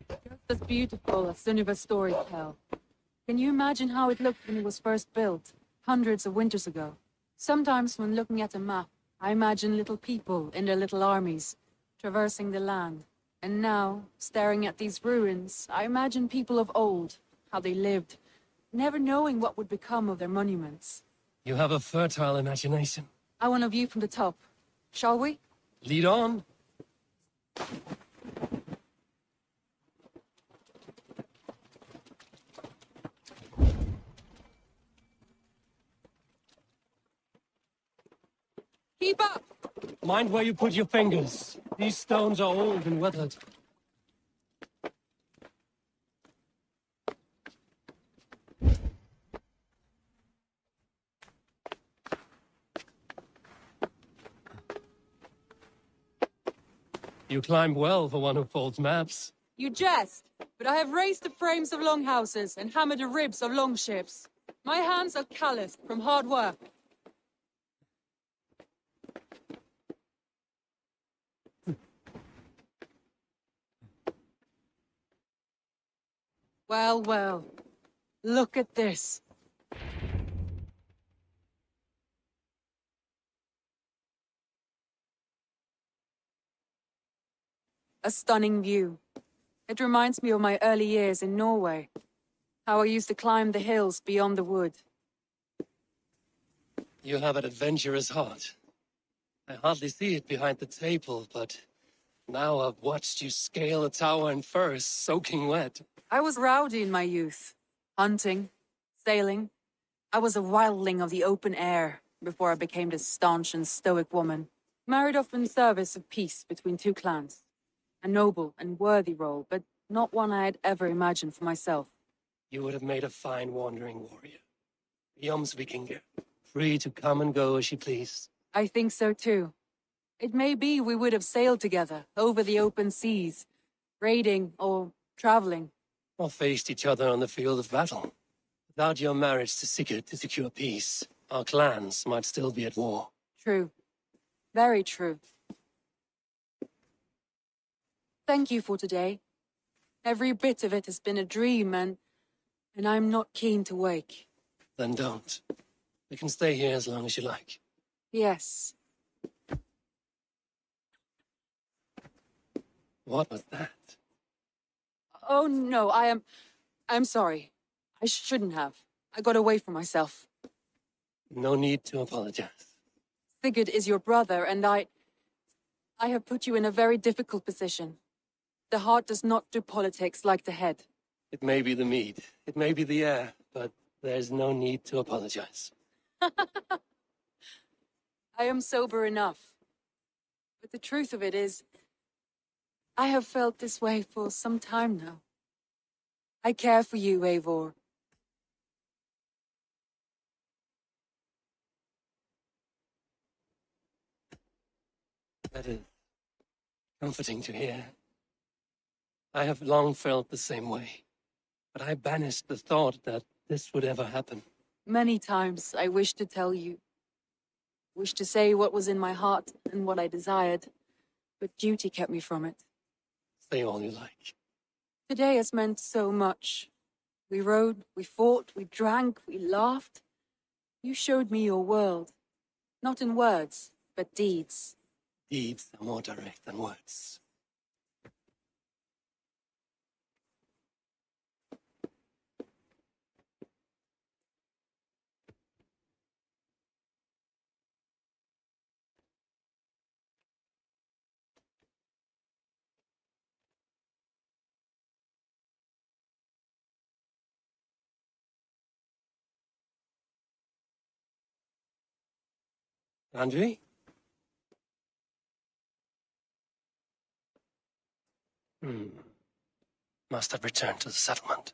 Just as beautiful as Sunniva's stories tell. Can you imagine how it looked when it was first built, hundreds of winters ago? Sometimes when looking at a map, I imagine little people in their little armies, traversing the land. And now, staring at these ruins, I imagine people of old, how they lived, never knowing what would become of their monuments. You have a fertile imagination. I want a view from the top. Shall we? Lead on. Keep up! Mind where you put your fingers. These stones are old and weathered. You climb well for one who folds maps. You jest, but I have raised the frames of longhouses and hammered the ribs of longships. My hands are calloused from hard work. Well, well, look at this. A stunning view. It reminds me of my early years in Norway. How I used to climb the hills beyond the wood. You have an adventurous heart. I hardly see it behind the table, but now I've watched you scale a tower in furs, soaking wet. I was rowdy in my youth. Hunting, sailing. I was a wildling of the open air before I became this staunch and stoic woman. Married off in service of peace between two clans. A noble and worthy role, but not one I had ever imagined for myself. You would have made a fine wandering warrior. A Jomsvikinger, free to come and go as you please. I think so too. It may be we would have sailed together over the open seas, raiding or traveling. Or faced each other on the field of battle. Without your marriage to Sigurd to secure peace, our clans might still be at war. True. Very true. Thank you for today. Every bit of it has been a dream, and I'm not keen to wake. Then don't. We can stay here as long as you like. Yes. What was that? Oh, no, I'm sorry. I shouldn't have. I got away from myself. No need to apologize. Sigurd is your brother, and I have put you in a very difficult position. The heart does not do politics like the head. It may be the mead, it may be the air, but there's no need to apologize. I am sober enough. But the truth of it is, I have felt this way for some time now. I care for you, Eivor. That is comforting to hear. I have long felt the same way, but I banished the thought that this would ever happen. Many times I wished to tell you. Wished to say what was in my heart and what I desired, but duty kept me from it. Say all you like. Today has meant so much. We rode, we fought, we drank, we laughed. You showed me your world. Not in words, but deeds. Deeds are more direct than words. Andri? Must have returned to the settlement.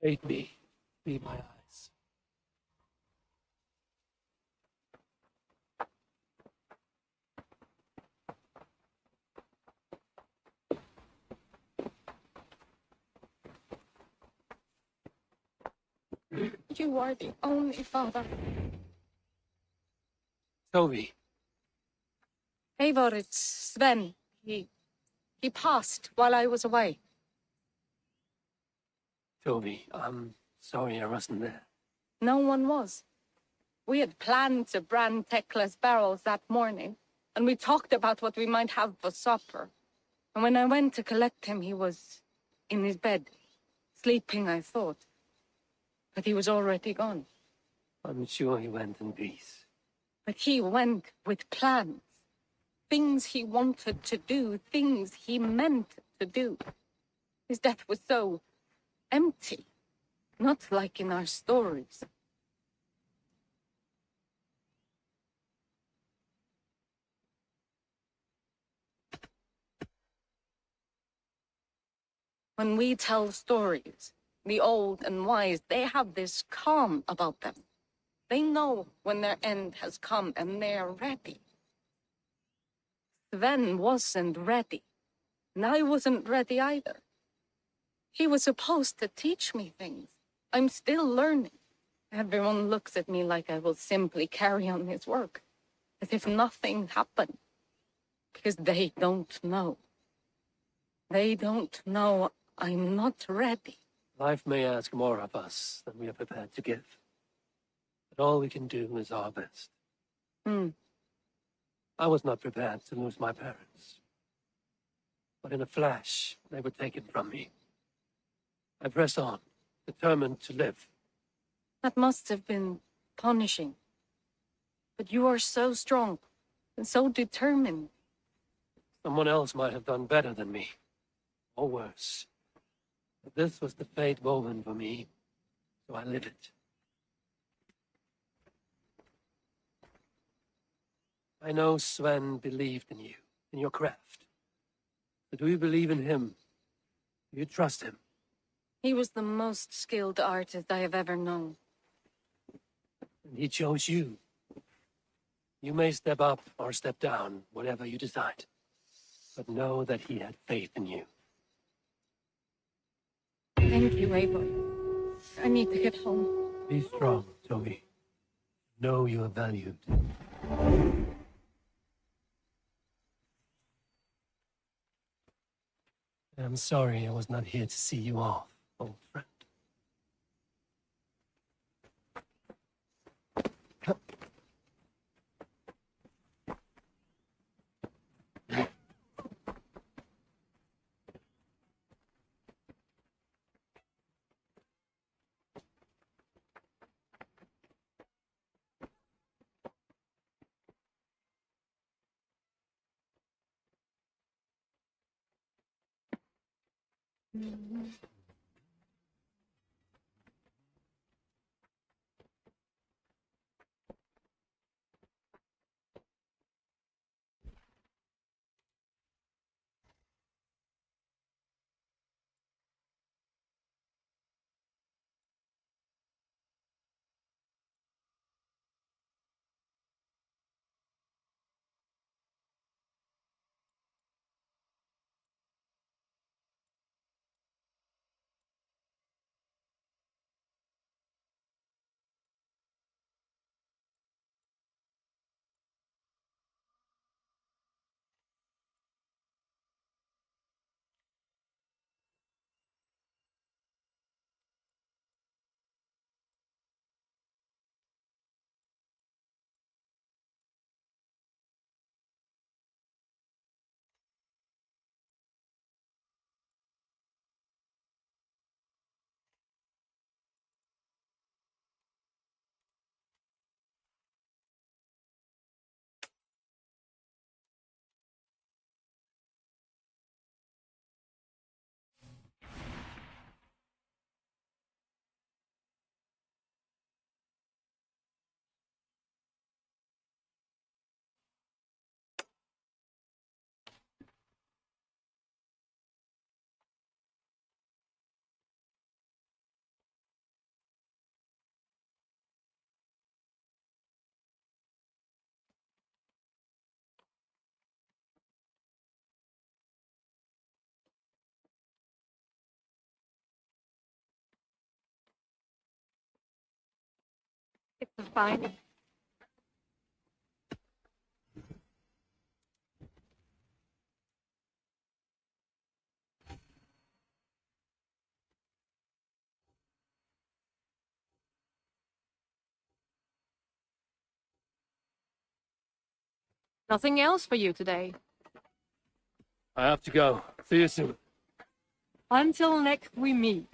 Aid me. Be my eyes. You are the only father. Toby. Eivor, it's Sven. He passed while I was away. Toby, I'm sorry I wasn't there. No one was. We had planned to brand Tekla's barrels that morning, and we talked about what we might have for supper. And when I went to collect him, he was in his bed, sleeping, I thought. But he was already gone. I'm sure he went in peace. But he went with plans. Things he wanted to do, things he meant to do. His death was so empty, not like in our stories. When we tell stories, the old and wise, they have this calm about them. They know when their end has come and they're ready. Sven wasn't ready, and I wasn't ready either. He was supposed to teach me things. I'm still learning. Everyone looks at me like I will simply carry on his work, as if nothing happened, because they don't know. They don't know I'm not ready. Life may ask more of us than we are prepared to give. But all we can do is our best. I was not prepared to lose my parents. But in a flash, they were taken from me. I pressed on, determined to live. That must have been punishing. But you are so strong and so determined. Someone else might have done better than me, or worse. But this was the fate woven for me, so I live it. I know Sven believed in you, in your craft. But do you believe in him? Do you trust him? He was the most skilled artist I have ever known. And he chose you. You may step up or step down, whatever you decide. But know that he had faith in you. Thank you, Eivor. I need to get home. Be strong, Toby. Know you are valued. I'm sorry I was not here to see you off, old friend. It's fine. Nothing else for you today. I have to go. See you soon. Until next we meet.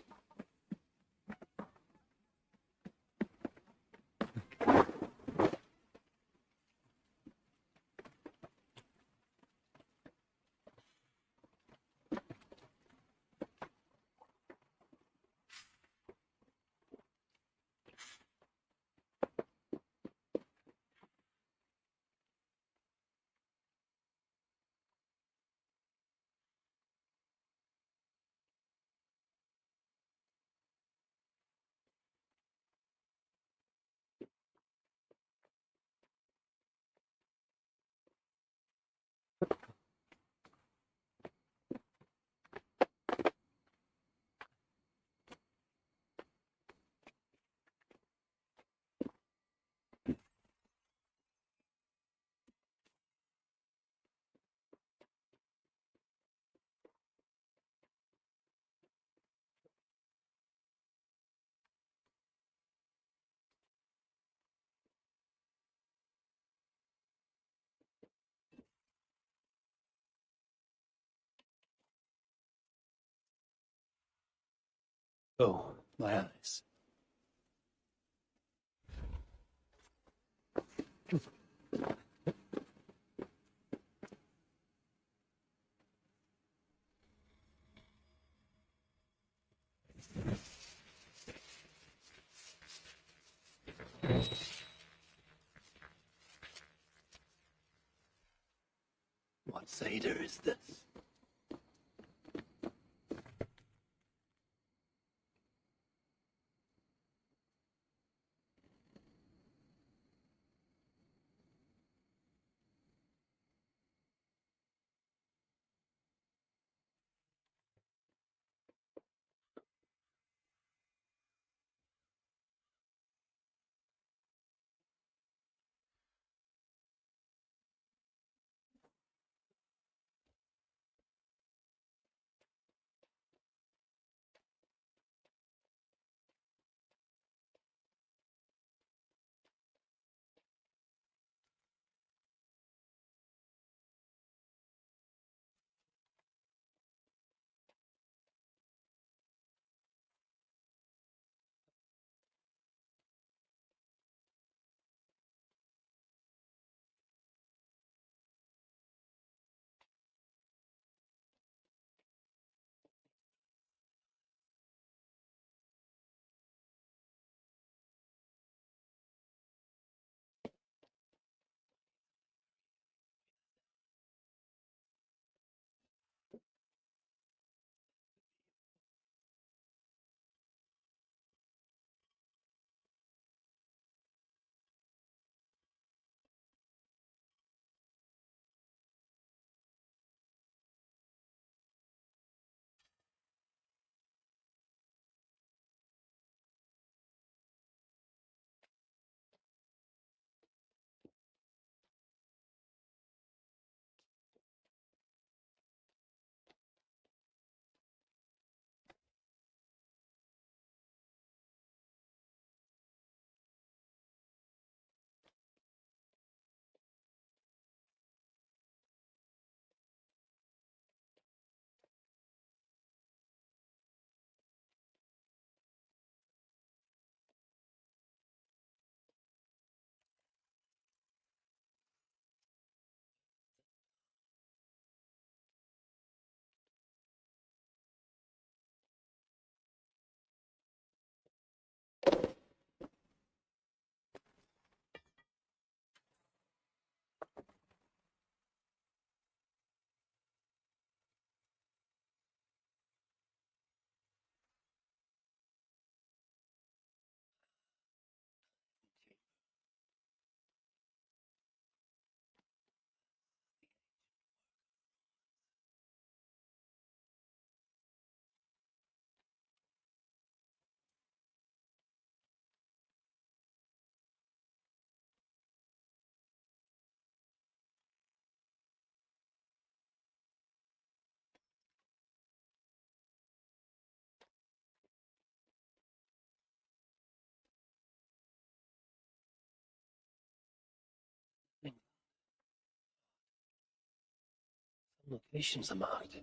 Oh, my eyes. What Seder is this? Locations are marked.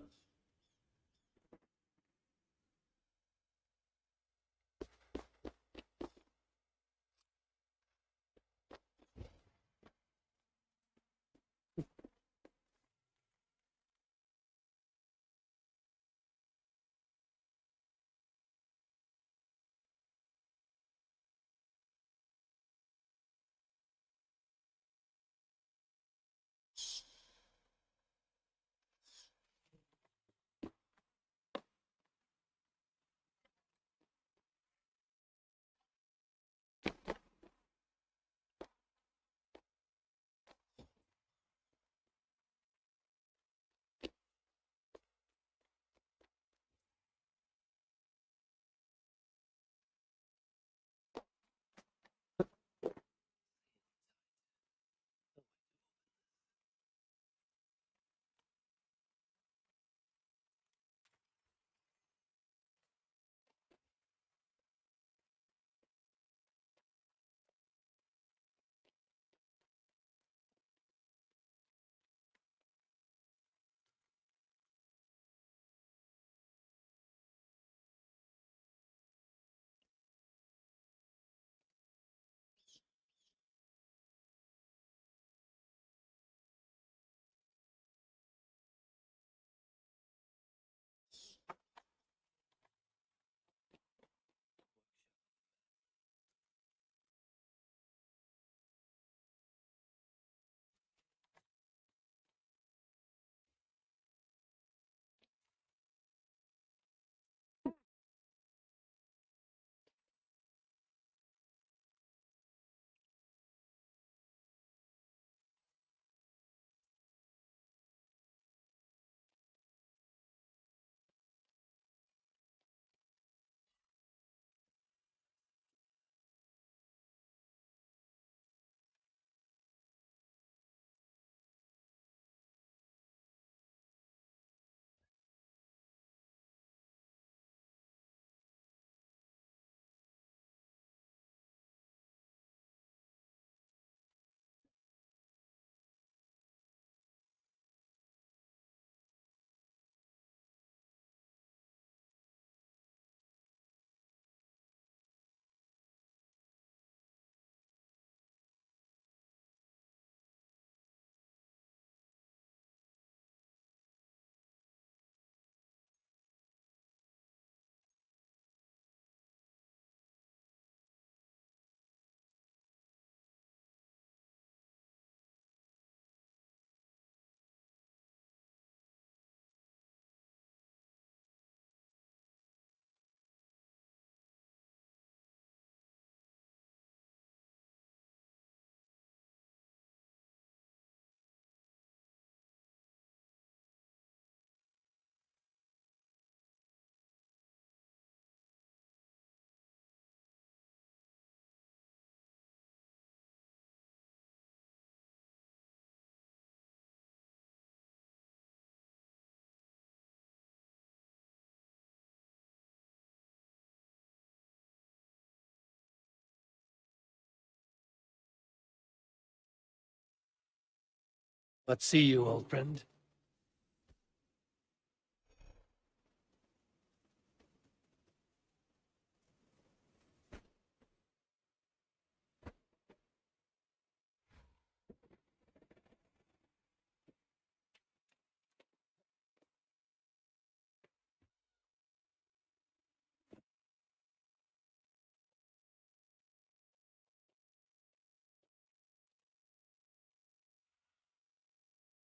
But see you, old friend.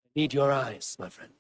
I need your eyes, my friend.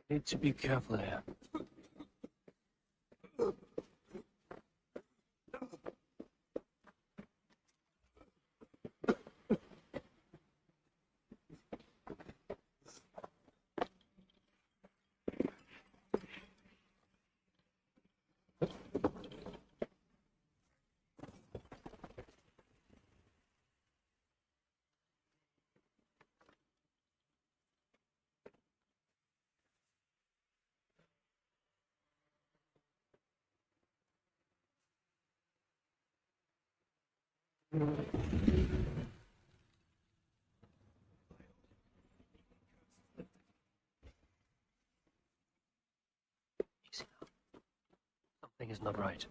Need to be careful here. Something is not right.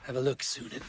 Have a look, Sunan.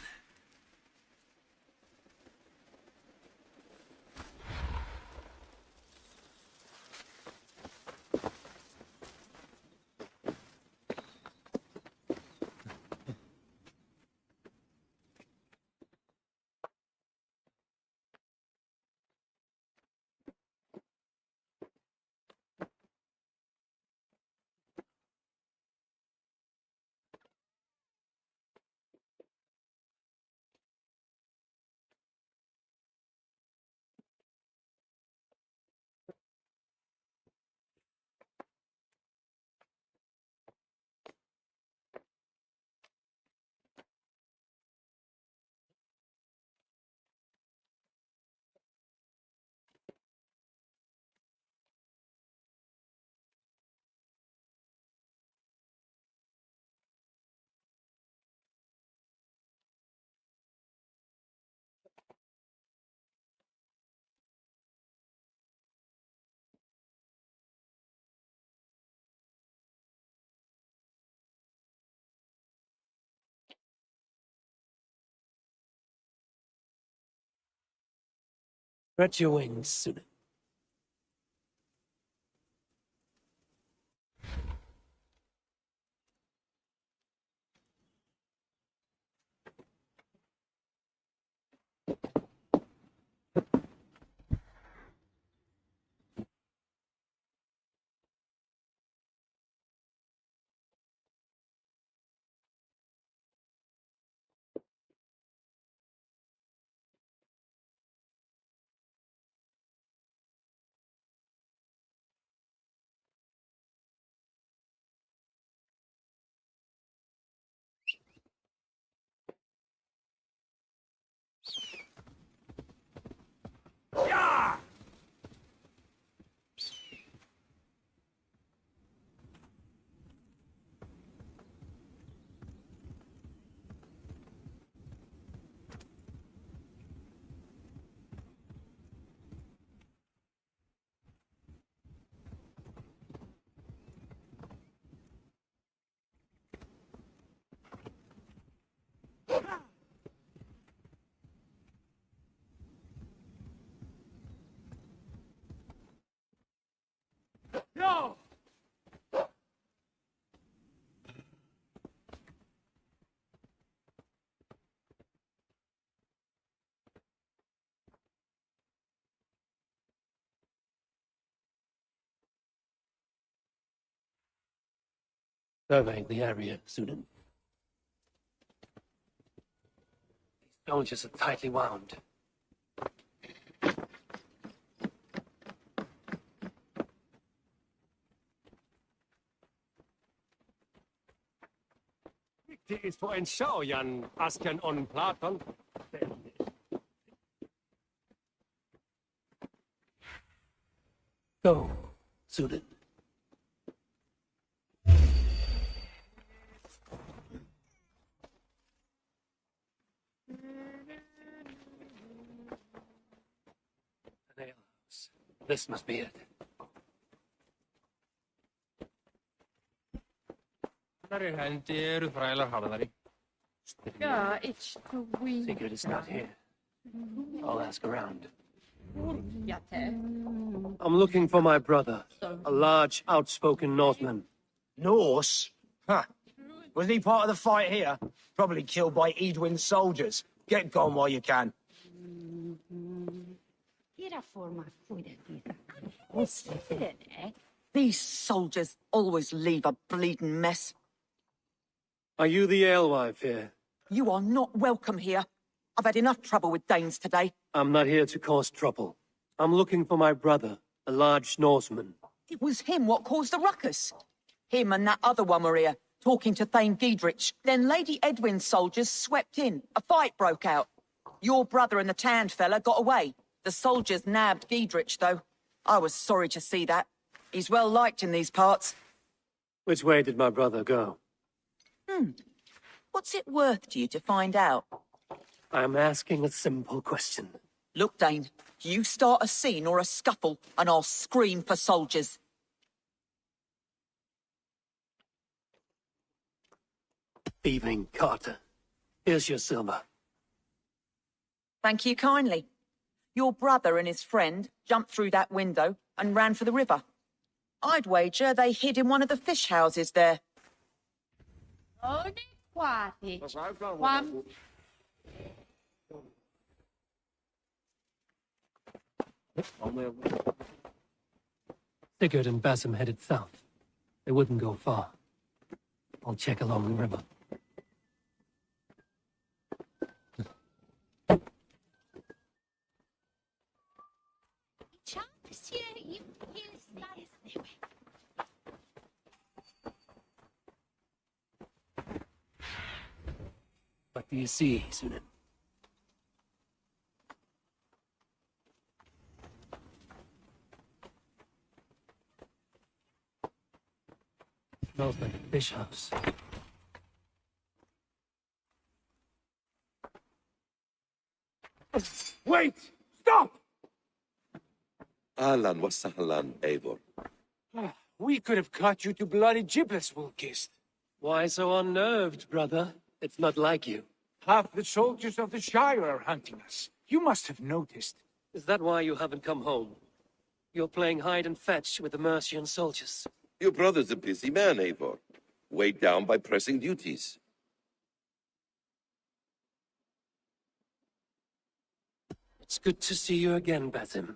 Spread your wings, Sunan. No! Surveying the area, Sunan. These soldiers are tightly wound. Det är för en sjöjan askan on platan. Go, Sunan. An alehouse. This must be it. Yeah, it's the we. Sigurd is not here. I'll ask around. I'm looking for my brother, a large, outspoken Northman. Norse? Huh. Was he part of the fight here? Probably killed by Edwin's soldiers. Get gone while you can. These soldiers always leave a bleeding mess. Are you the alewife here? You are not welcome here. I've had enough trouble with Danes today. I'm not here to cause trouble. I'm looking for my brother, a large Norseman. It was him what caused the ruckus. Him and that other one were here, talking to Thane Giedrich. Then Lady Edwin's soldiers swept in. A fight broke out. Your brother and the tanned fella got away. The soldiers nabbed Giedrich, though. I was sorry to see that. He's well liked in these parts. Which way did my brother go? What's it worth to you to find out? I'm asking a simple question. Look, Dane, you start a scene or a scuffle, and I'll scream for soldiers. Evening, Carter. Here's your silver. Thank you kindly. Your brother and his friend jumped through that window and ran for the river. I'd wager they hid in one of the fish houses there. Sigurd and Basim headed south. They wouldn't go far. I'll check along the river. What do you see, Sunan? Smells like a fish house. Wait! Stop! Ahlan wa sahlan, Eivor. We could have cut you to bloody giblets, Wolkist. Why so unnerved, brother? It's not like you. Half the soldiers of the Shire are hunting us. You must have noticed. Is that why you haven't come home? You're playing hide and fetch with the Mercian soldiers. Your brother's a busy man, Eivor. Weighed down by pressing duties. It's good to see you again, Basim.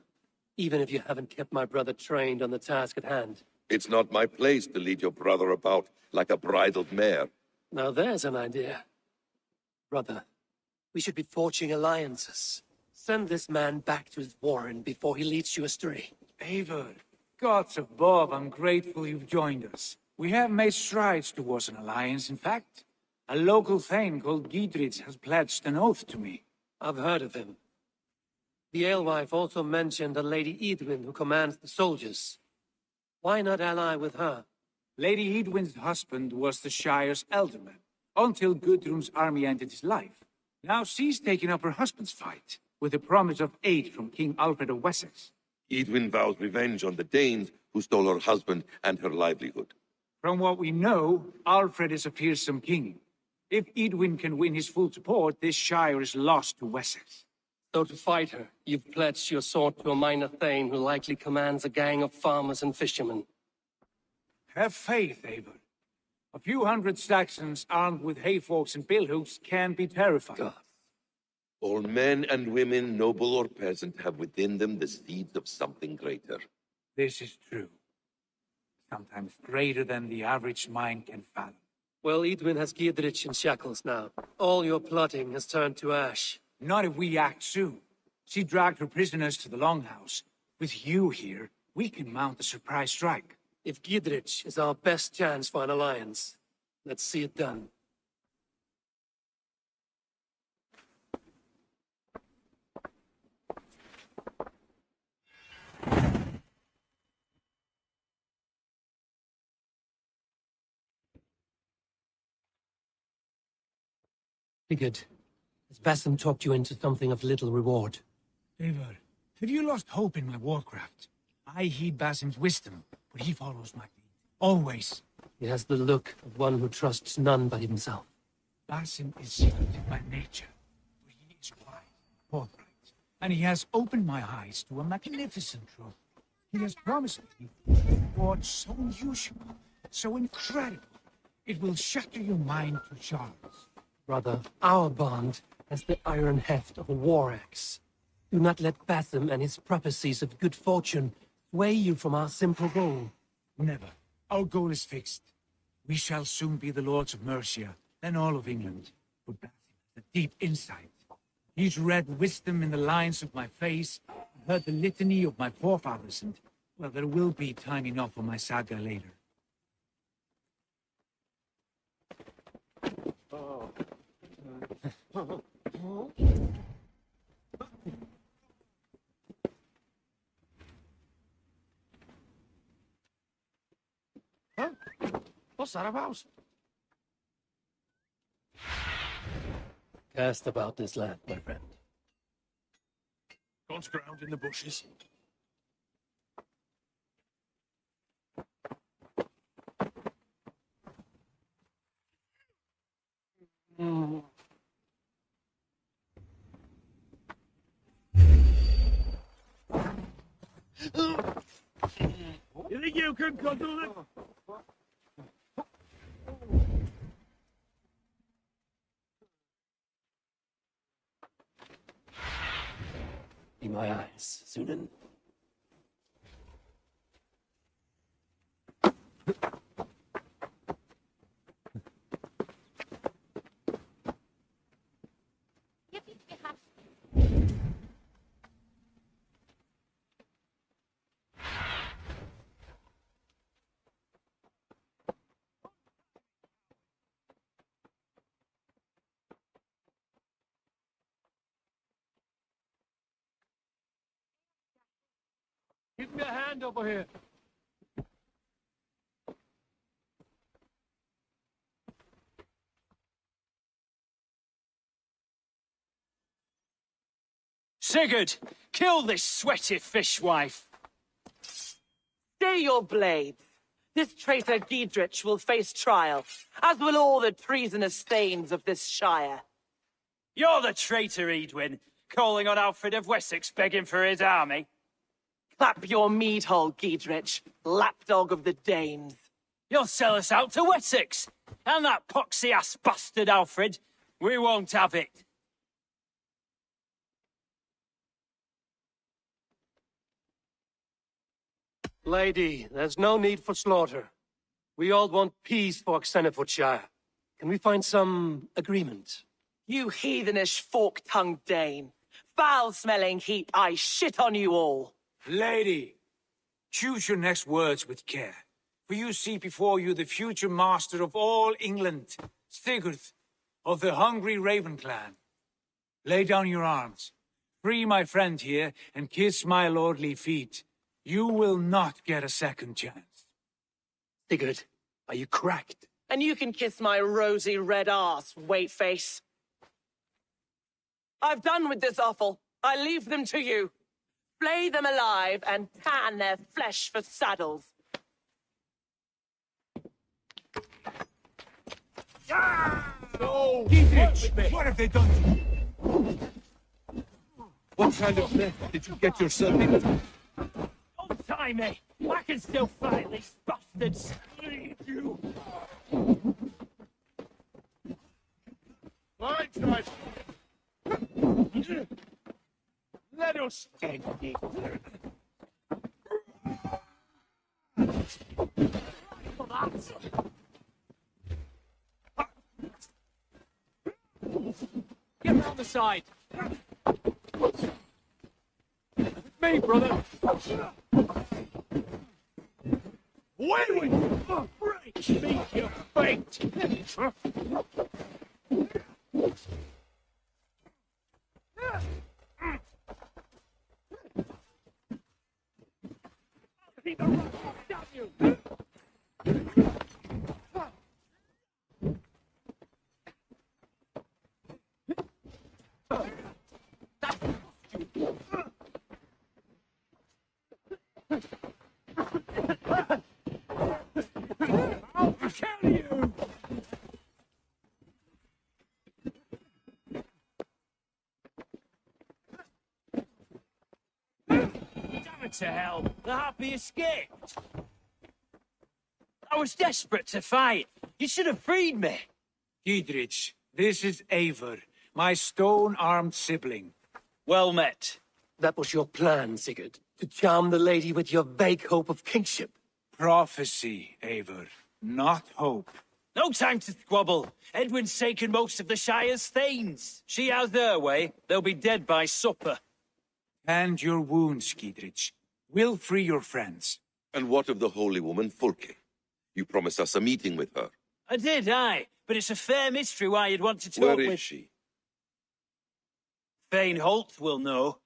Even if you haven't kept my brother trained on the task at hand. It's not my place to lead your brother about like a bridled mare. Now there's an idea. Brother, we should be forging alliances. Send this man back to his warren before he leads you astray. Eivor, gods above, I'm grateful you've joined us. We have made strides towards an alliance, in fact. A local thane called Giedrich has pledged an oath to me. I've heard of him. The alewife also mentioned a Lady Edwin who commands the soldiers. Why not ally with her? Lady Edwin's husband was the Shire's alderman, until Gudrun's army ended his life. Now she's taking up her husband's fight, with the promise of aid from King Alfred of Wessex. Edwin vows revenge on the Danes who stole her husband and her livelihood. From what we know, Alfred is a fearsome king. If Edwin can win his full support, this Shire is lost to Wessex. So to fight her, you've pledged your sword to a minor thane who likely commands a gang of farmers and fishermen. Have faith, Eivor. A few hundred Saxons armed with hayforks and billhooks can be terrifying. God. All men and women, noble or peasant, have within them the seeds of something greater. This is true. Sometimes greater than the average mind can fathom. Well, Edwin has Giedrich in shackles now. All your plotting has turned to ash. Not if we act soon. She dragged her prisoners to the Longhouse. With you here, we can mount a surprise strike. If Giedrich is our best chance for an alliance, let's see it done. Figured. Has Basim talked you into something of little reward? Eivor, have you lost hope in my warcraft? I heed Basim's wisdom, but he follows my lead. Always. He has the look of one who trusts none but himself. Basim is secretive by nature, but he is wise and forthright. And he has opened my eyes to a magnificent truth. He has promised me a reward so unusual, so incredible, it will shatter your mind to shards. Brother, our bond has the iron heft of a war axe. Do not let Basim and his prophecies of good fortune sway you from our simple goal. Never. Our goal is fixed. We shall soon be the lords of Mercia, then all of England. But Basim has a deep insight. He's read wisdom in the lines of my face, heard the litany of my forefathers, and, well, there will be time enough for my saga later. Huh? What's that about? Cast about this land, my friend. God's ground in the bushes. You think you can control it? Be my eyes, Sunan. Give me a hand over here. Sigurd, kill this sweaty fishwife. Stay your blades. This traitor Giedrich will face trial, as will all the treasonous thanes of this shire. You're the traitor, Edwin, calling on Alfred of Wessex begging for his army. Clap your mead hole, Giedrich, lapdog of the Danes. You'll sell us out to Wessex, and that poxy-ass bastard Alfred. We won't have it. Lady, there's no need for slaughter. We all want peace for Xenofordshire. Can we find some agreement? You heathenish fork-tongued Dane. Foul-smelling heap, I shit on you all. Lady, choose your next words with care, for you see before you the future master of all England, Sigurd, of the hungry Raven clan. Lay down your arms, free my friend here, and kiss my lordly feet. You will not get a second chance. Sigurd, are you cracked? And you can kiss my rosy red arse, waitface. I've done with this offal. I leave them to you. Flay them alive and tan their flesh for saddles. No! Giedrich, what have they done to you? What kind of mess did you get yourself into? Untie me! I can still fight these bastards! You! My choice! Let us take it. Get round the side. Me, brother. Wait! Break me your fate! I'll kill you! Damn it to hell! The happy escaped! I was desperate to fight. You should have freed me. Giedrich, this is Eivor, my stone-armed sibling. Well met. That was your plan, Sigurd. To charm the lady with your vague hope of kingship. Prophecy, Eivor, not hope. No time to squabble. Edwin's taken most of the Shire's thanes. She has her way. They'll be dead by supper. And your wounds, Giedrich. We'll free your friends. And what of the holy woman Fulke? You promised us a meeting with her. I did, aye. But it's a fair mystery why you'd want to talk Where with... is she? Thane Holt will know.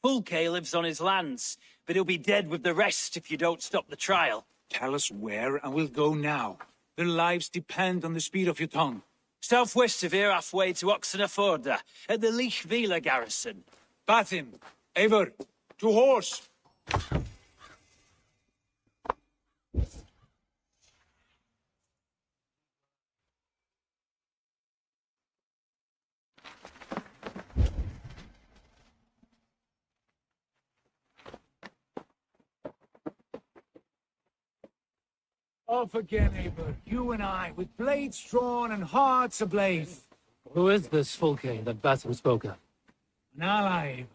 Fulke lives on his lands, but he'll be dead with the rest if you don't stop the trial. Tell us where, and we'll go now. Their lives depend on the speed of your tongue. Southwest of here, halfway to Oxenaforda, at the Lichvila garrison. Bathim, Eivor, to horse! Off again, Eivor. You and I, with blades drawn and hearts ablaze. Who is this Fulke that Basim spoke of? An ally, Eivor.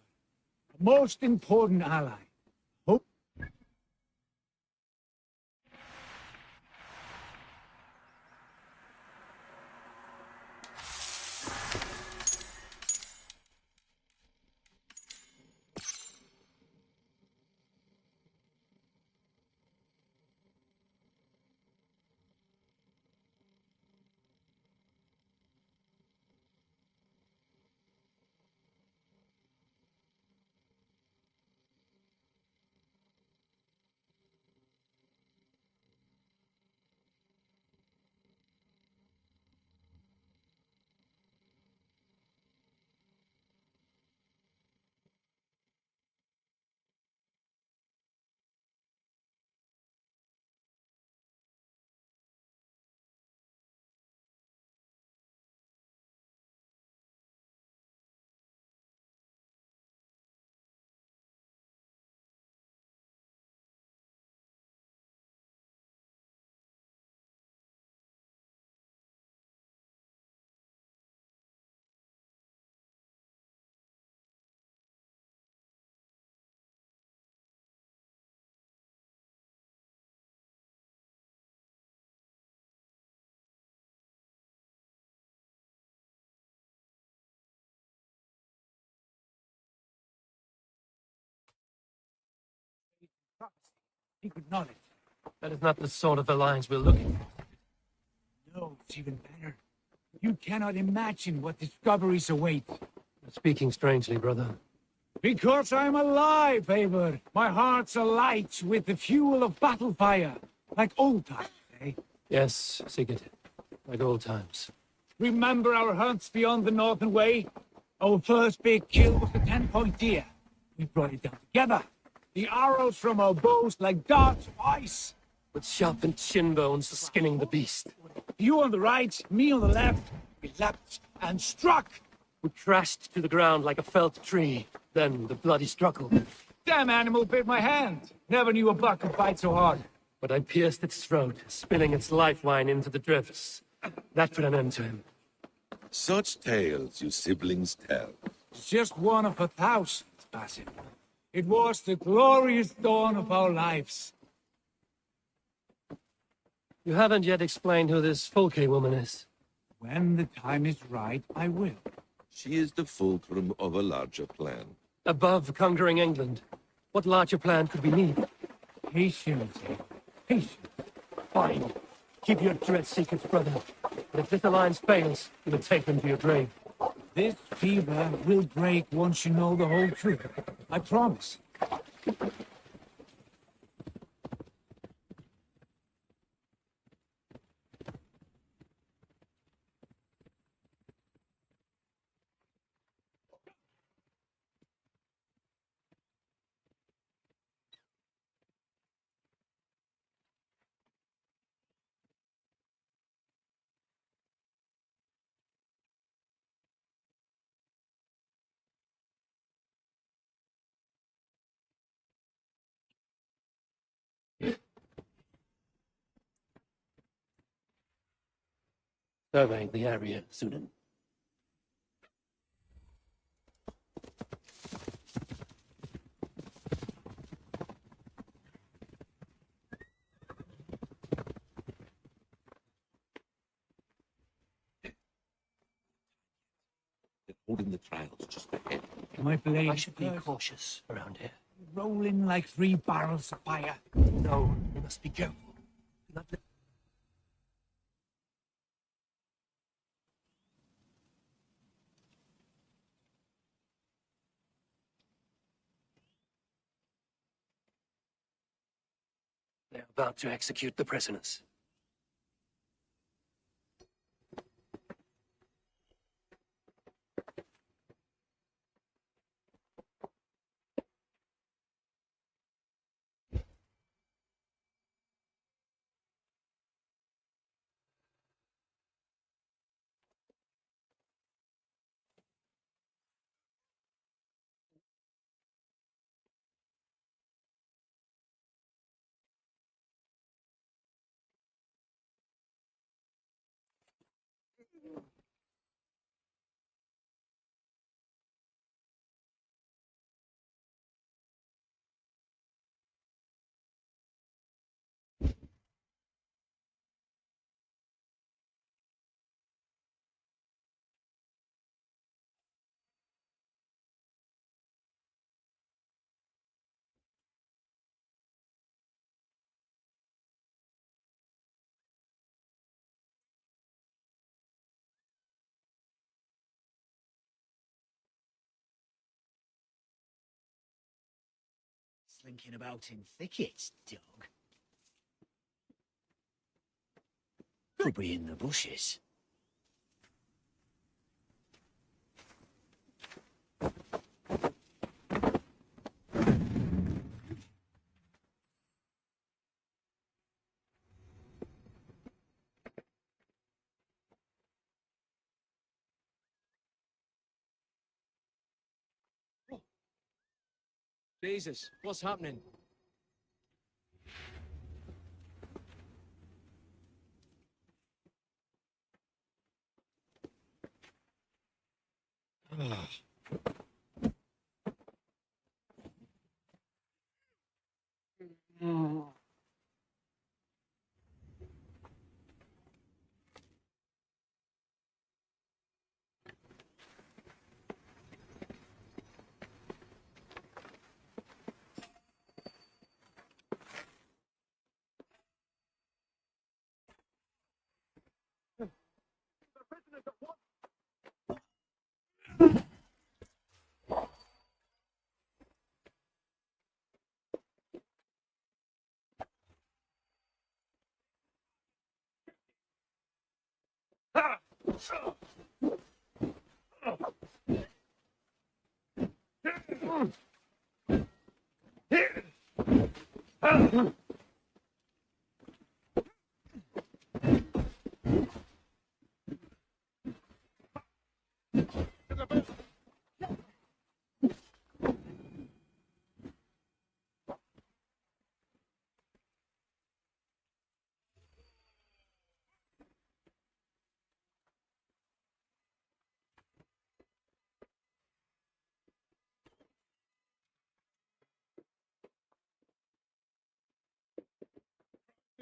A most important ally. Hope. Secret knowledge. That is not the sort of alliance we're looking for. No, it's even better. You cannot imagine what discoveries await. You're speaking strangely, brother. Because I'm alive, Eivor. My heart's alight with the fuel of battle fire. Like old times, eh? Yes, Sigurd. Like old times. Remember our hunts beyond the Northern Way? Our first big kill was the 10-point deer. We brought it down together. The arrows from our bows like darts of ice. With sharpened shin bones skinning the beast. You on the right, me on the left. We leapt and struck. We crashed to the ground like a felled tree. Then the bloody struggle. Damn animal bit my hand. Never knew a buck could bite so hard. But I pierced its throat, spilling its lifeline into the drifts. That put an end to him. Such tales you siblings tell. It's just one of 1,000, Basim. It was the glorious dawn of our lives. You haven't yet explained who this Fulke woman is. When the time is right, I will. She is the fulcrum of a larger plan. Above conquering England, what larger plan could we need? Patience, patience. Fine. Keep your dread secrets, brother. But if this alliance fails, you will take them to your grave. This fever will break once you know the whole truth. I promise. Surveying the area, Sunan. They're holding the trials just ahead. My blade. I should be cautious around here. Rolling like 3 barrels of fire. No, we must be careful. Do not let... They're about to execute the prisoners. Slinking about in thickets, dog. Could be in the bushes. Jesus, what's happening?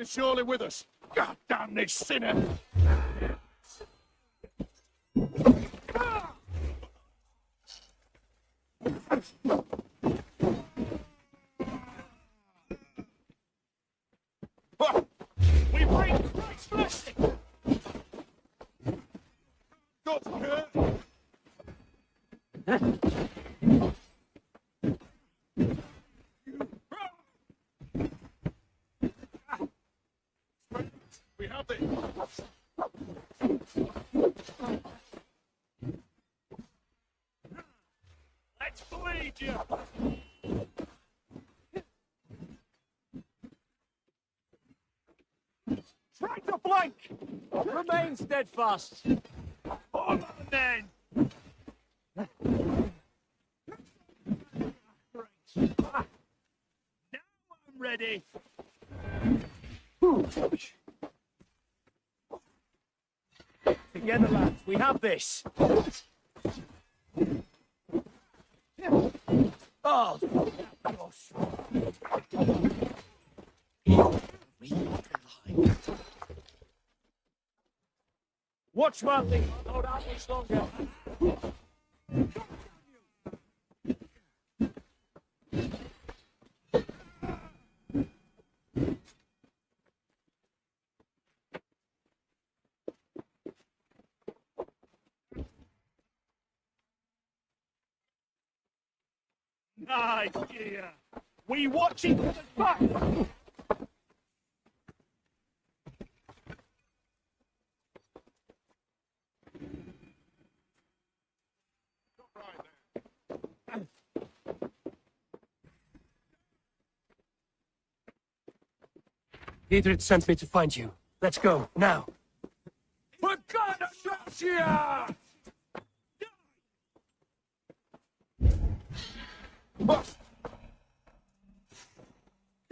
You're surely with us. God damn this sinner! We bring Christ's blessing! God's good! We have it! Let's bleed you! Try to flank! Remain steadfast. Hold on, then! Great. Now I'm ready! Together, lads, we have this. Oh, Watch one thing. Hold out much longer. idea! We watching for the back! Edred sent me to find you. Let's go, now. For God bless you!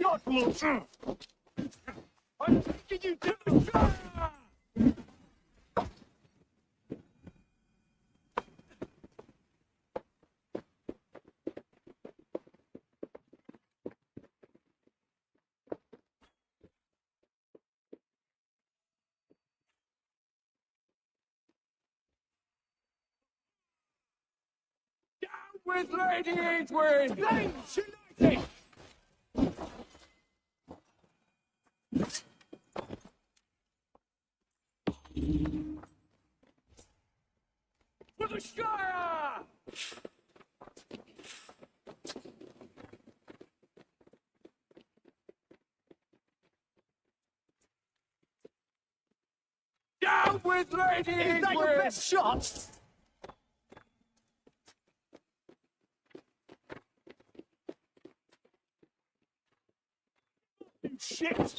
God bless you! I'm taking you to the with Lady Edwin! Flames united! For the Shire! Down with Lady Edwin! Is that your best shot? Shit!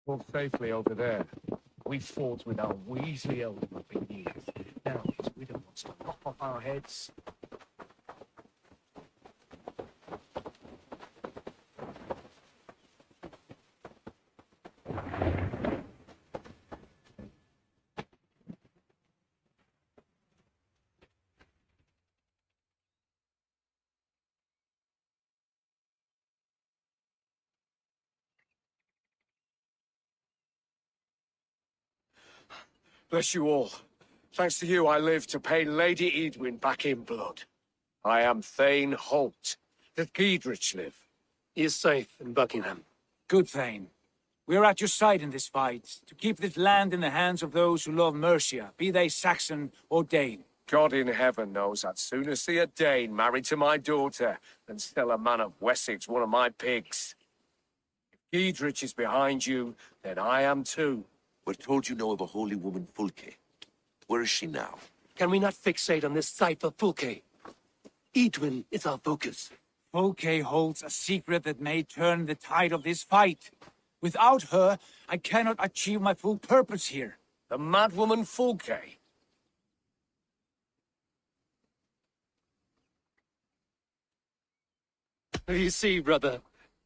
Fought safely over there. We fought with our Weasley elder for years. Now his widow wants to lop off our heads. Bless you all. Thanks to you, I live to pay Lady Edwin back in blood. I am Thane Holt. Does Giedrich live? He is safe in Buckingham. Good, Thane. We are at your side in this fight, to keep this land in the hands of those who love Mercia, be they Saxon or Dane. God in heaven knows I'd sooner see a Dane married to my daughter than sell a man of Wessex one of my pigs. If Giedrich is behind you, then I am too. We're told you know of a holy woman, Fulke. Where is she now? Can we not fixate on this cipher, Fulke? Edwin is our focus. Fulke holds a secret that may turn the tide of this fight. Without her, I cannot achieve my full purpose here. The madwoman Fulke? You see, brother,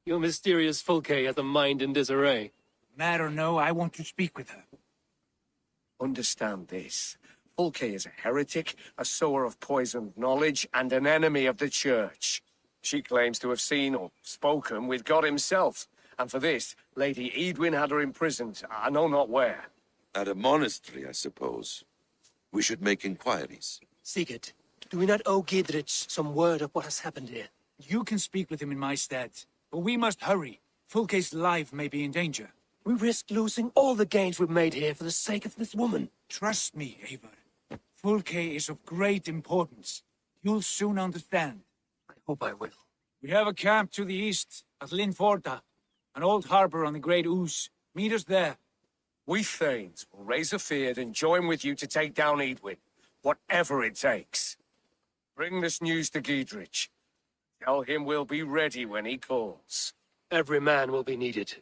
your mysterious Fulke has a mind in disarray. Mad or no, I want to speak with her. Understand this. Fulke is a heretic, a sower of poisoned knowledge, and an enemy of the Church. She claims to have seen or spoken with God himself. And for this, Lady Edwin had her imprisoned, I know not where. At a monastery, I suppose. We should make inquiries. Sigurd, do we not owe Giedrich some word of what has happened here? You can speak with him in my stead, but we must hurry. Fulke's life may be in danger. We risk losing all the gains we've made here for the sake of this woman. Trust me, Eivor. Fulke is of great importance. You'll soon understand. I hope I will. We have a camp to the east at Linforda, an old harbor on the Great Ouse. Meet us there. We Thanes will raise a fear and join with you to take down Edwin, whatever it takes. Bring this news to Giedrich. Tell him we'll be ready when he calls. Every man will be needed.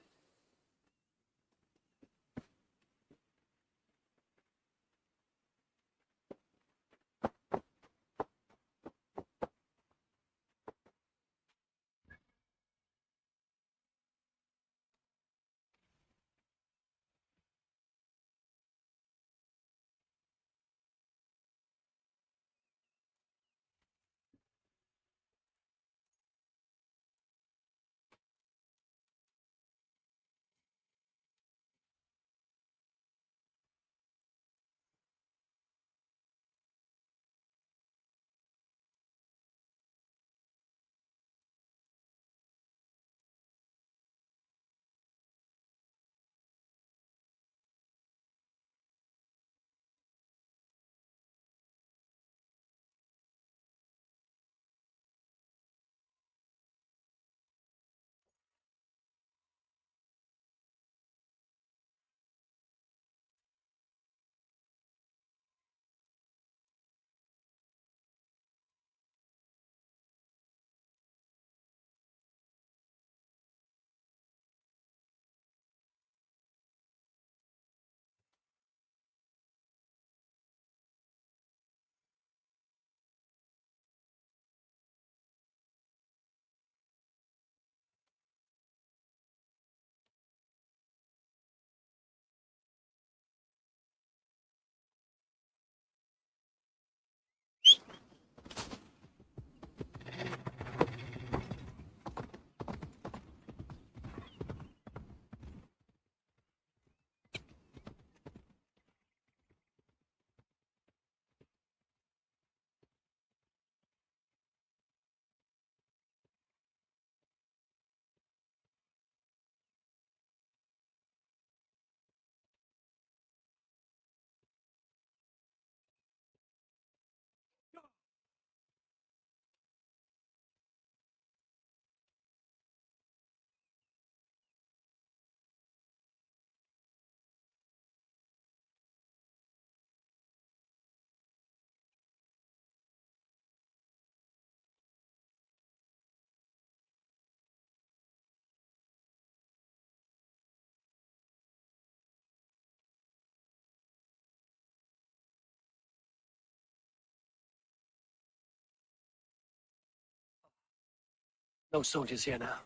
No soldiers here now.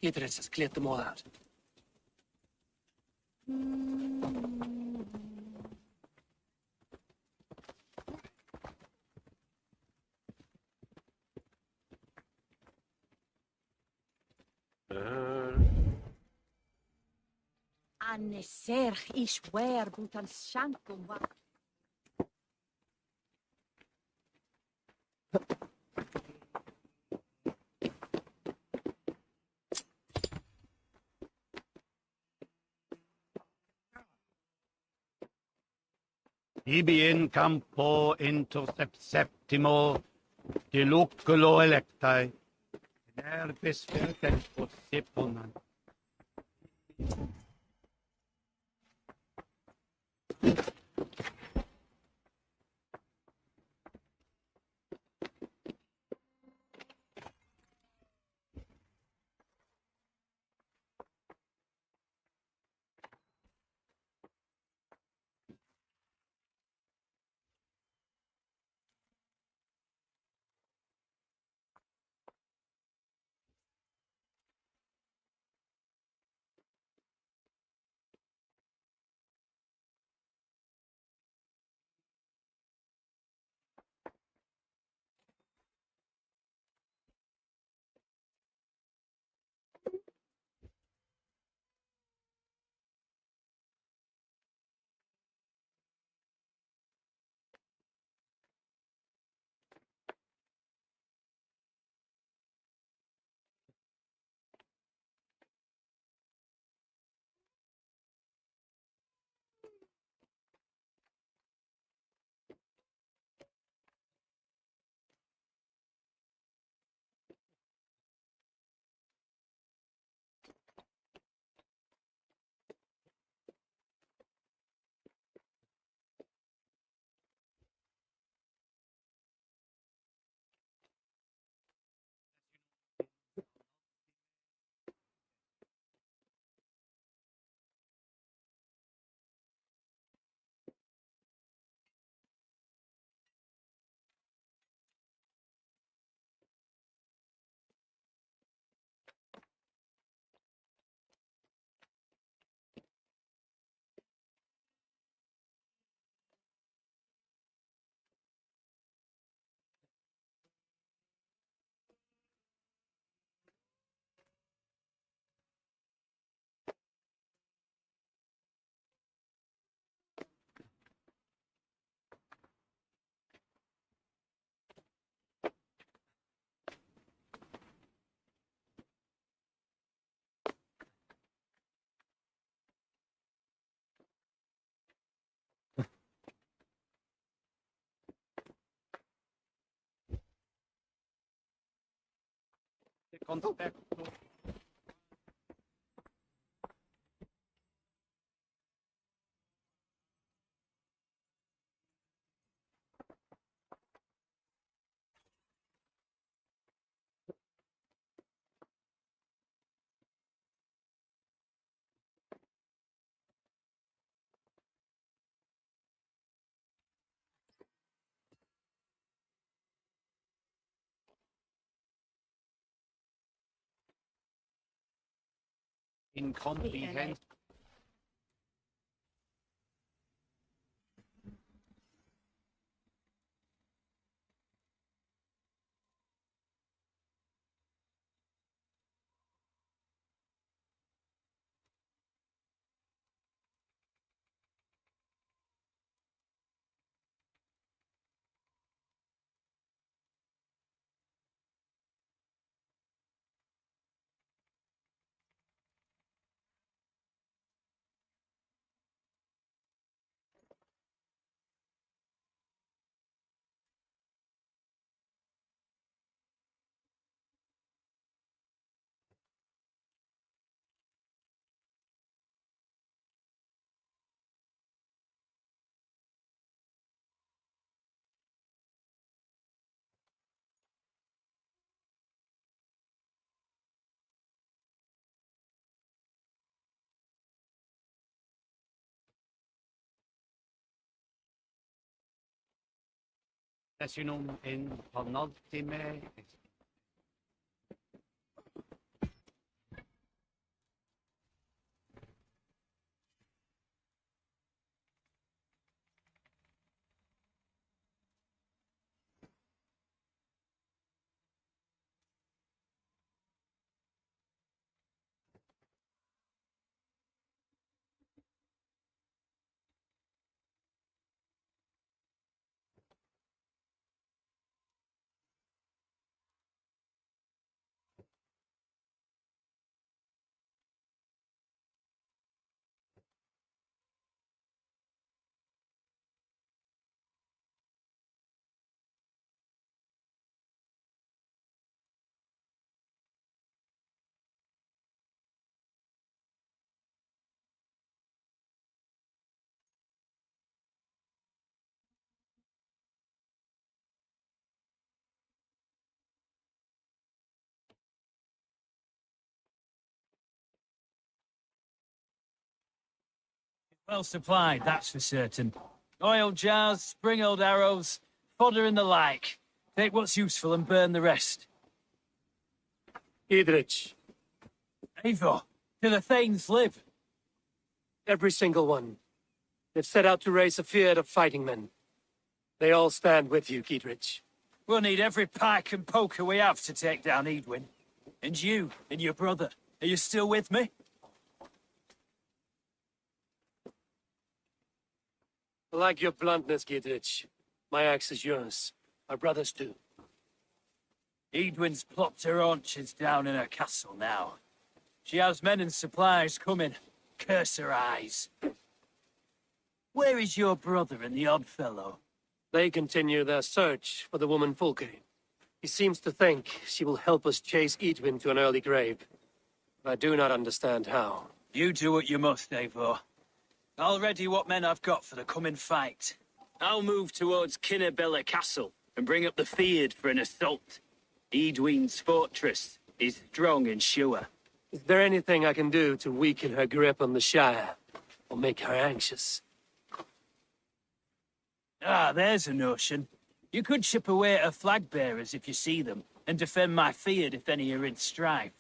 Idris has cleared them all out. Anne serch is wer but an shankum wa. Ibi in campo intercept septimo, diluculo electae, nervis vertent possiponan. Conspecto. Incomprehensible. Destinum in penultime. Well supplied, that's for certain. Oil jars, spring-old arrows, fodder and the like. Take what's useful and burn the rest. Idrich, Eivor, do the Thanes live? every single one. They've set out to raise a fear of fighting men. They all stand with you, Giedrich. We'll need every pike and poker we have to take down Edwin. And you, and your brother, are you still with me? I like your bluntness, Giedrich. My axe is yours. Our brothers too. Edwin's plopped her haunches down in her castle now. She has men and supplies coming. Curse her eyes. Where is your brother and the odd fellow? They continue their search for the woman Fulke. He seems to think she will help us chase Edwin to an early grave. But I do not understand how. You do what you must, Eivor. I'll ready what men I've got for the coming fight. I'll move towards Kinnebella Castle and bring up the Fyrd for an assault. Edwin's fortress is strong and sure. Is there anything I can do to weaken her grip on the Shire? Or make her anxious? Ah, there's a notion. You could chip away at her flag-bearers if you see them, and defend my Fyrd if any are in strife.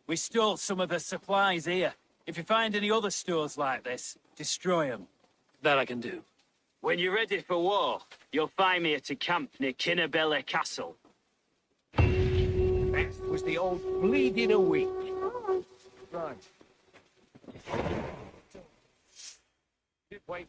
We stole some of her supplies here. If you find any other stores like this, destroy them. That I can do. When you're ready for war, you'll find me at a camp near Kinnebella Castle. Best was the old bleeding a week. Right. Wait.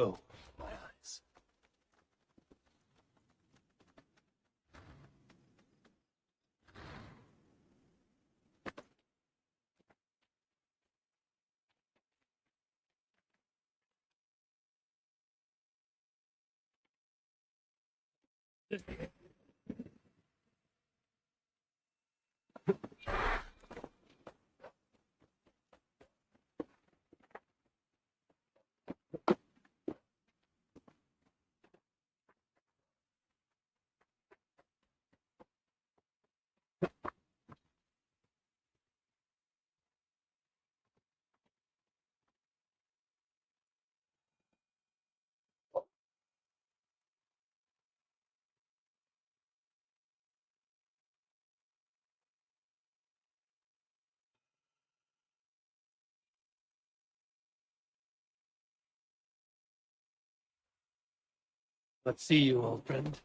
Oh, my eyes. Let's see you, old friend.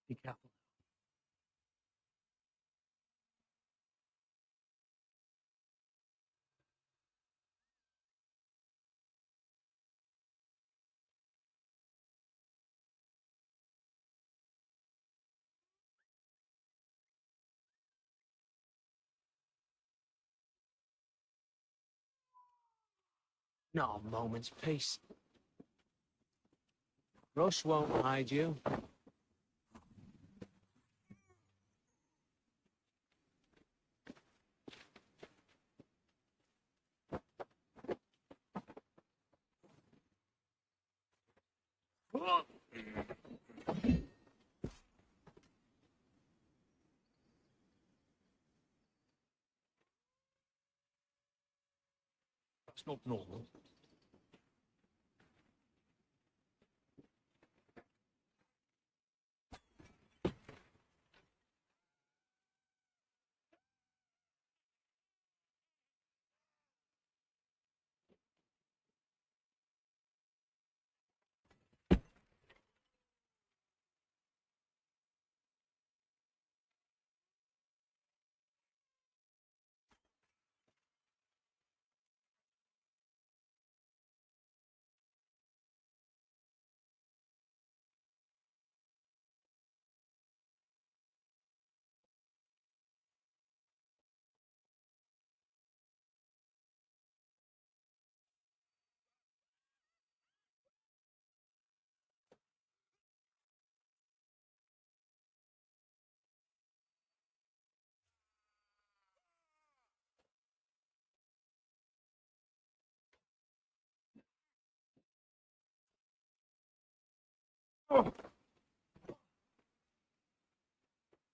Be careful. Not a moment's peace. Rush won't hide you. That's not normal.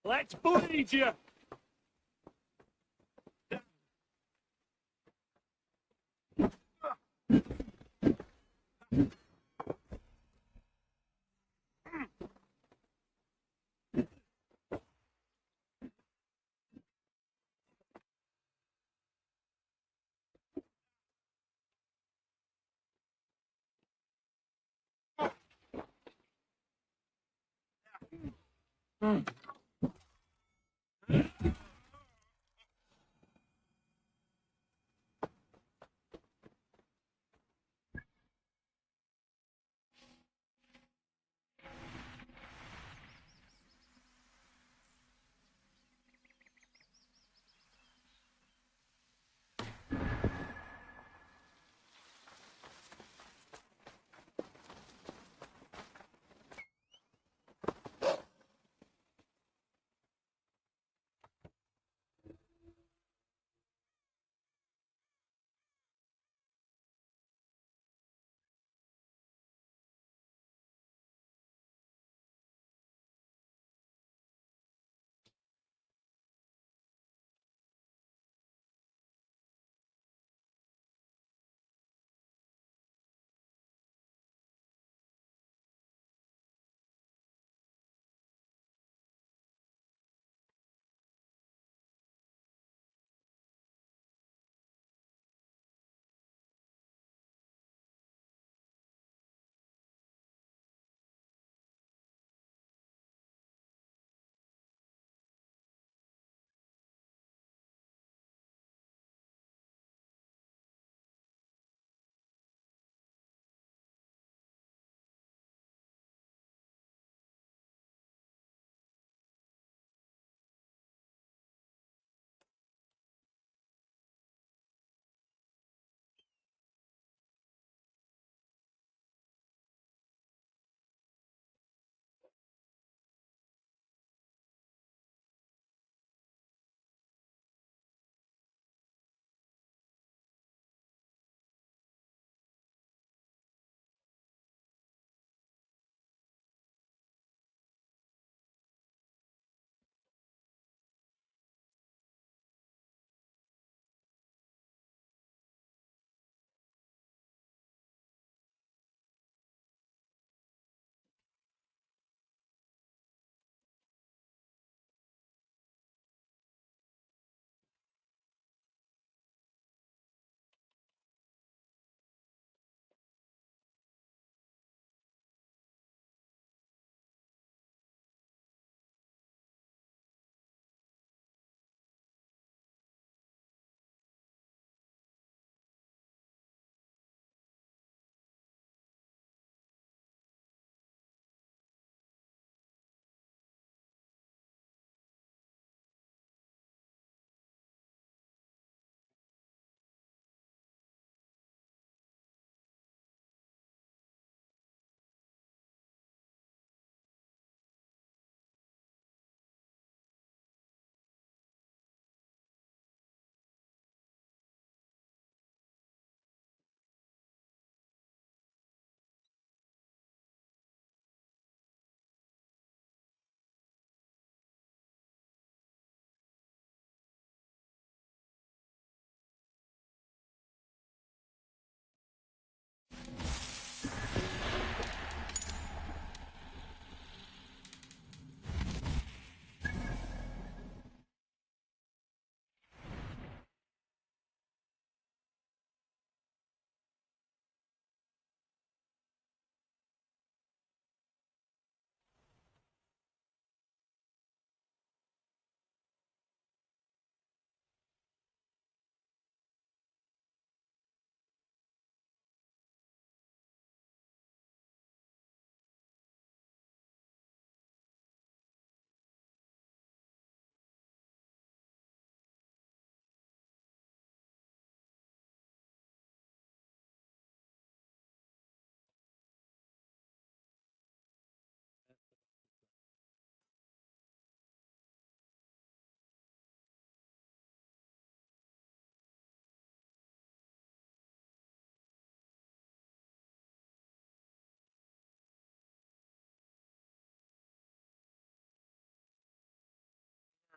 Let's bleed you!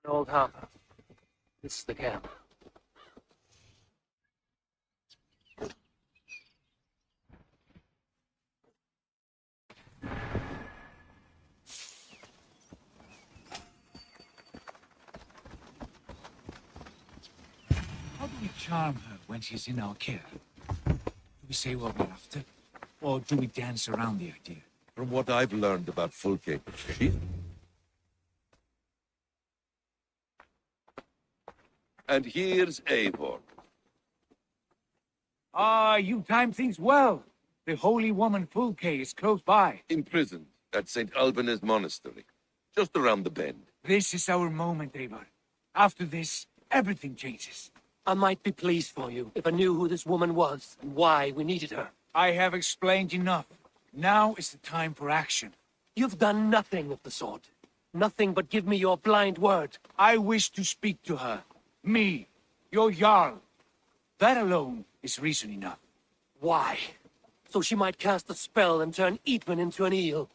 An old harbor. This is the camp. How do we charm her when she's in our care? Do we say what we're after? Or do we dance around the idea? From what I've learned about Fulke, she... And here's Eivor. Ah, you time things well. The holy woman Fulke is close by. Imprisoned at St. Alban's Monastery, just around the bend. This is our moment, Eivor. After this, everything changes. I might be pleased for you if I knew who this woman was and why we needed her. I have explained enough. Now is the time for action. You've done nothing of the sort. Nothing but give me your blind word. I wish to speak to her. Me, your Jarl. That alone is reason enough. Why? So she might cast a spell and turn Eatman into an eel.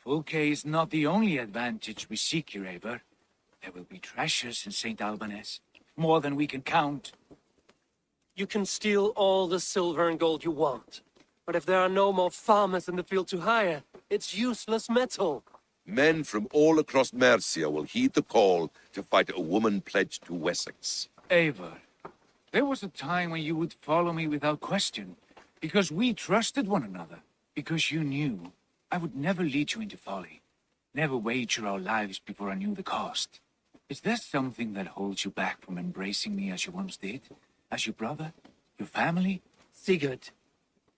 Fulke is not the only advantage we seek here, Eivor. There will be treasures in St. Alban's. More than we can count. You can steal all the silver and gold you want. But if there are no more farmers in the field to hire, it's useless metal. Men from all across Mercia will heed the call to fight a woman pledged to Wessex. Eivor, there was a time when you would follow me without question. Because we trusted one another. Because you knew I would never lead you into folly. Never wager our lives before I knew the cost. Is there something that holds you back from embracing me as you once did? As your brother? Your family? Sigurd,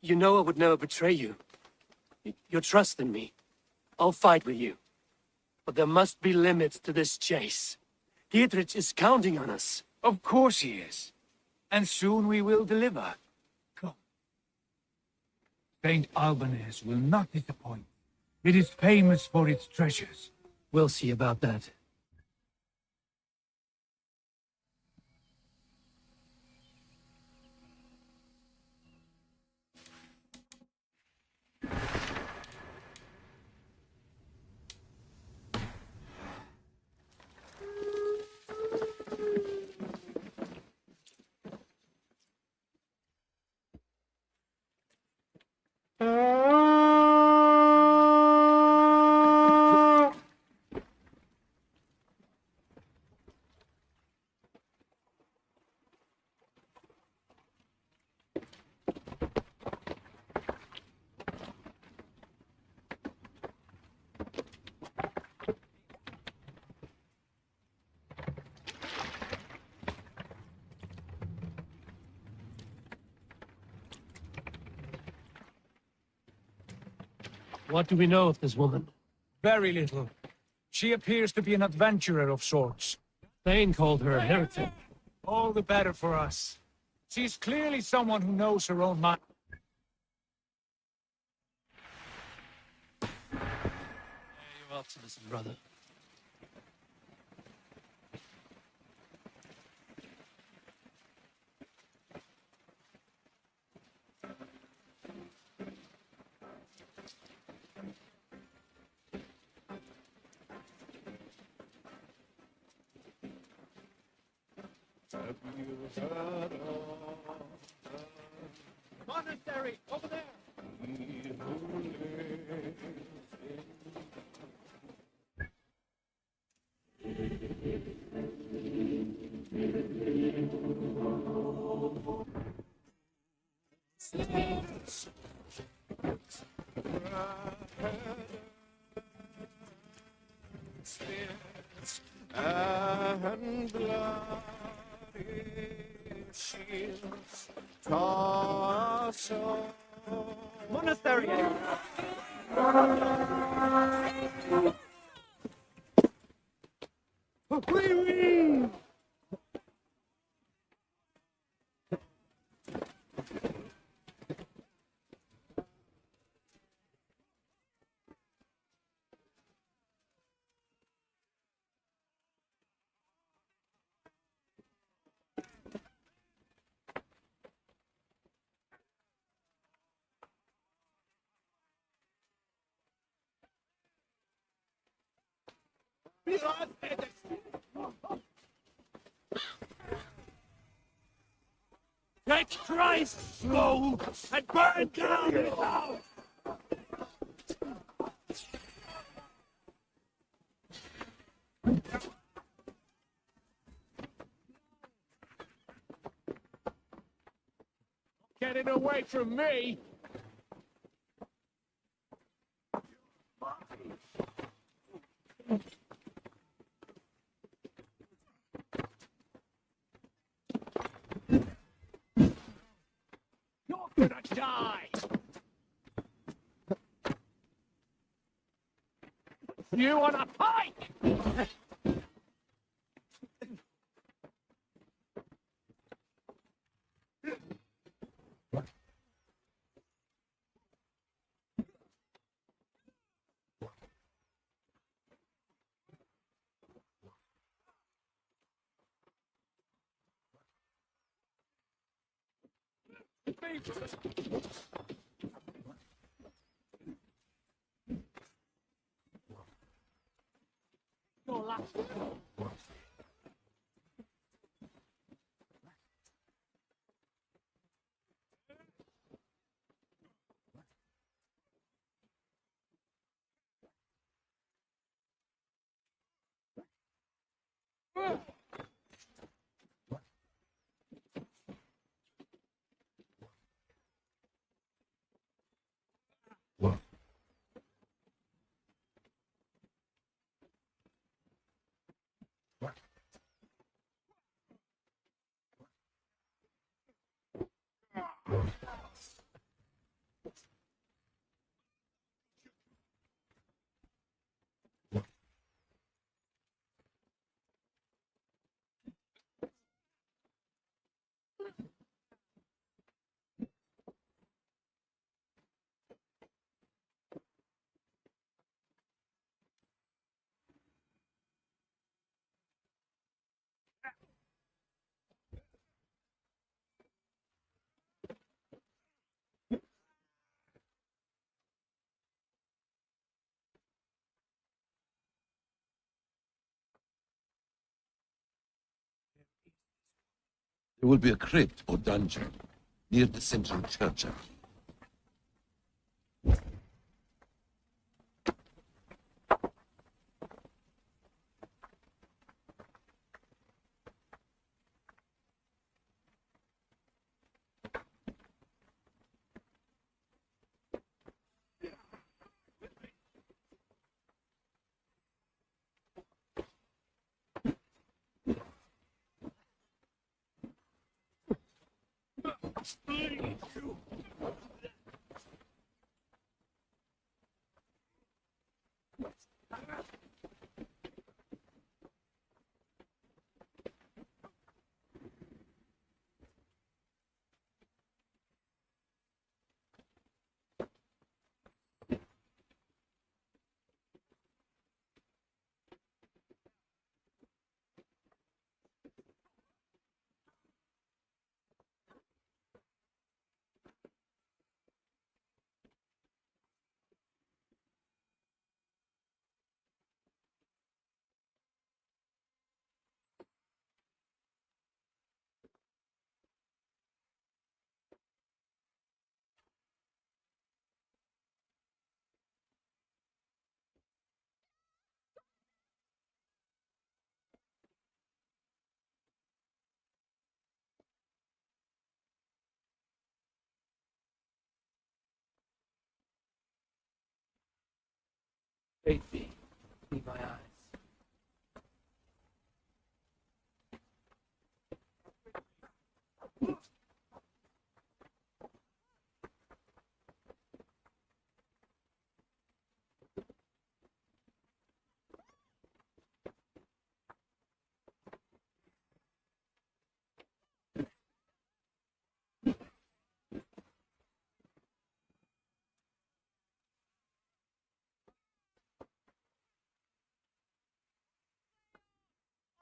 you know I would never betray you. Your trust in me. I'll fight with you. But there must be limits to this chase. Dietrich is counting on us. Of course he is. And soon we will deliver. Come. St. Alban's will not disappoint. It is famous for its treasures. We'll see about that. What do we know of this woman? Very little. She appears to be an adventurer of sorts. Thane called her a heretic. All the better for us. She's clearly someone who knows her own mind. You're off to listen, brother. Monastery, over there! And bloody shields toss on. Monastery! Take Christ's soul and burn down his house! Get it away from me! You're gonna die! You on a pike! Your last. There will be a crypt or dungeon near the central churchyard. Baby, see my eyes.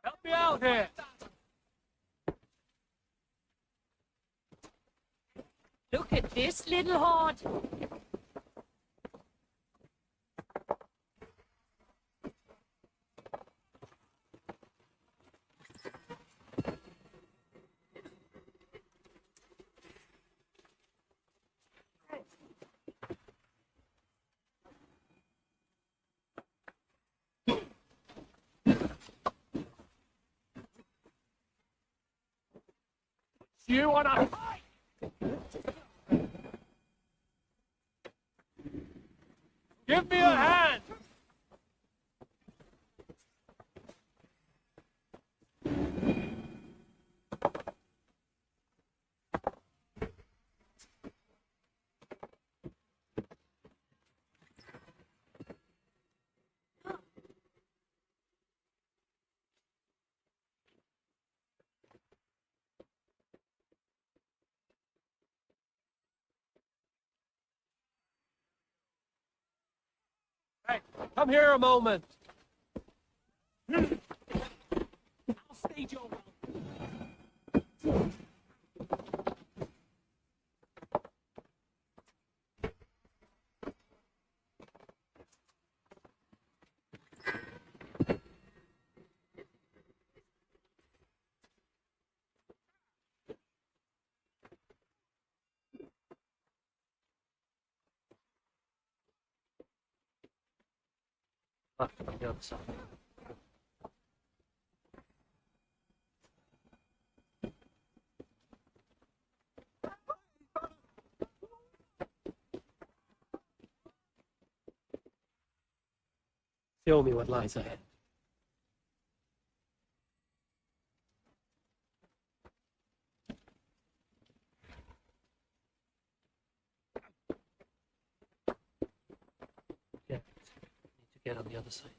Help me out here! Look at this little heart. You wanna fight? Give me a hand! Hey, come here a moment. I'll stage your Left on the other side. Show me what lies ahead. Yeah, need to get on the other side.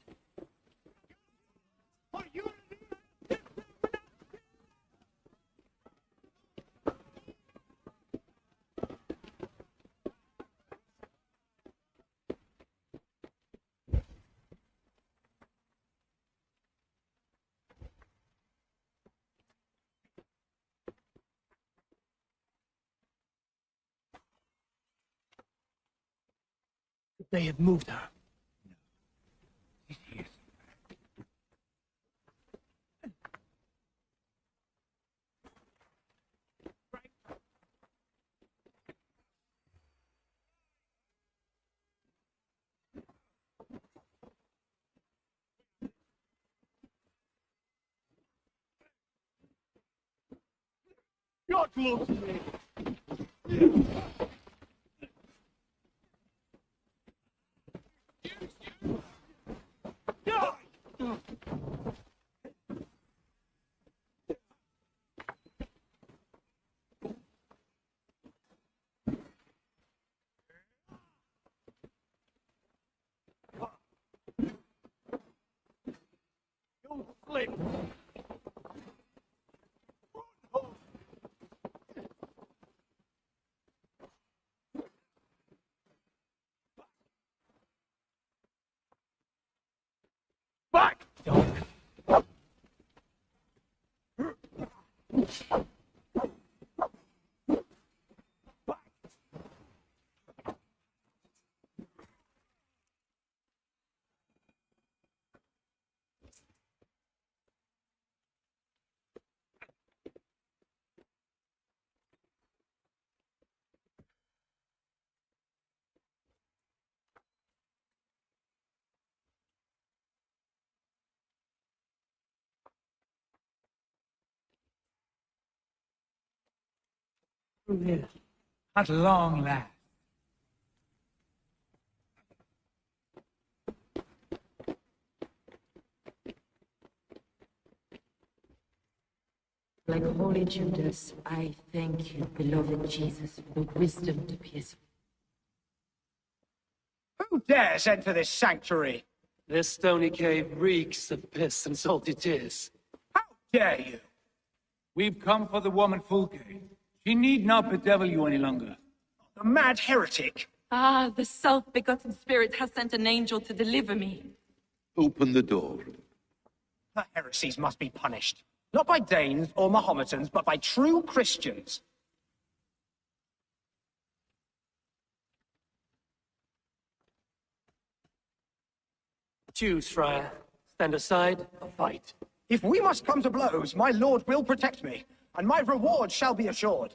They have moved her. You're close to me. You slip. Back! Through here. At long last. Like holy Judas, I thank you, beloved Jesus, for the wisdom to pierce. Who dares enter this sanctuary? This stony cave reeks of piss and salty tears. Dare you? We've come for the woman Fulke. She need not bedevil you any longer. The mad heretic! Ah, the self-begotten spirit has sent an angel to deliver me. Open the door. Her heresies must be punished. Not by Danes or Mahometans, but by true Christians. Choose, Friar. Stand aside or fight. If we must come to blows, my lord will protect me, and my reward shall be assured.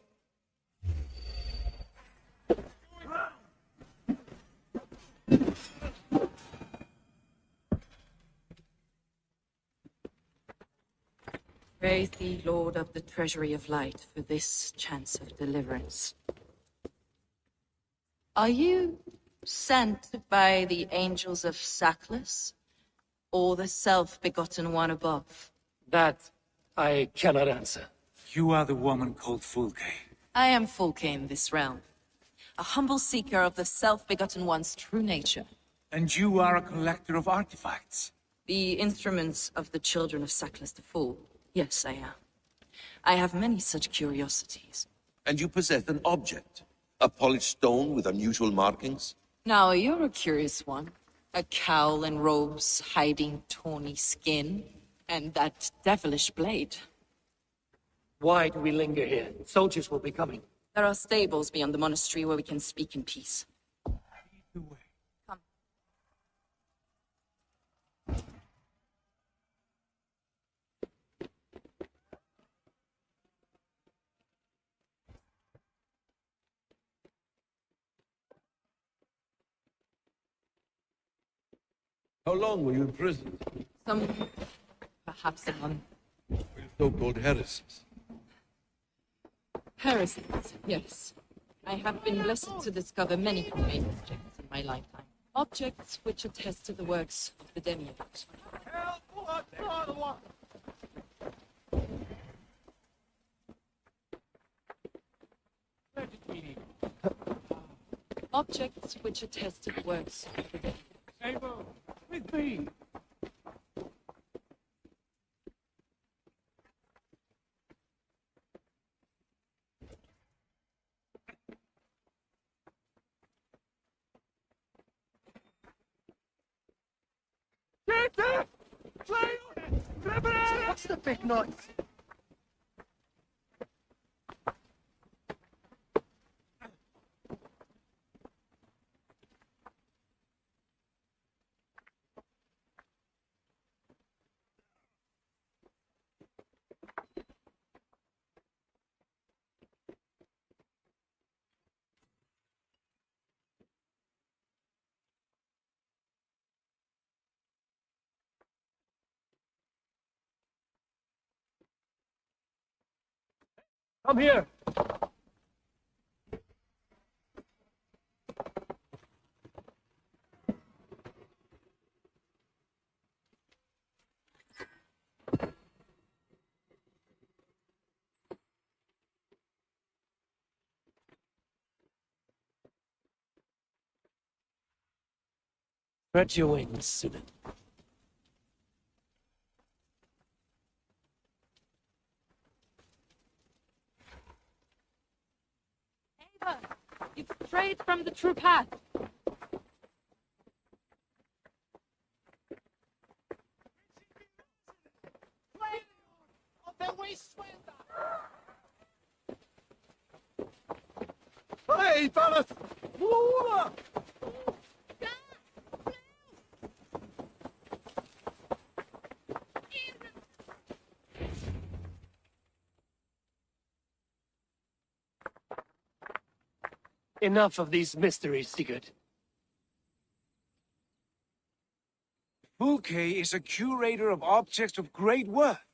Praise thee, Lord of the Treasury of Light, for this chance of deliverance. Are you sent by the angels of Sackless, or the self-begotten one above? That I cannot answer. You are the woman called Fulke. I am Fulke in this realm, a humble seeker of the self-begotten one's true nature. And you are a collector of artifacts. The instruments of the children of Sackless the Fool. Yes, I am. I have many such curiosities. And you possess an object, a polished stone with unusual markings? Now, you're a curious one. A cowl and robes hiding tawny skin, and that devilish blade. Why do we linger here? Soldiers will be coming. There are stables beyond the monastery where we can speak in peace. Come. How long were you imprisoned? Perhaps a month. So-called heresies. Heresies, yes. I have been blessed to discover many profane objects in my lifetime. Objects which attest to the works of the demiurge. Objects which attest to the works of the demiurge. Abel, with me. What's the big noise? Come here. Spread your wings, Sunan. You've strayed from the true path. Hey, fellas! Enough of these mysteries, Sigurd. Fulke is a curator of objects of great worth,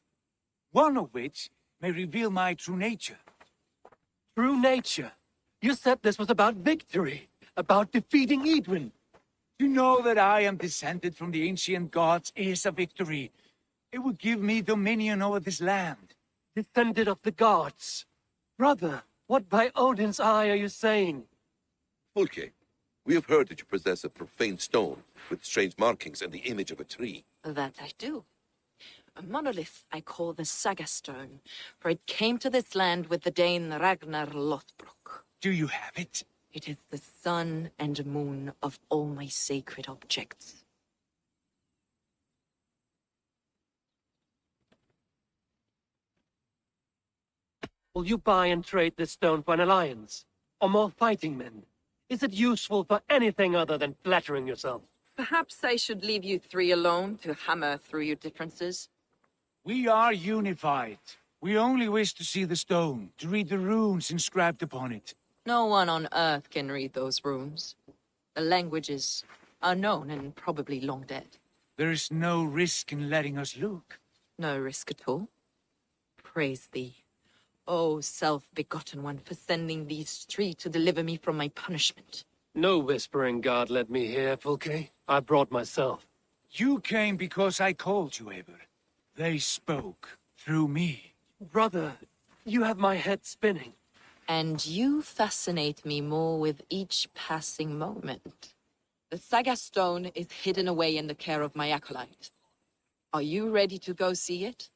one of which may reveal my true nature. True nature? You said this was about victory, about defeating Edwin. To know that I am descended from the ancient gods is a victory. It would give me dominion over this land. Descended of the gods? Brother, what by Odin's eye are you saying? Fulke, we have heard that you possess a profane stone with strange markings and the image of a tree. That I do. A monolith I call the Saga Stone, for it came to this land with the Dane Ragnar Lothbrok. Do you have it? It is the sun and moon of all my sacred objects. Will you buy and trade this stone for an alliance? Or more fighting men? Is it useful for anything other than flattering yourself? Perhaps I should leave you three alone to hammer through your differences. We are unified. We only wish to see the stone, to read the runes inscribed upon it. No one on Earth can read those runes. The languages are known and probably long dead. There is no risk in letting us look. No risk at all. praise thee, O self-begotten one, for sending these three to deliver me from my punishment. No whispering God led me here, Fulke. I brought myself. You came because I called you, Eivor. They spoke through me. Brother, you have my head spinning. And you fascinate me more with each passing moment. The Saga Stone is hidden away in the care of my acolyte. Are you ready to go see it?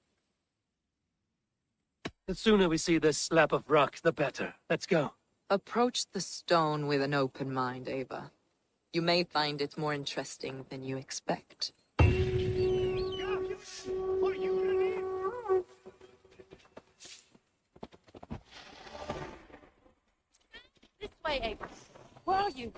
The sooner we see this slab of rock, the better. Let's go. Approach the stone with an open mind, Ava. You may find it more interesting than you expect. This way, Ava. Where are you?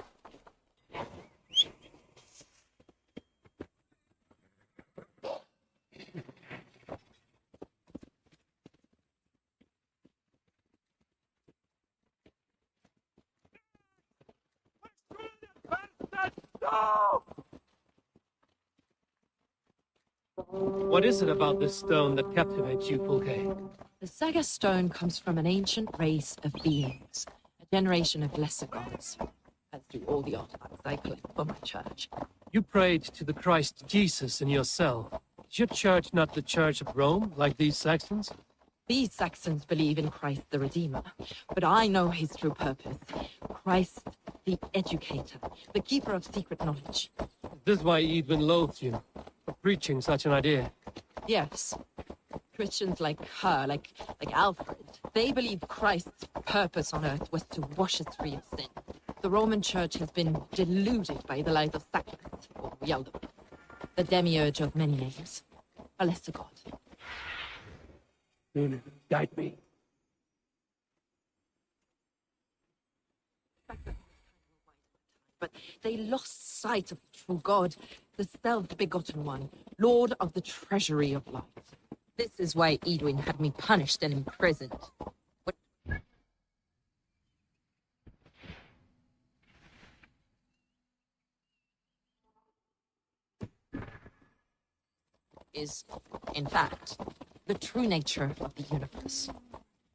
What is it about this stone that captivates you, Fulke? The Saga Stone comes from an ancient race of beings, a generation of lesser gods, as do all the artifacts I collect for my church. You prayed to the Christ Jesus in your cell. Is your church not the Church of Rome, like these Saxons? These Saxons believe in Christ the Redeemer, but I know his true purpose. Christ the Educator, the keeper of secret knowledge. This is why Edwin loathes you, for preaching such an idea. Yes. Christians like her, like Alfred, they believe Christ's purpose on earth was to wash us free of sin. The Roman Church has been deluded by the lies of Sacrament, or Yalda, the demiurge of many names, a lesser god. Guide me. But they lost sight of the true God, the self-begotten one, Lord of the treasury of light. This is why Edwin had me punished and imprisoned. What is, in fact, the true nature of the universe.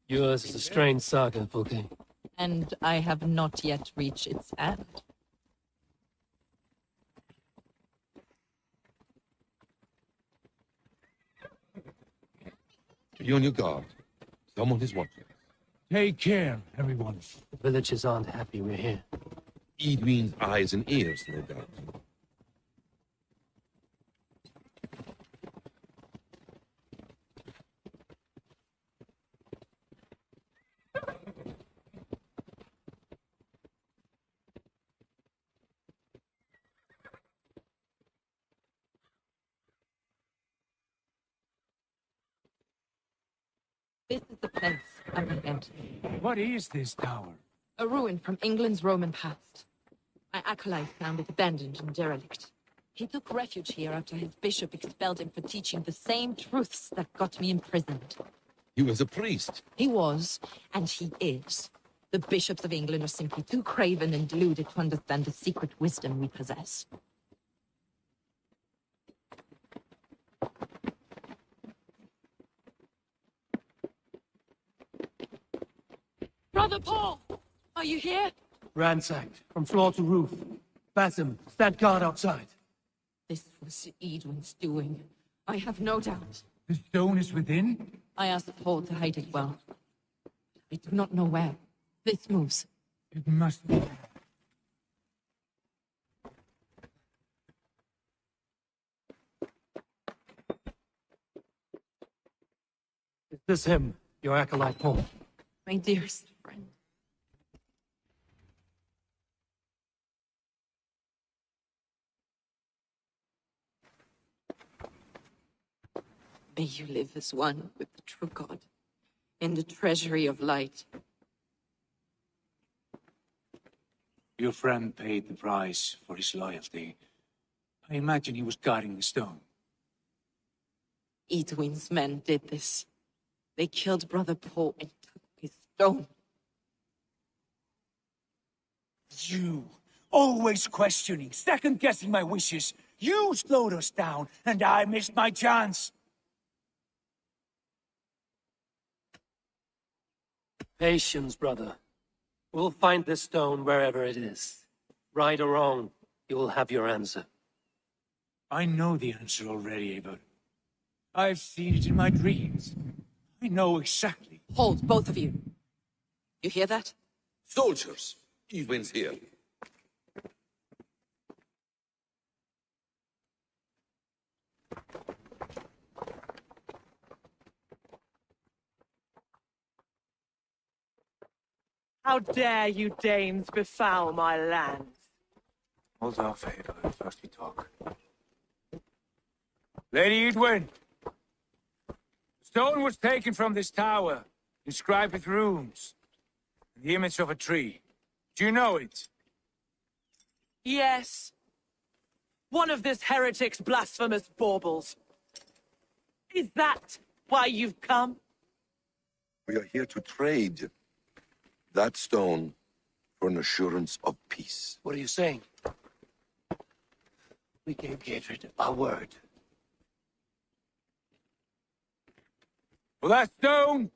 Yours is a strange saga, Fulke. And I have not yet reached its end. Be on your guard. Someone is watching. Take care, everyone. The villagers aren't happy we're here. Edwin's eyes and ears, no doubt. This is the place of my end. What is this tower? A ruin from England's Roman past. My acolyte found it abandoned and derelict. He took refuge here after his bishop expelled him for teaching the same truths that got me imprisoned. He was a priest. He was, and he is. The bishops of England are simply too craven and deluded to understand the secret wisdom we possess. Brother Paul, are you here? Ransacked, from floor to roof. Basim, stand guard outside. This was Edwin's doing. I have no doubt. The stone is within? I asked Paul to hide it well. I do not know where. This moves. It must be. Is this him, your acolyte Paul? My dearest friend. May you live as one with the true God, in the treasury of light. Your friend paid the price for his loyalty. I imagine he was guarding the stone. Edwin's men did this. They killed Brother Paul and took his stone. You, always questioning, second-guessing my wishes. You slowed us down, and I missed my chance. Patience, brother. We'll find this stone wherever it is. Right or wrong, you will have your answer. I know the answer already, Eivor. I've seen it in my dreams. I know exactly. Hold, both of you. You hear that? Soldiers, Even's here. How dare you Danes befoul my lands? Hold off, Eivor. First we talk. Lady Edwin! The stone was taken from this tower, inscribed with runes, and the image of a tree. Do you know it? Yes. One of this heretic's blasphemous baubles. Is that why you've come? We are here to trade that stone for an assurance of peace. What are you saying? We gave Gatred our word. For that stone,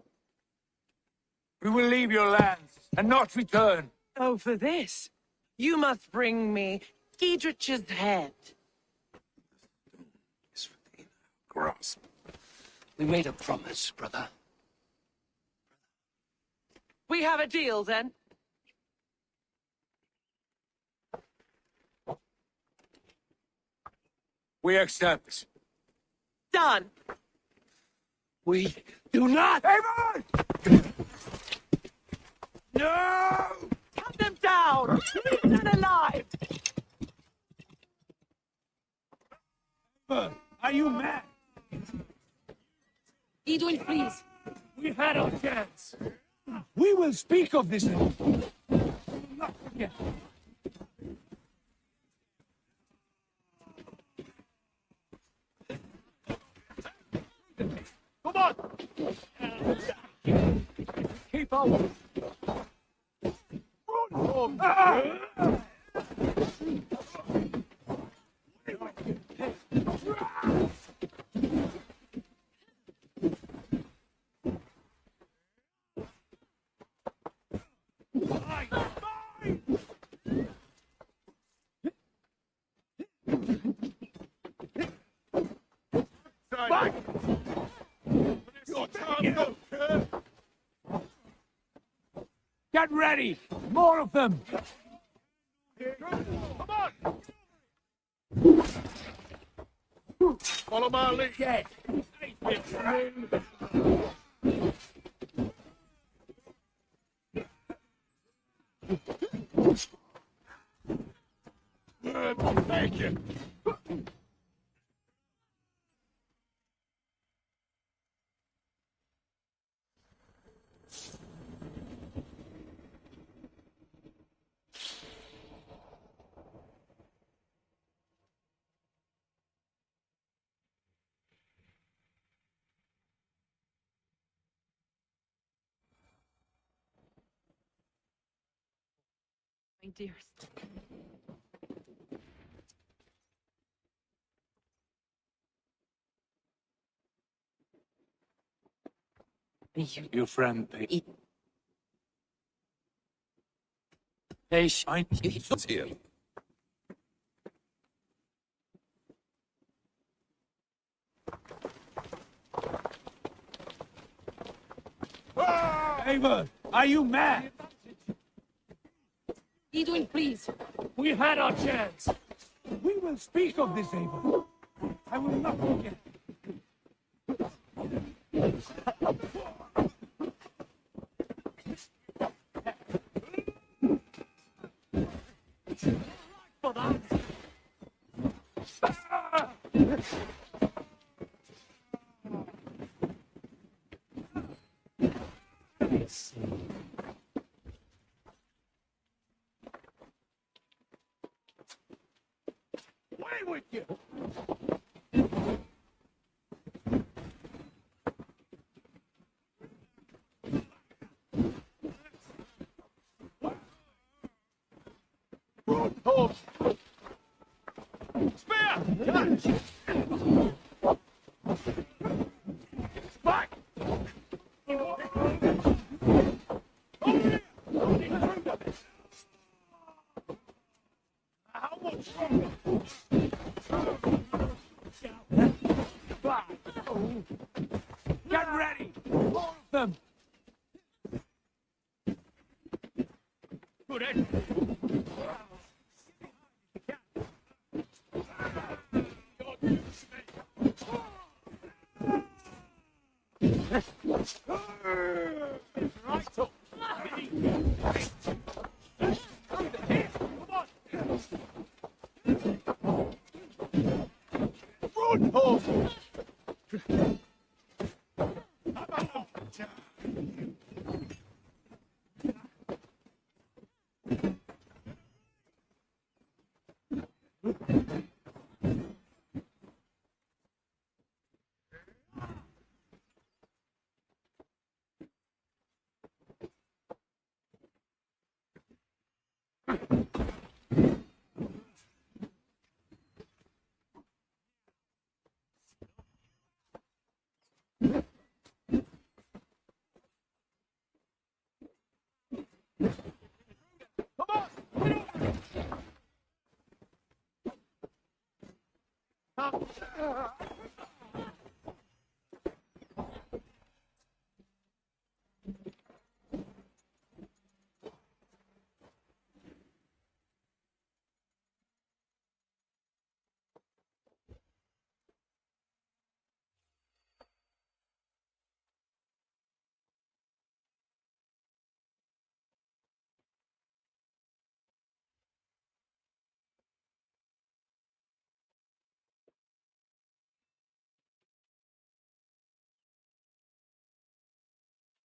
we will leave your lands and not return. Oh, for this, you must bring me Giedrich's head. Grasp. We made a promise, brother. We have a deal, then? We accept. Done. We do not! Eivor! No! Cut them down! Leave them alive! Eivor, are you mad? Edwin, please. We had our chance. We will speak of this. Not forget. Come on! Keep on! Back! Your time, Get ready! More of them! Come on! Follow my lead. Yes. Thank you. My dearest. Your friend, Patience. Here. Eivor, are you mad? Edwin, please. We had our chance. We will speak of this, Eivor. I will not forget. For that. Away with you! Broadhorse! Spear! Catch! Back! Get ready! All of them! Good Ed. Right up. Run home!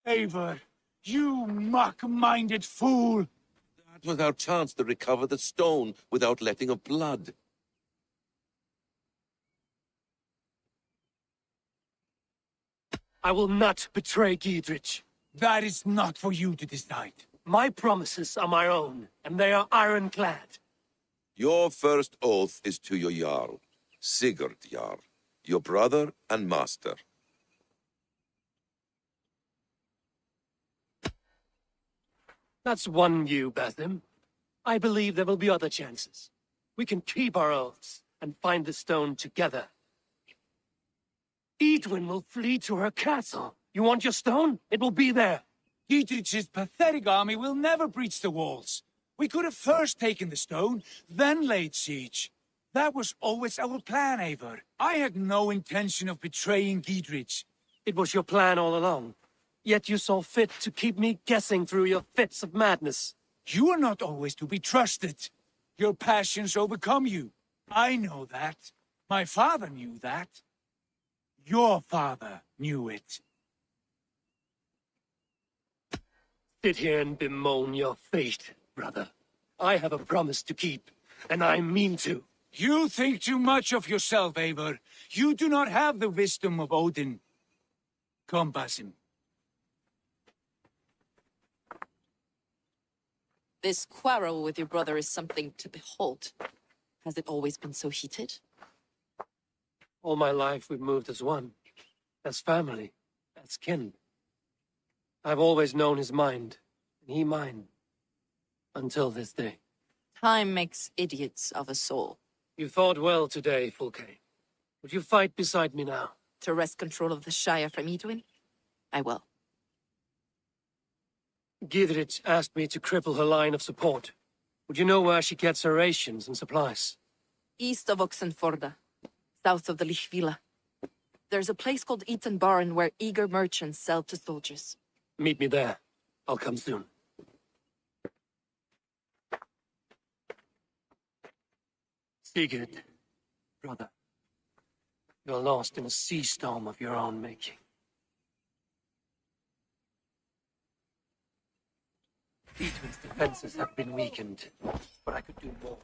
Eivor, you mock-minded fool! That was our chance to recover the stone without letting of blood. I will not betray Giedrich. That is not for you to decide. My promises are my own, and they are ironclad. Your first oath is to your Jarl, Sigurd Jarl, your brother and master. That's one view, Bathim. I believe there will be other chances. We can keep our oaths and find the stone together. Edwin will flee to her castle. You want your stone? It will be there. Dietrich's pathetic army will never breach the walls. We could have first taken the stone, then laid siege. That was always our plan, Eivor. I had no intention of betraying Giedrich. It was your plan all along. Yet you saw fit to keep me guessing through your fits of madness. You are not always to be trusted. Your passions overcome you. I know that. My father knew that. Your father knew it. Sit here and bemoan your fate, brother. I have a promise to keep, and I mean to. You think too much of yourself, Eivor. You do not have the wisdom of Odin. Come, Basim. This quarrel with your brother is something to behold. Has it always been so heated? All my life we've moved as one. As family. As kin. I've always known his mind, and he mine. Until this day. Time makes idiots of us all. You fought well today, Fulke. Would you fight beside me now? To wrest control of the Shire from Edwin? I will. Giedrich asked me to cripple her line of support. Would you know where she gets her rations and supplies? East of Oxenforda, south of the Lichvila. There's a place called Eaton Barn where eager merchants sell to soldiers. Meet me there. I'll come soon. Sigurd, brother. You're lost in a sea storm of your own making. Edwin's defenses have been weakened, but I could do more.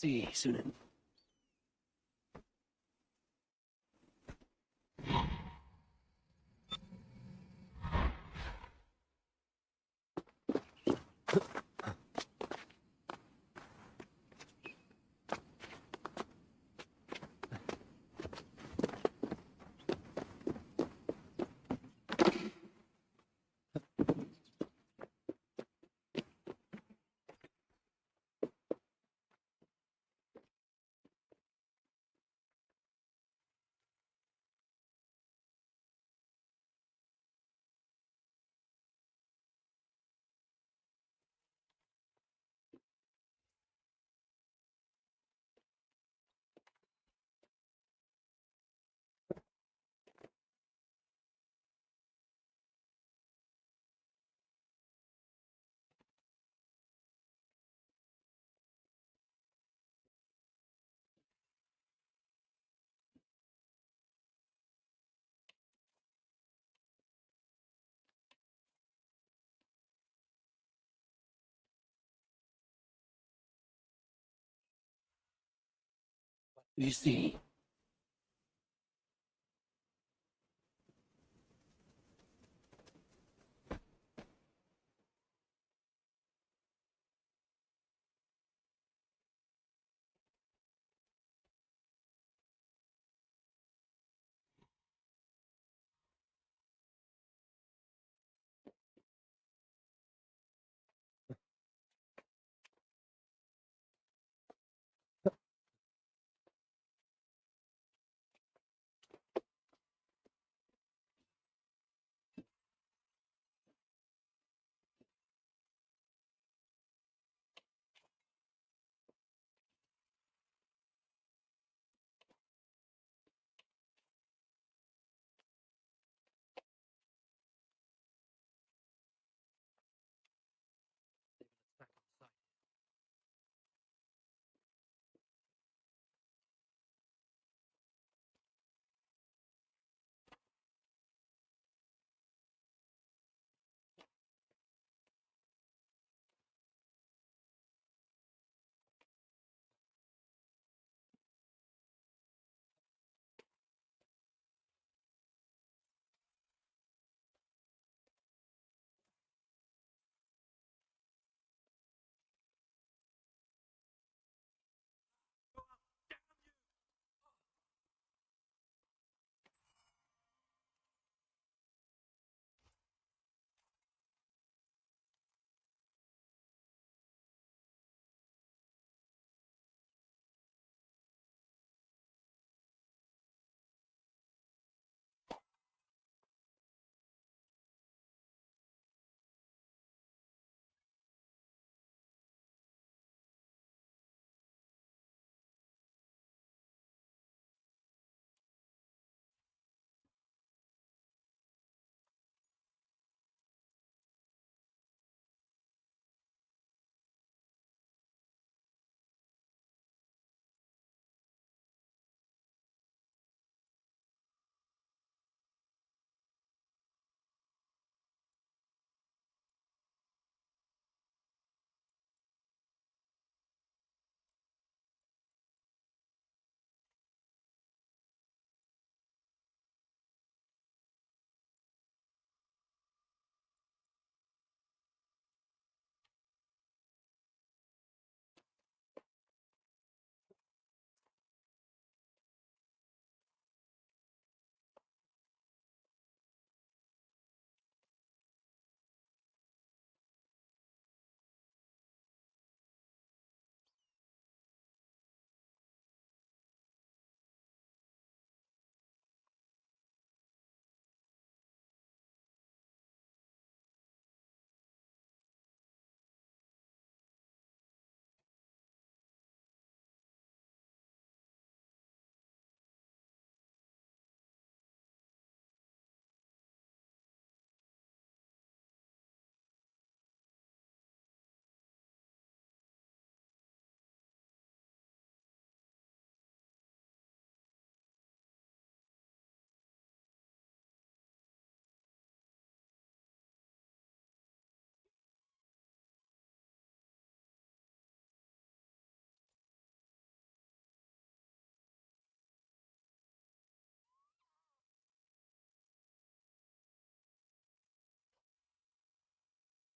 See you soon. You see.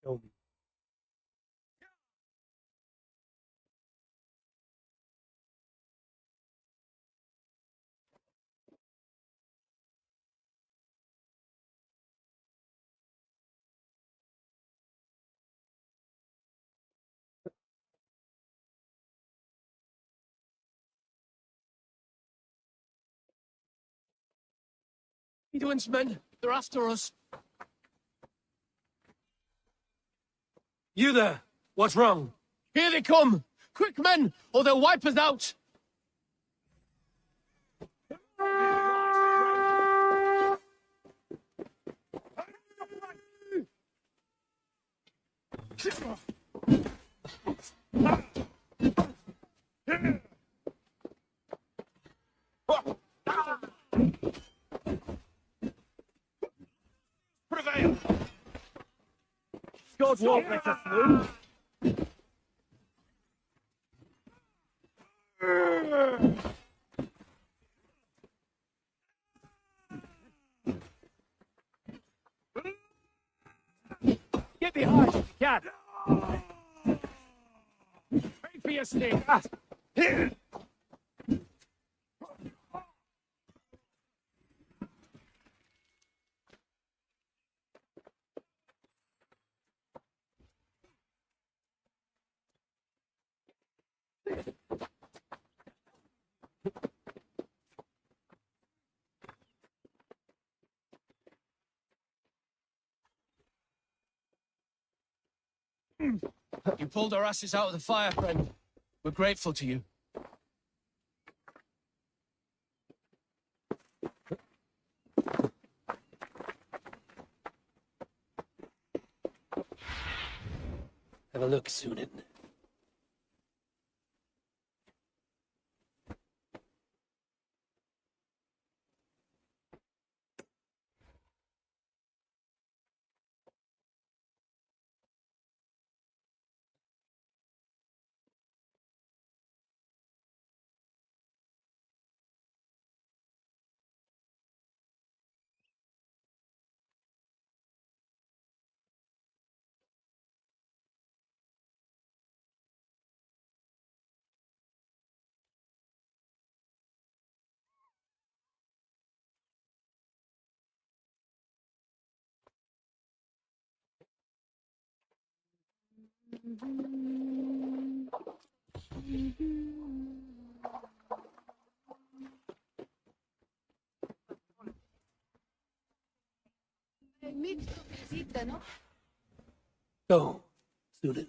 Show me. Edwin's men, they're after us. You there! What's wrong? Here they come! Quick, men, or they'll wipe us out! Prevail! God won't let us move. Get behind, if you can. Wait for your sting. Here. You pulled our asses out of the fire, friend. We're grateful to you. Have a look, Sunan. Go, Sunan.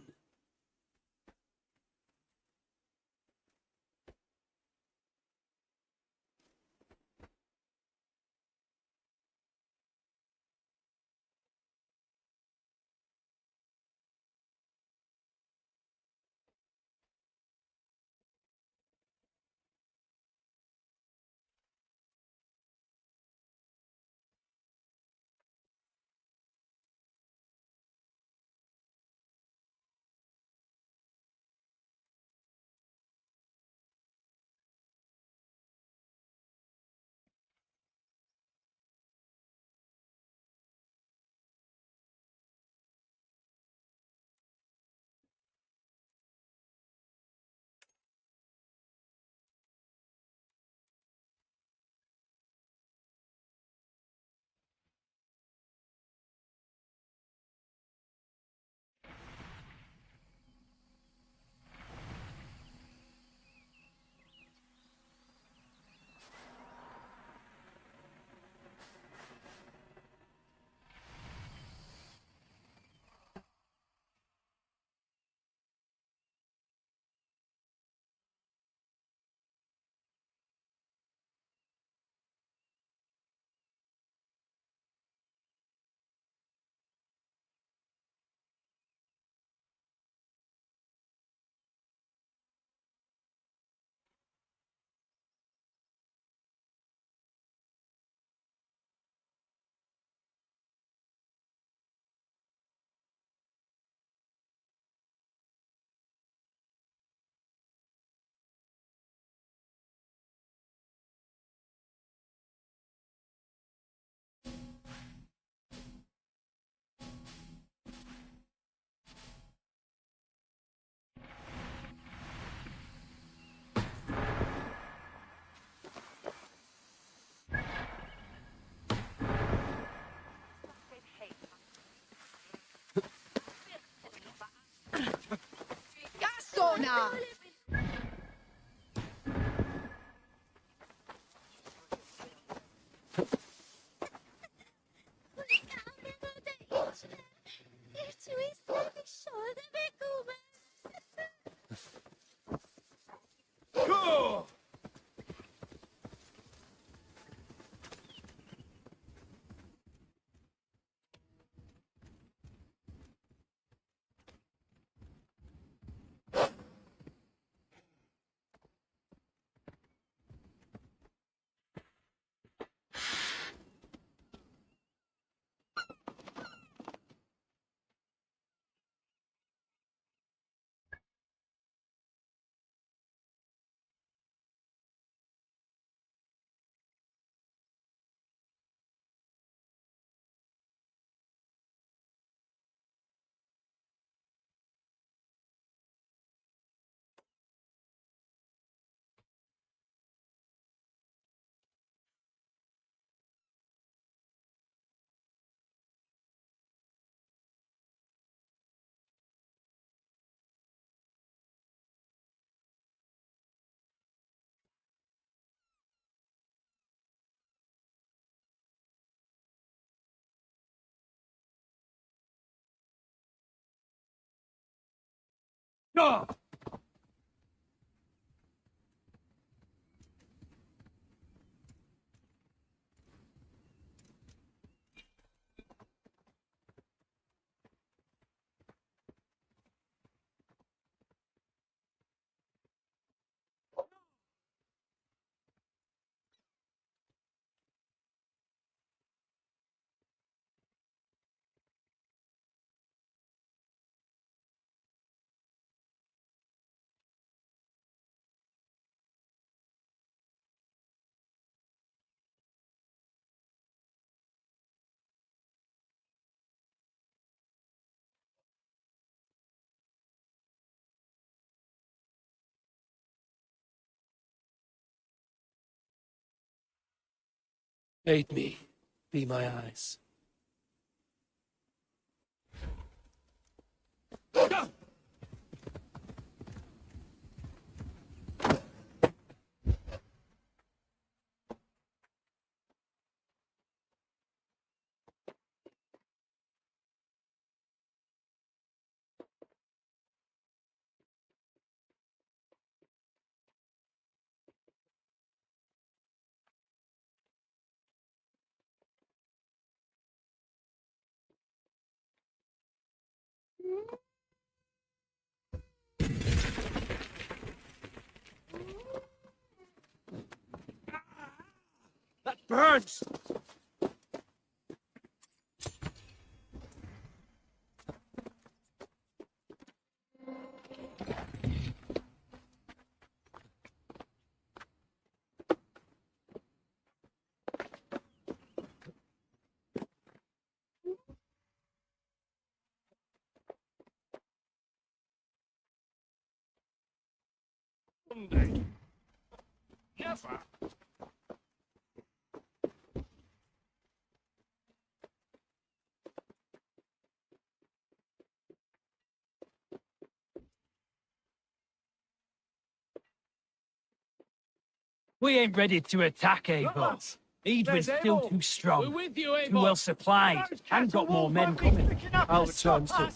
Go! Aid me. Be my eyes. That burns! Someday. Never. We ain't ready to attack, Eivor. Eadwin's still too strong. We're with you, Too well supplied. And got more men coming. I'll return soon.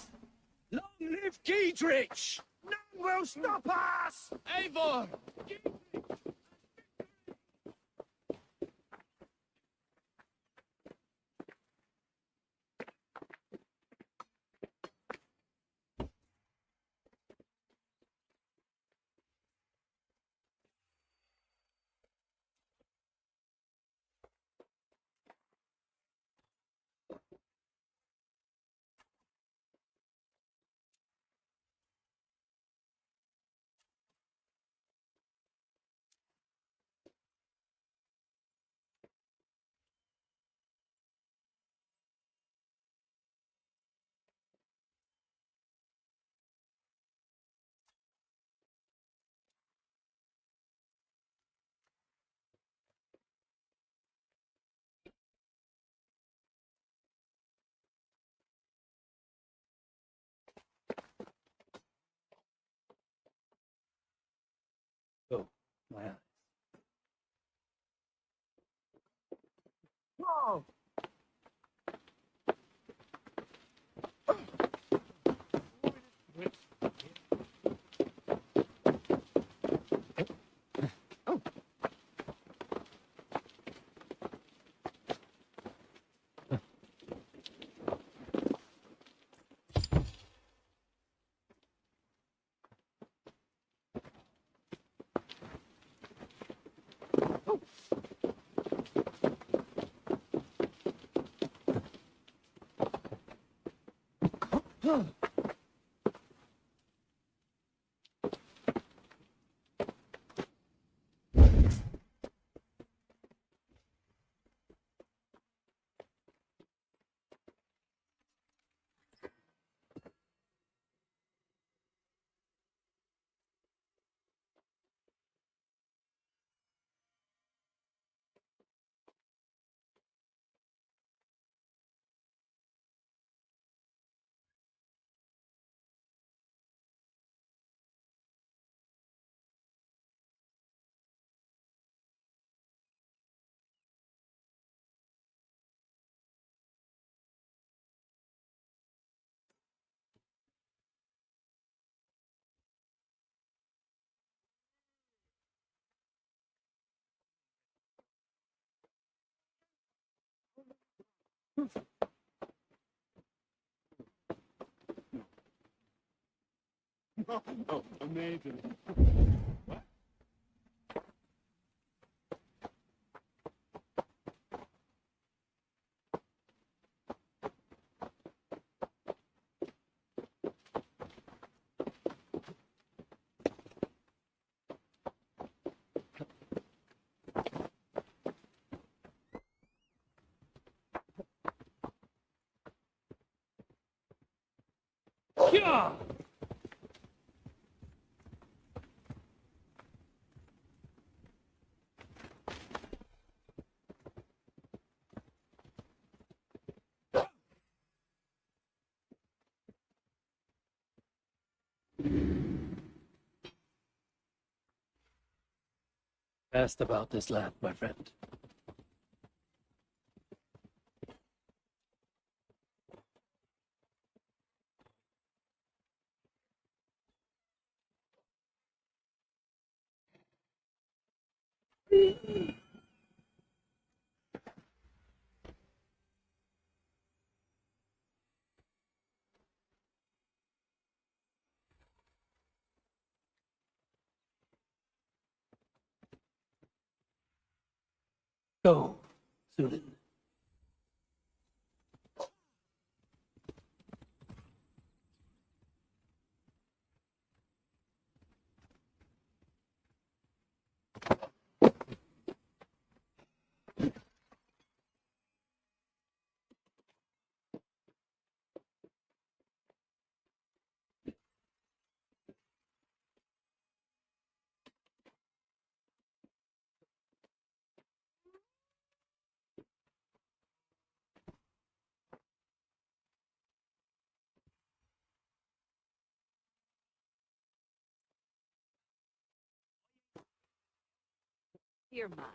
Long live Giedrich! None will stop us! Eivor! Oh, my eyes. Whoa! Oh, amazing. Yeah! Best about this land, my friend. Go, Sunan. Here, man.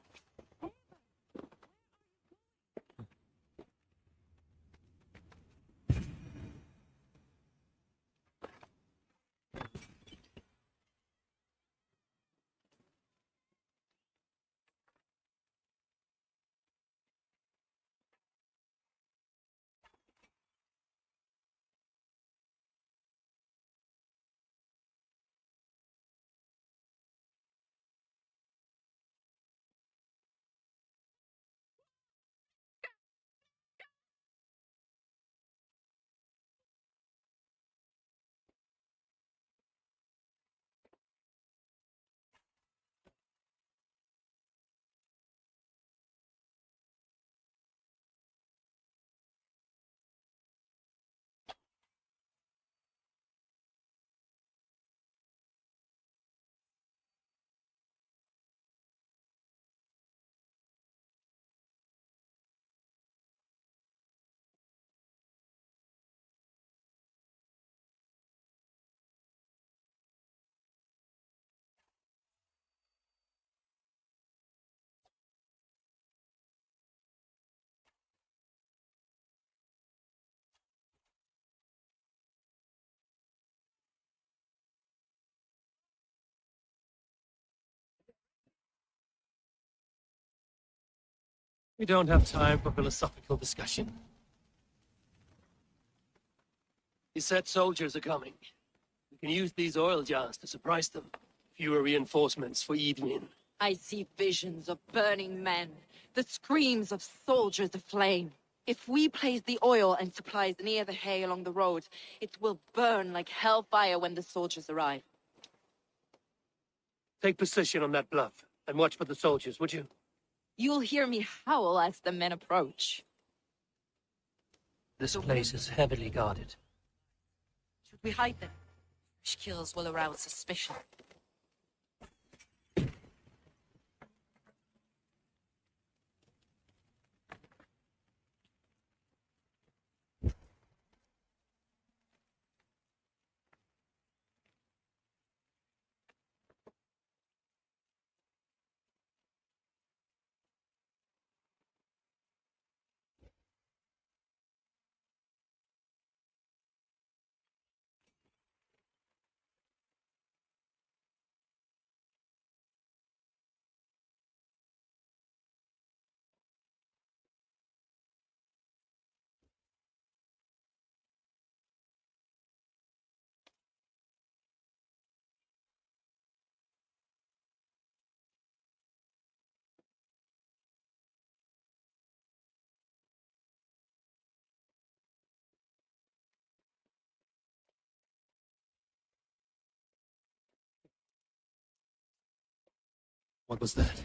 We don't have time for philosophical discussion. You said soldiers are coming. We can use these oil jars to surprise them. Fewer reinforcements for Edwin. I see visions of burning men, the screams of soldiers aflame. If we place the oil and supplies near the hay along the road, it will burn like hellfire when the soldiers arrive. Take position on that bluff, and watch for the soldiers, would you? You'll hear me howl as the men approach. This place is heavily guarded. Should we hide them? Fresh kills will arouse suspicion. What was that?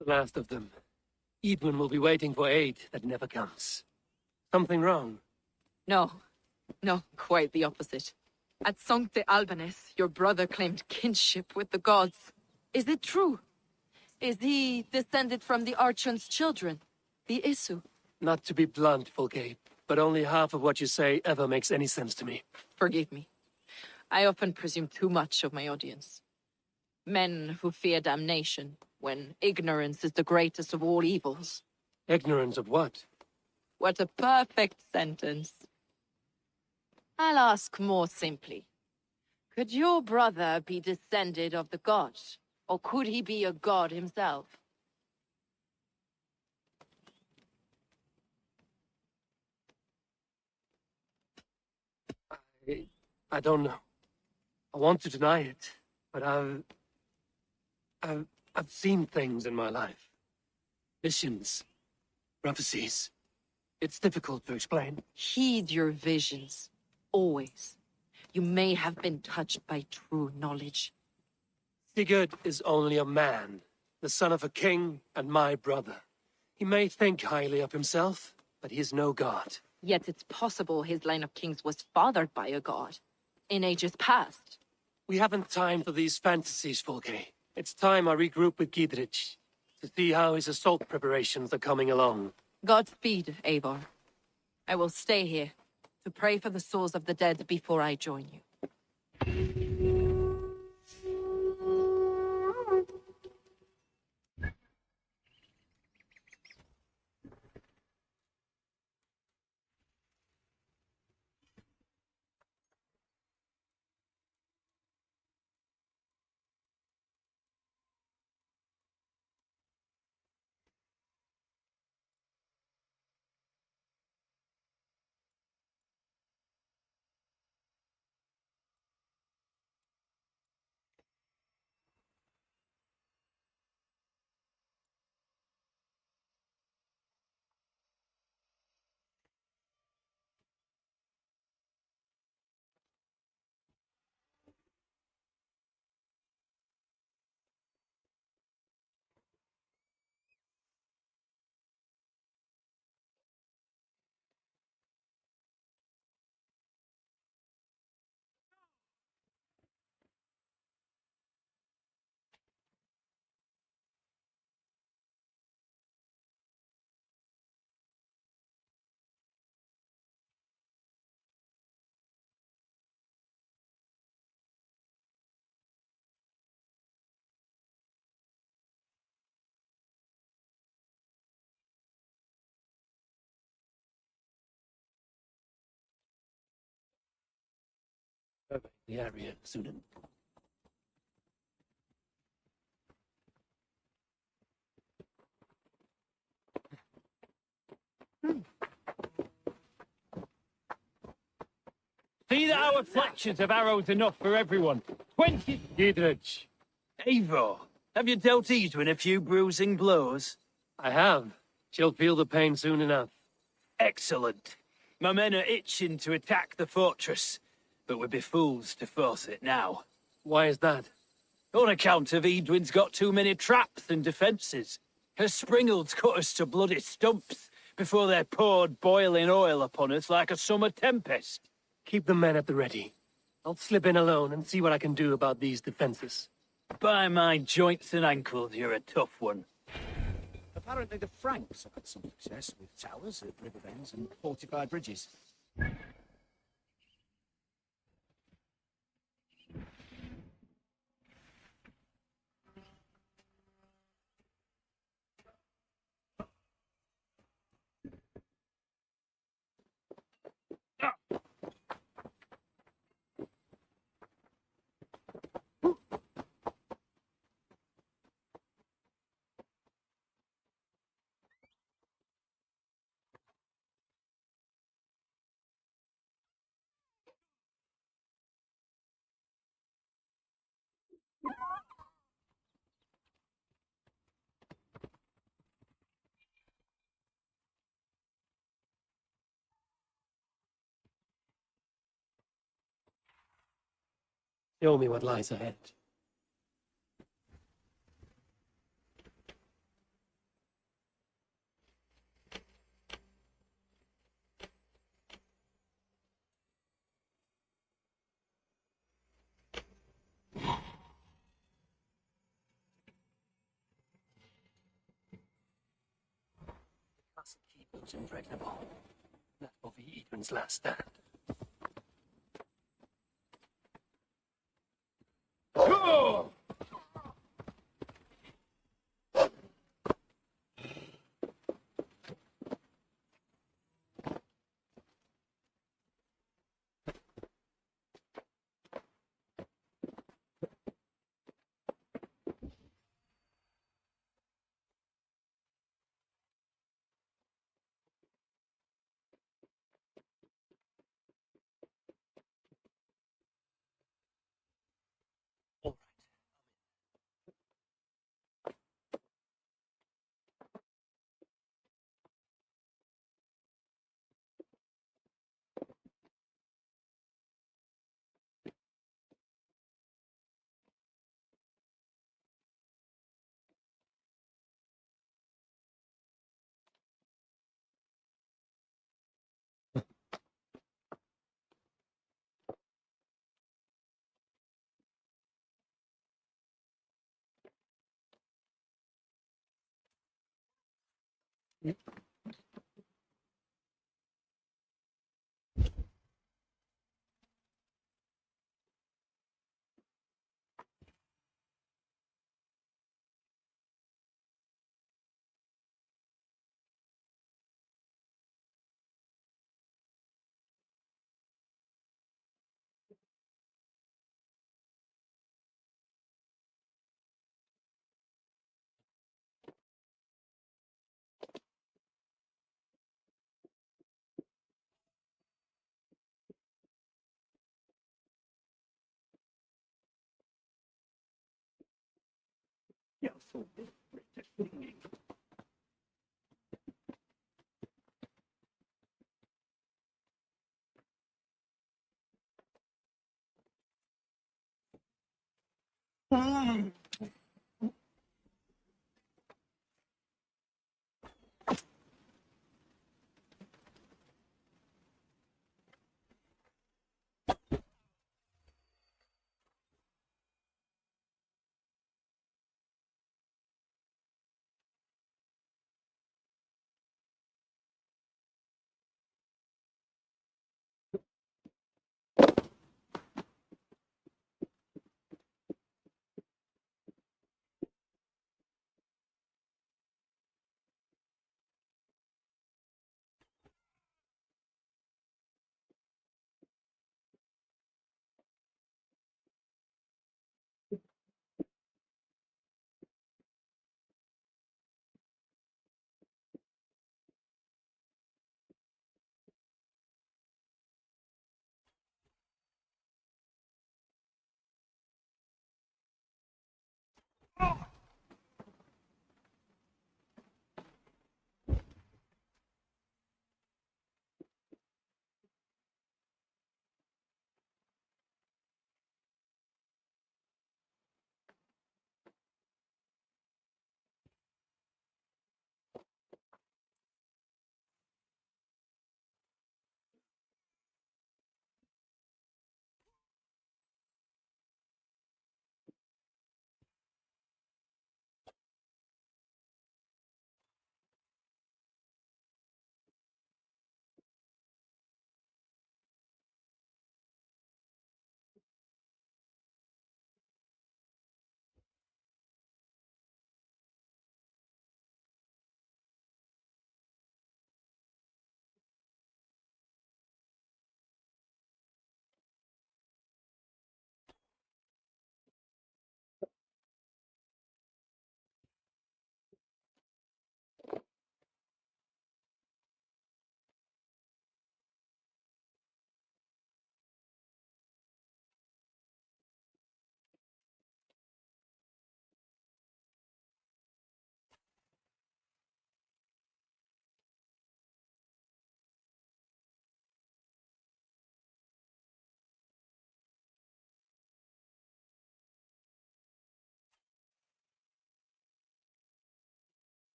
The last of them. Edwin will be waiting for aid that never comes. Something wrong? No. No, quite the opposite. At Sancte Albanus, your brother claimed kinship with the gods. Is it true? Is he descended from the Archon's children, the Isu? Not to be blunt, Fulke, but only half of what you say ever makes any sense to me. Forgive me. I often presume too much of my audience. Men who fear damnation, when ignorance is the greatest of all evils. Ignorance of what? What a perfect sentence. I'll ask more simply. Could your brother be descended of the gods? Or could he be a god himself? I don't know. I want to deny it, but I've seen things in my life. Visions, prophecies. It's difficult to explain. Heed your visions. Always. You may have been touched by true knowledge. Sigurd is only a man, the son of a king and my brother. He may think highly of himself, but he is no god. Yet it's possible his line of kings was fathered by a god. In ages past. We haven't time for these fantasies, Fulke. It's time I regroup with Gidrich to see how his assault preparations are coming along. Godspeed, Eivor. I will stay here to pray for the souls of the dead before I join you. Survey the area soon. See that our fletchers have arrows enough for everyone. 20... Gidrich. Eivor, have you dealt Edwin a few bruising blows? I have. She'll feel the pain soon enough. Excellent. My men are itching to attack the fortress, but we'd be fools to force it now. Why is that? On account of Edwin's got too many traps and defences. Her springalds cut us to bloody stumps before they poured boiling oil upon us like a summer tempest. Keep the men at the ready. I'll slip in alone and see what I can do about these defences. By my joints and ankles, you're a tough one. Apparently the Franks have had some success with towers at river bends and fortified bridges. Show me what lies ahead. Looks impregnable. That will be Edwin's last stand. Go!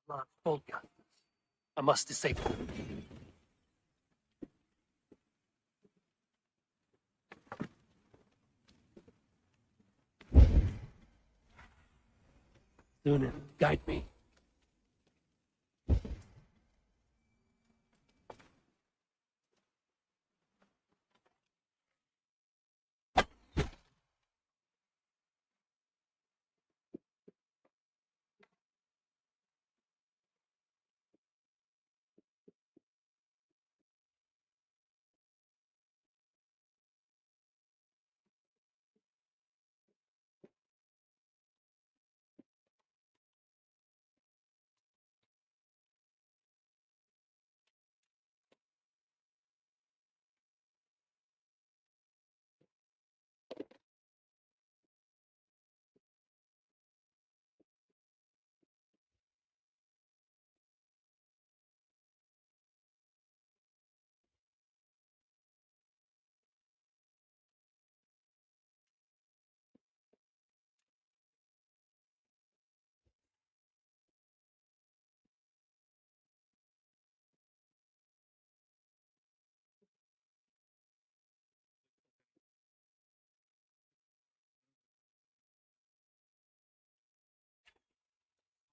Large bolt guns. I must disable them. Lunan, guide me.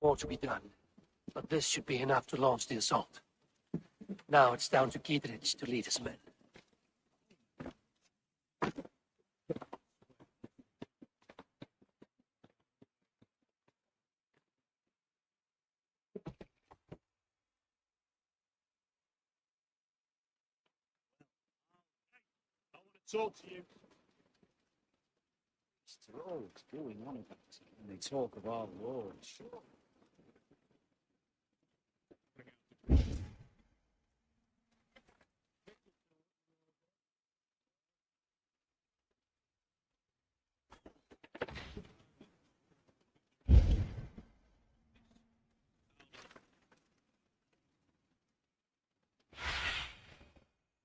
More to be done, but this should be enough to launch the assault. Now it's down to Giedrich to lead his men. Talk to you. They're always going on about it, and they talk of our Lord.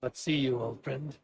Let's see you, old friend.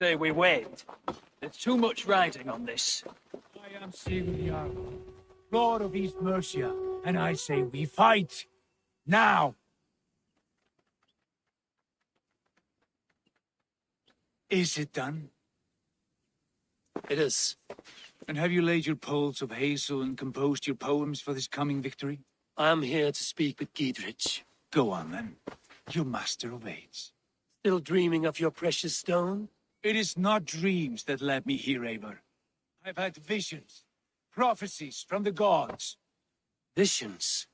Say we wait. There's too much riding on this. I am Sigurd, Lord of East Mercia, and I say we fight now. Is it done? It is. And have you laid your poles of hazel and composed your poems for this coming victory? I am here to speak with Giedrich. Go on, then. Your master obeys. Still dreaming of your precious stone? It is not dreams that led me here, Eivor. I've had visions, prophecies from the gods. Visions?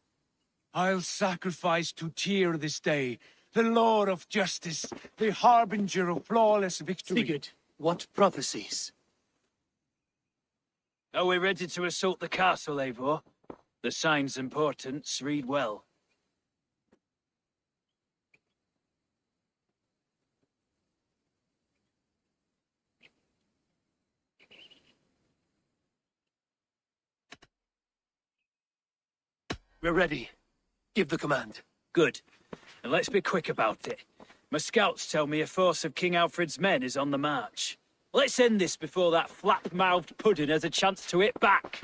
I'll sacrifice to Tyr this day, the Lord of Justice, the harbinger of flawless victory. Sigurd, what prophecies? Are we ready to assault the castle, Eivor? The signs and portents read well. We're ready. Give the command. Good. And let's be quick about it. My scouts tell me a force of King Alfred's men is on the march. Let's end this before that flap-mouthed pudding has a chance to hit back.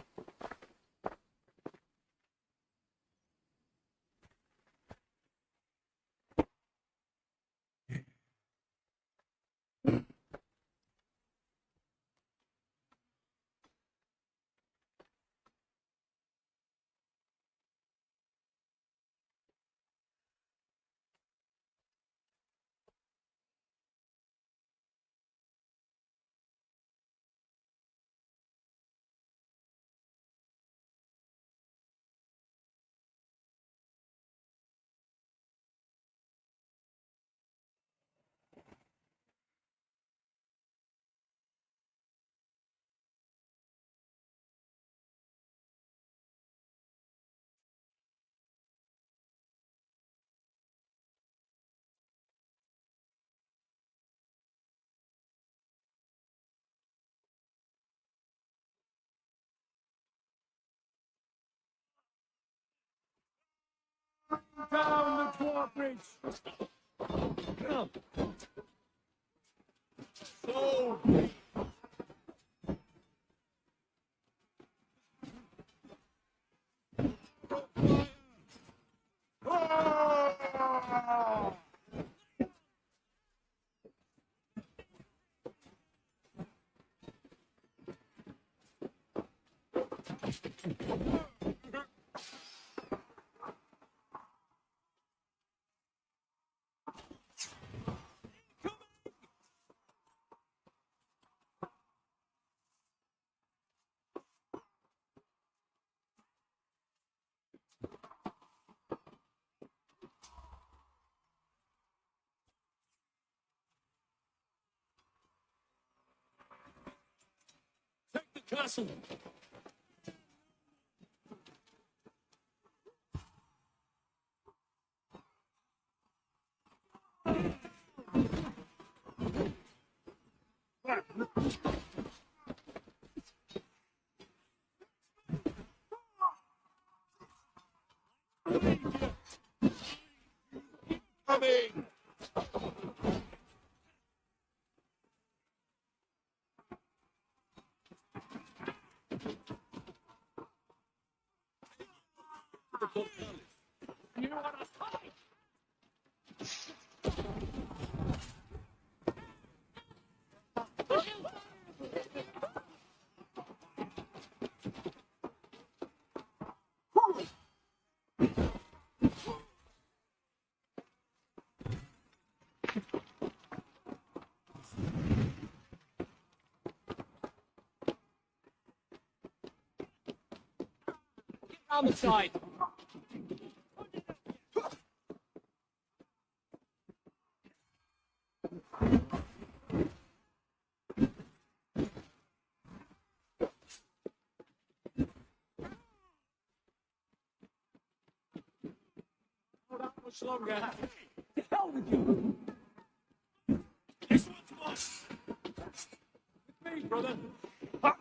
Down the drawbridge! So... Take the castle! Coming! You want to fight? On the side. Not that much longer. The hell with you! This one's mine! With me, brother! Ha!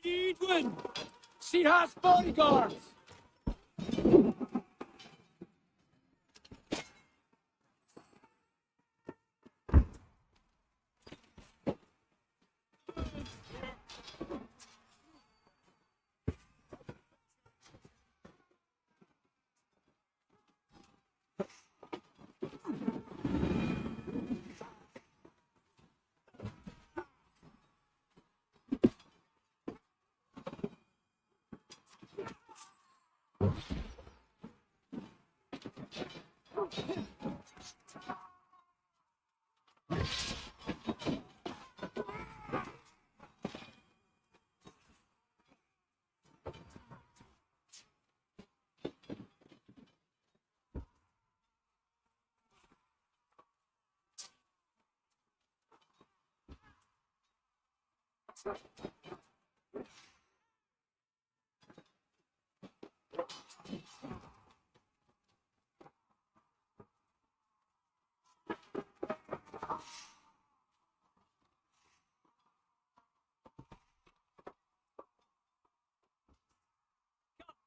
Lady Edwin! She has bodyguards!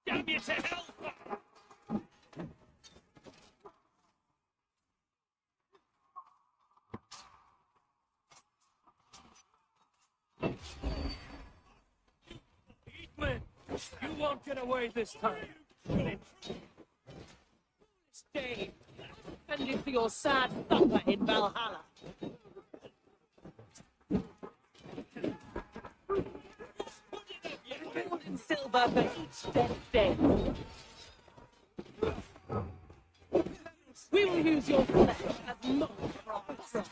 Damn you to hell! Edwin, you won't get away this time. Stay. Send you for your sad supper in Valhalla. Gold and silver for each dead day. We will use your flesh as mold for our vessels.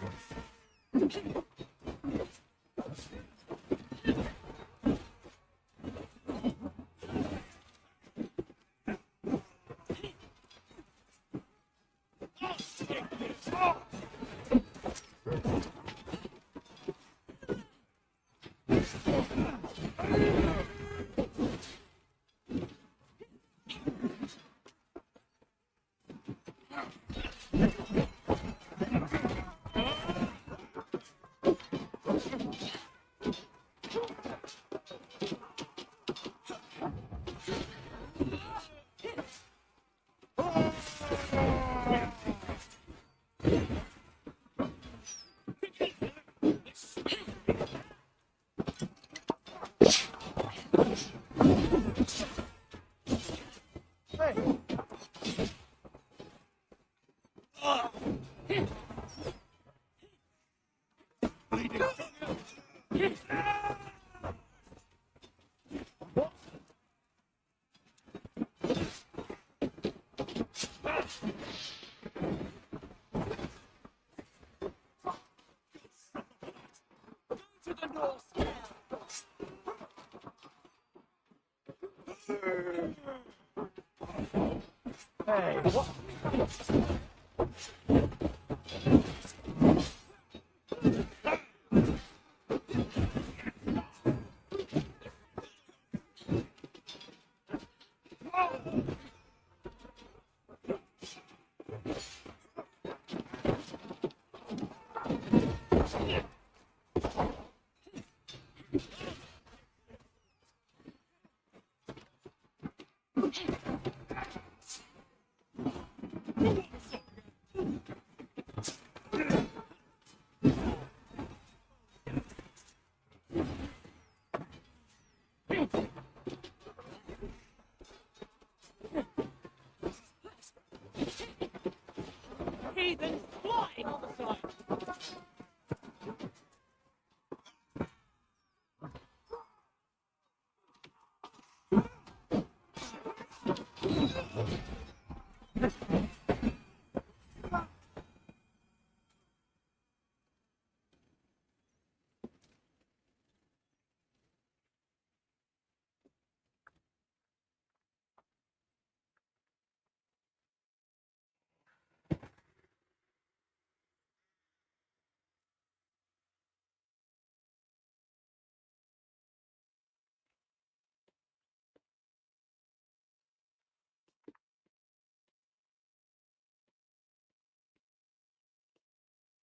To the North. Hey, what? Heathens flying on the side.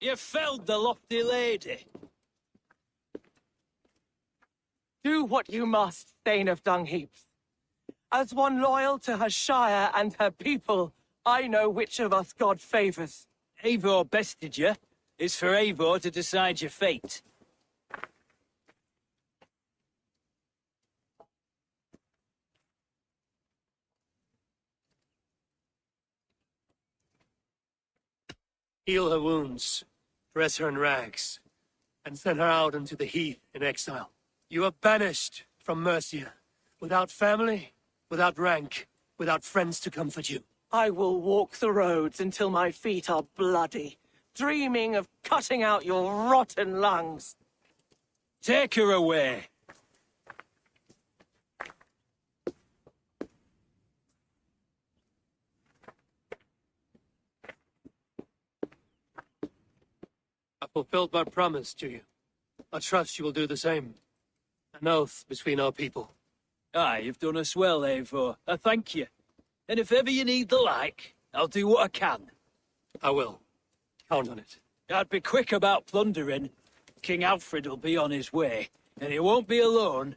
You felled the lofty lady. Do what you must, Thane of Dungheaps. As one loyal to her shire and her people, I know which of us God favors. Eivor bested you. It's for Eivor to decide your fate. Heal her wounds, dress her in rags, and send her out into the heath in exile. You are banished from Mercia, without family, without rank, without friends to comfort you. I will walk the roads until my feet are bloody, dreaming of cutting out your rotten lungs. Take her away. I fulfilled my promise to you. I trust you will do the same. An oath between our people. Aye, you've done us well, Eivor. I thank you. And if ever you need the like, I'll do what I can. I will. Count on it. I'd be quick about plundering. King Alfred will be on his way, and he won't be alone.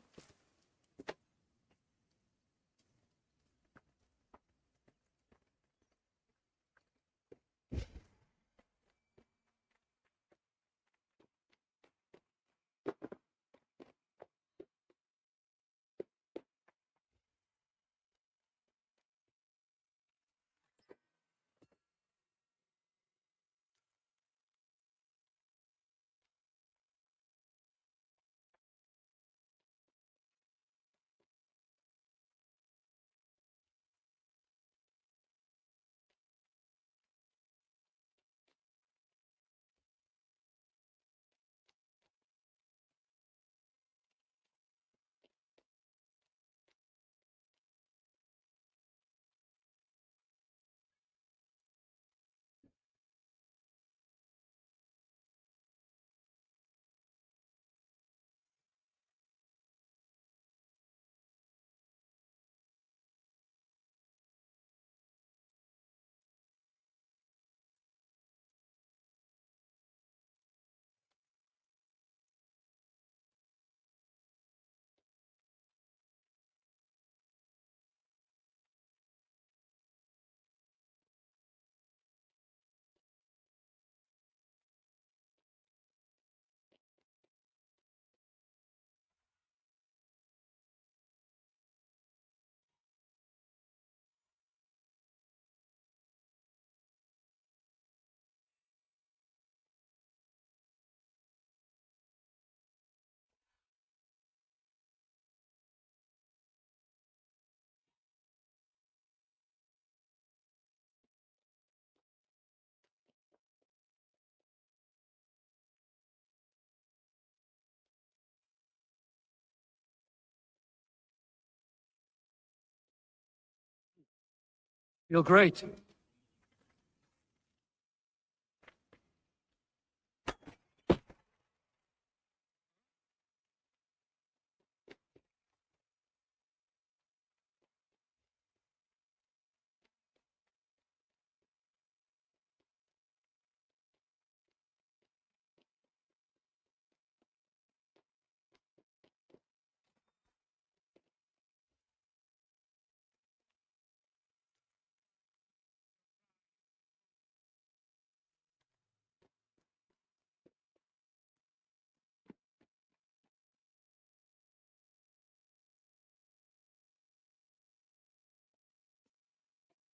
Feel great.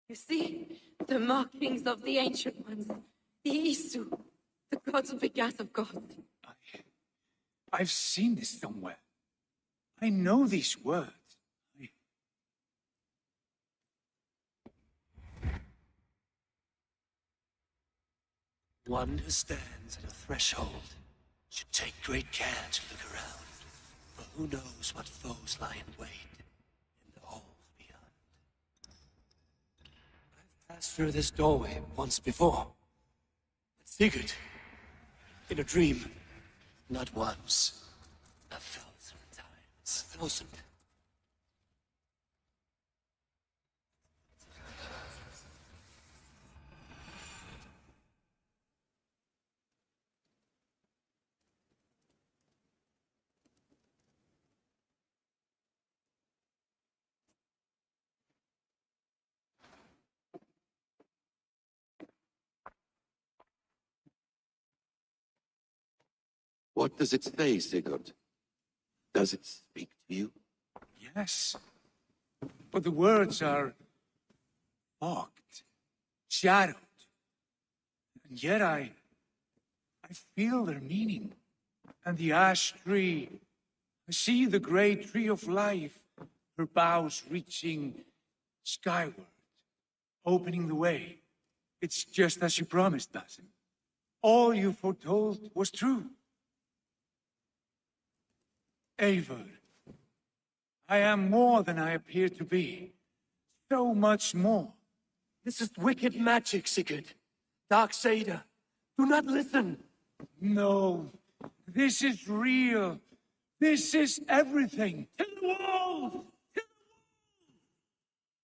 You see, the markings of the Ancient Ones, the Isu, the gods begat of God. I've seen this somewhere. I know these words. One who stands at a threshold should take great care to look around, for who knows what foes lie in wait in the halls beyond. I've passed through this doorway once before. But Sigurd, in a dream, not once, 1,000 times. 1,000. What does it say, Sigurd? Does it speak to you? Yes. But the words are fogged, shadowed. And yet I feel their meaning. And the ash tree, I see the great tree of life, her boughs reaching skyward, opening the way. It's just as you promised, Basim. All you foretold was true. Eivor, I am more than I appear to be. So much more. This is wicked magic, Sigurd. Darksader, do not listen. No, this is real. This is everything. To the wall! To the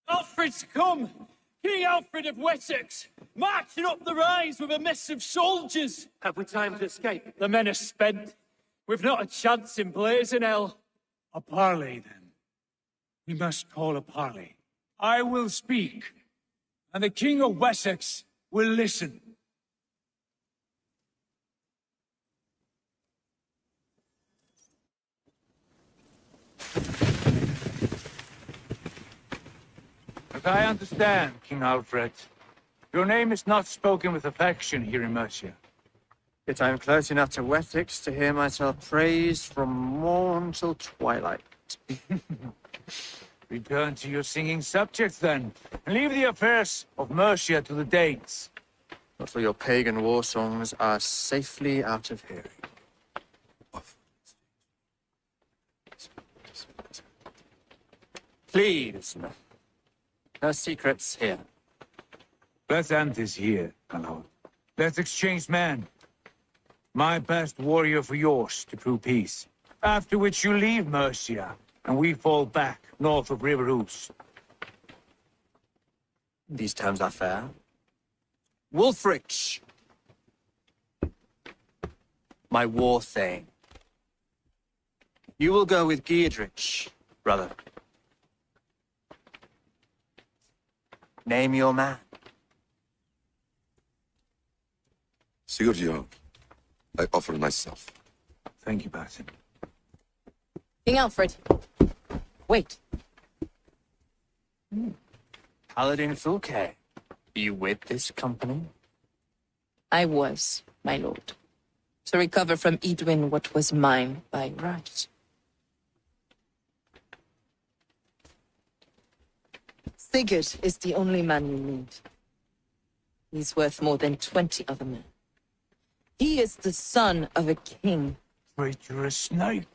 wall! Alfred's come! King Alfred of Wessex, marching up the rise with a mess of soldiers. Have we time to escape? The men are spent. We've not a chance in blazing hell. A parley, then. We must call a parley. I will speak, and the King of Wessex will listen. As I understand, King Alfred, your name is not spoken with affection here in Mercia. Yet I am close enough to Wessex to hear myself praised from morn till twilight. Return to your singing subjects, then, and leave the affairs of Mercia to the Danes. But for your pagan war songs are safely out of hearing. Please, no secrets here. Let's end this here, my lord. Let's exchange men. My best warrior for yours to prove peace. After which you leave Mercia, and we fall back north of River Ouse. These terms are fair. Wulfrich! My war thane. You will go with Giedrich, brother. Name your man. Sigurd Jarl, I offer myself. Thank you, Basim. King Alfred. Wait. Paladin Fulke, you with this company? I was, my lord, to recover from Edwin what was mine by right. Sigurd is the only man you need. He's worth more than 20 other men. He is the son of a king. Traitorous snake.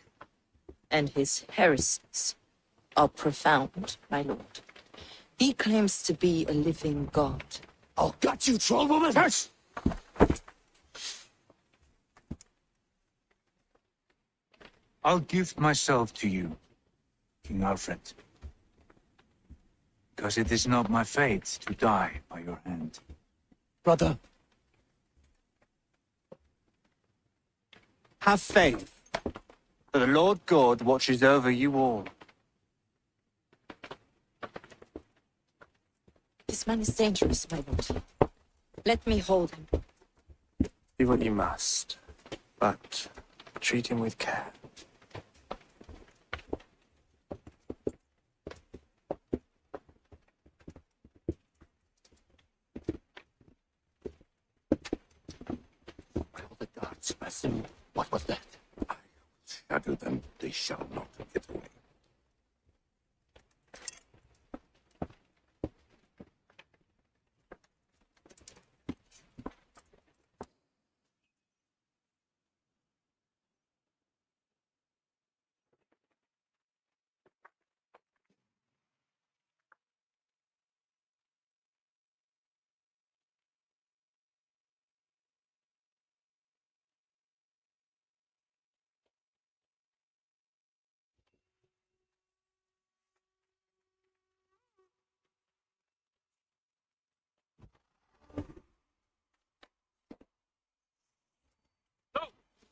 And his heresies are profound, my lord. He claims to be a living god. I'll gut you, troll woman! Hush! I'll gift myself to you, King Alfred. Because it is not my fate to die by your hand. Brother. Have faith, for the Lord God watches over you all. This man is dangerous, my lord. Let me hold him. Do what you must, but treat him with care. The guards, Basim. What was that? I will shadow them. They shall not get away.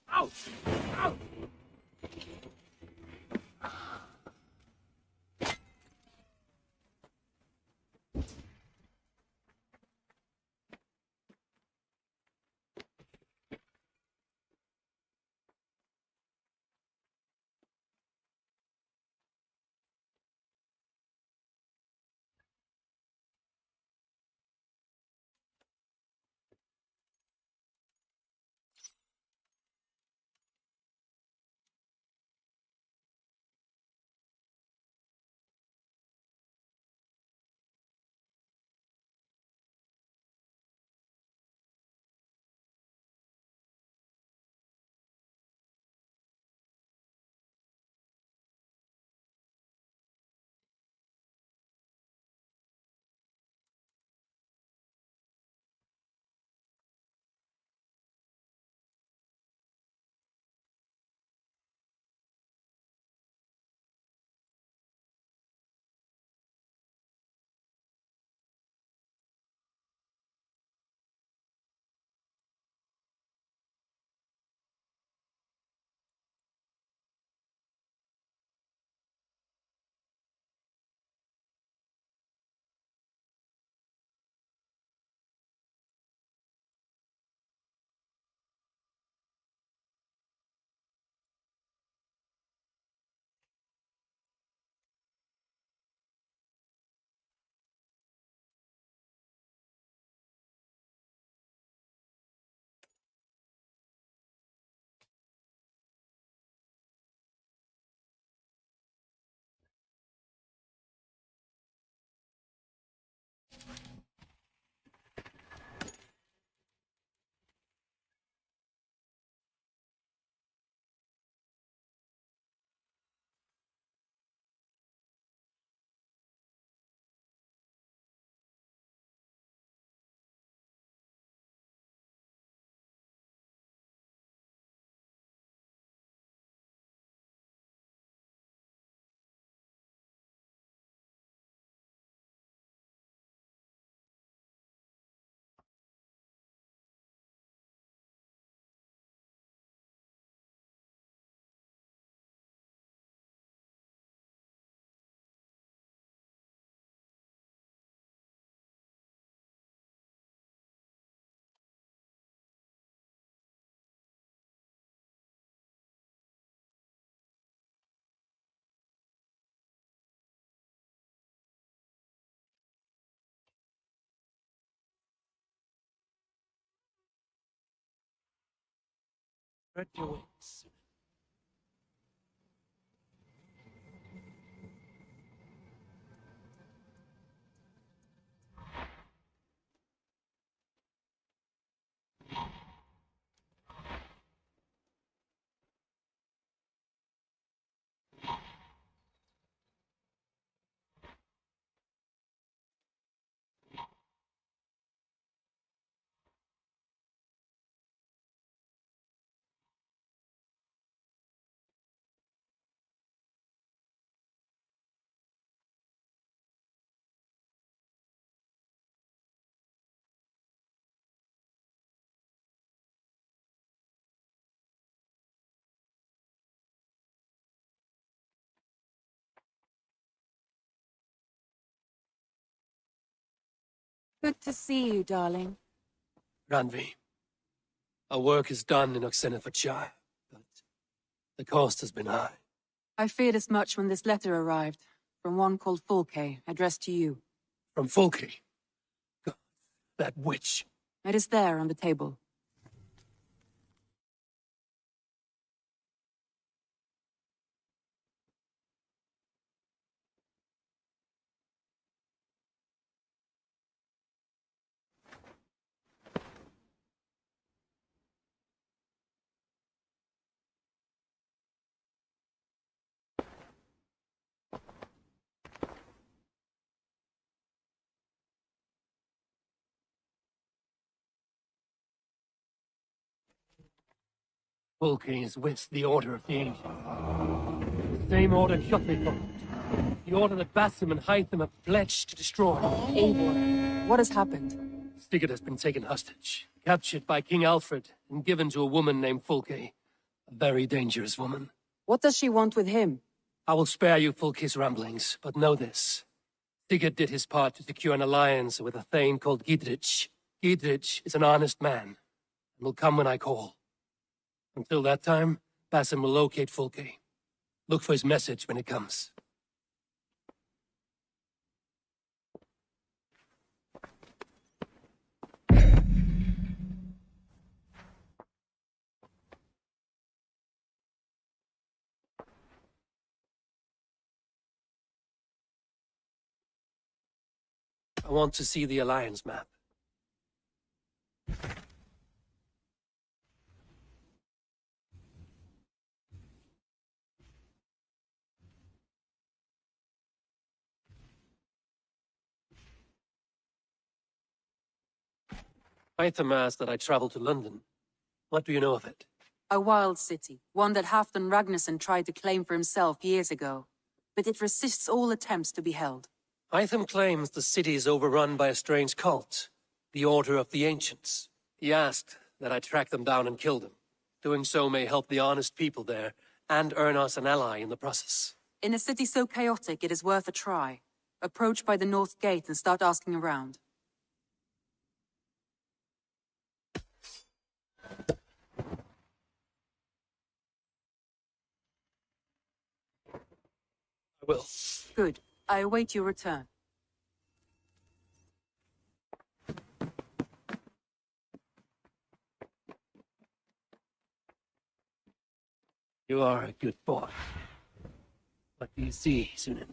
Out! Out! Spread your wings. Good to see you, darling. Ranvi, our work is done in Oxenfordshire, but the cost has been high. I feared as much when this letter arrived, from one called Fulke, addressed to you. From Fulke? God, that witch. It is there on the table. Fulke is with the Order of the Ancients. The same order Shotli followed. The order that Basim and Hytham have pledged to destroy. Eivor, what has happened? Sigurd has been taken hostage, captured by King Alfred, and given to a woman named Fulke. A very dangerous woman. What does she want with him? I will spare you Fulke's ramblings, but know this. Sigurd did his part to secure an alliance with a thane called Gidrich. Gidrich is an honest man, and will come when I call. Until that time, Basim will locate Fulke. Look for his message when it comes. I want to see the Alliance map. Hytham asked that I travel to London. What do you know of it? A wild city, one that Halfdan Ragnarsson tried to claim for himself years ago. But it resists all attempts to be held. Hytham claims the city is overrun by a strange cult, the Order of the Ancients. He asked that I track them down and kill them. Doing so may help the honest people there, and earn us an ally in the process. In a city so chaotic, it is worth a try. Approach by the North Gate and start asking around. I will. Good. I await your return. You are a good boy. What do you see, Sunan?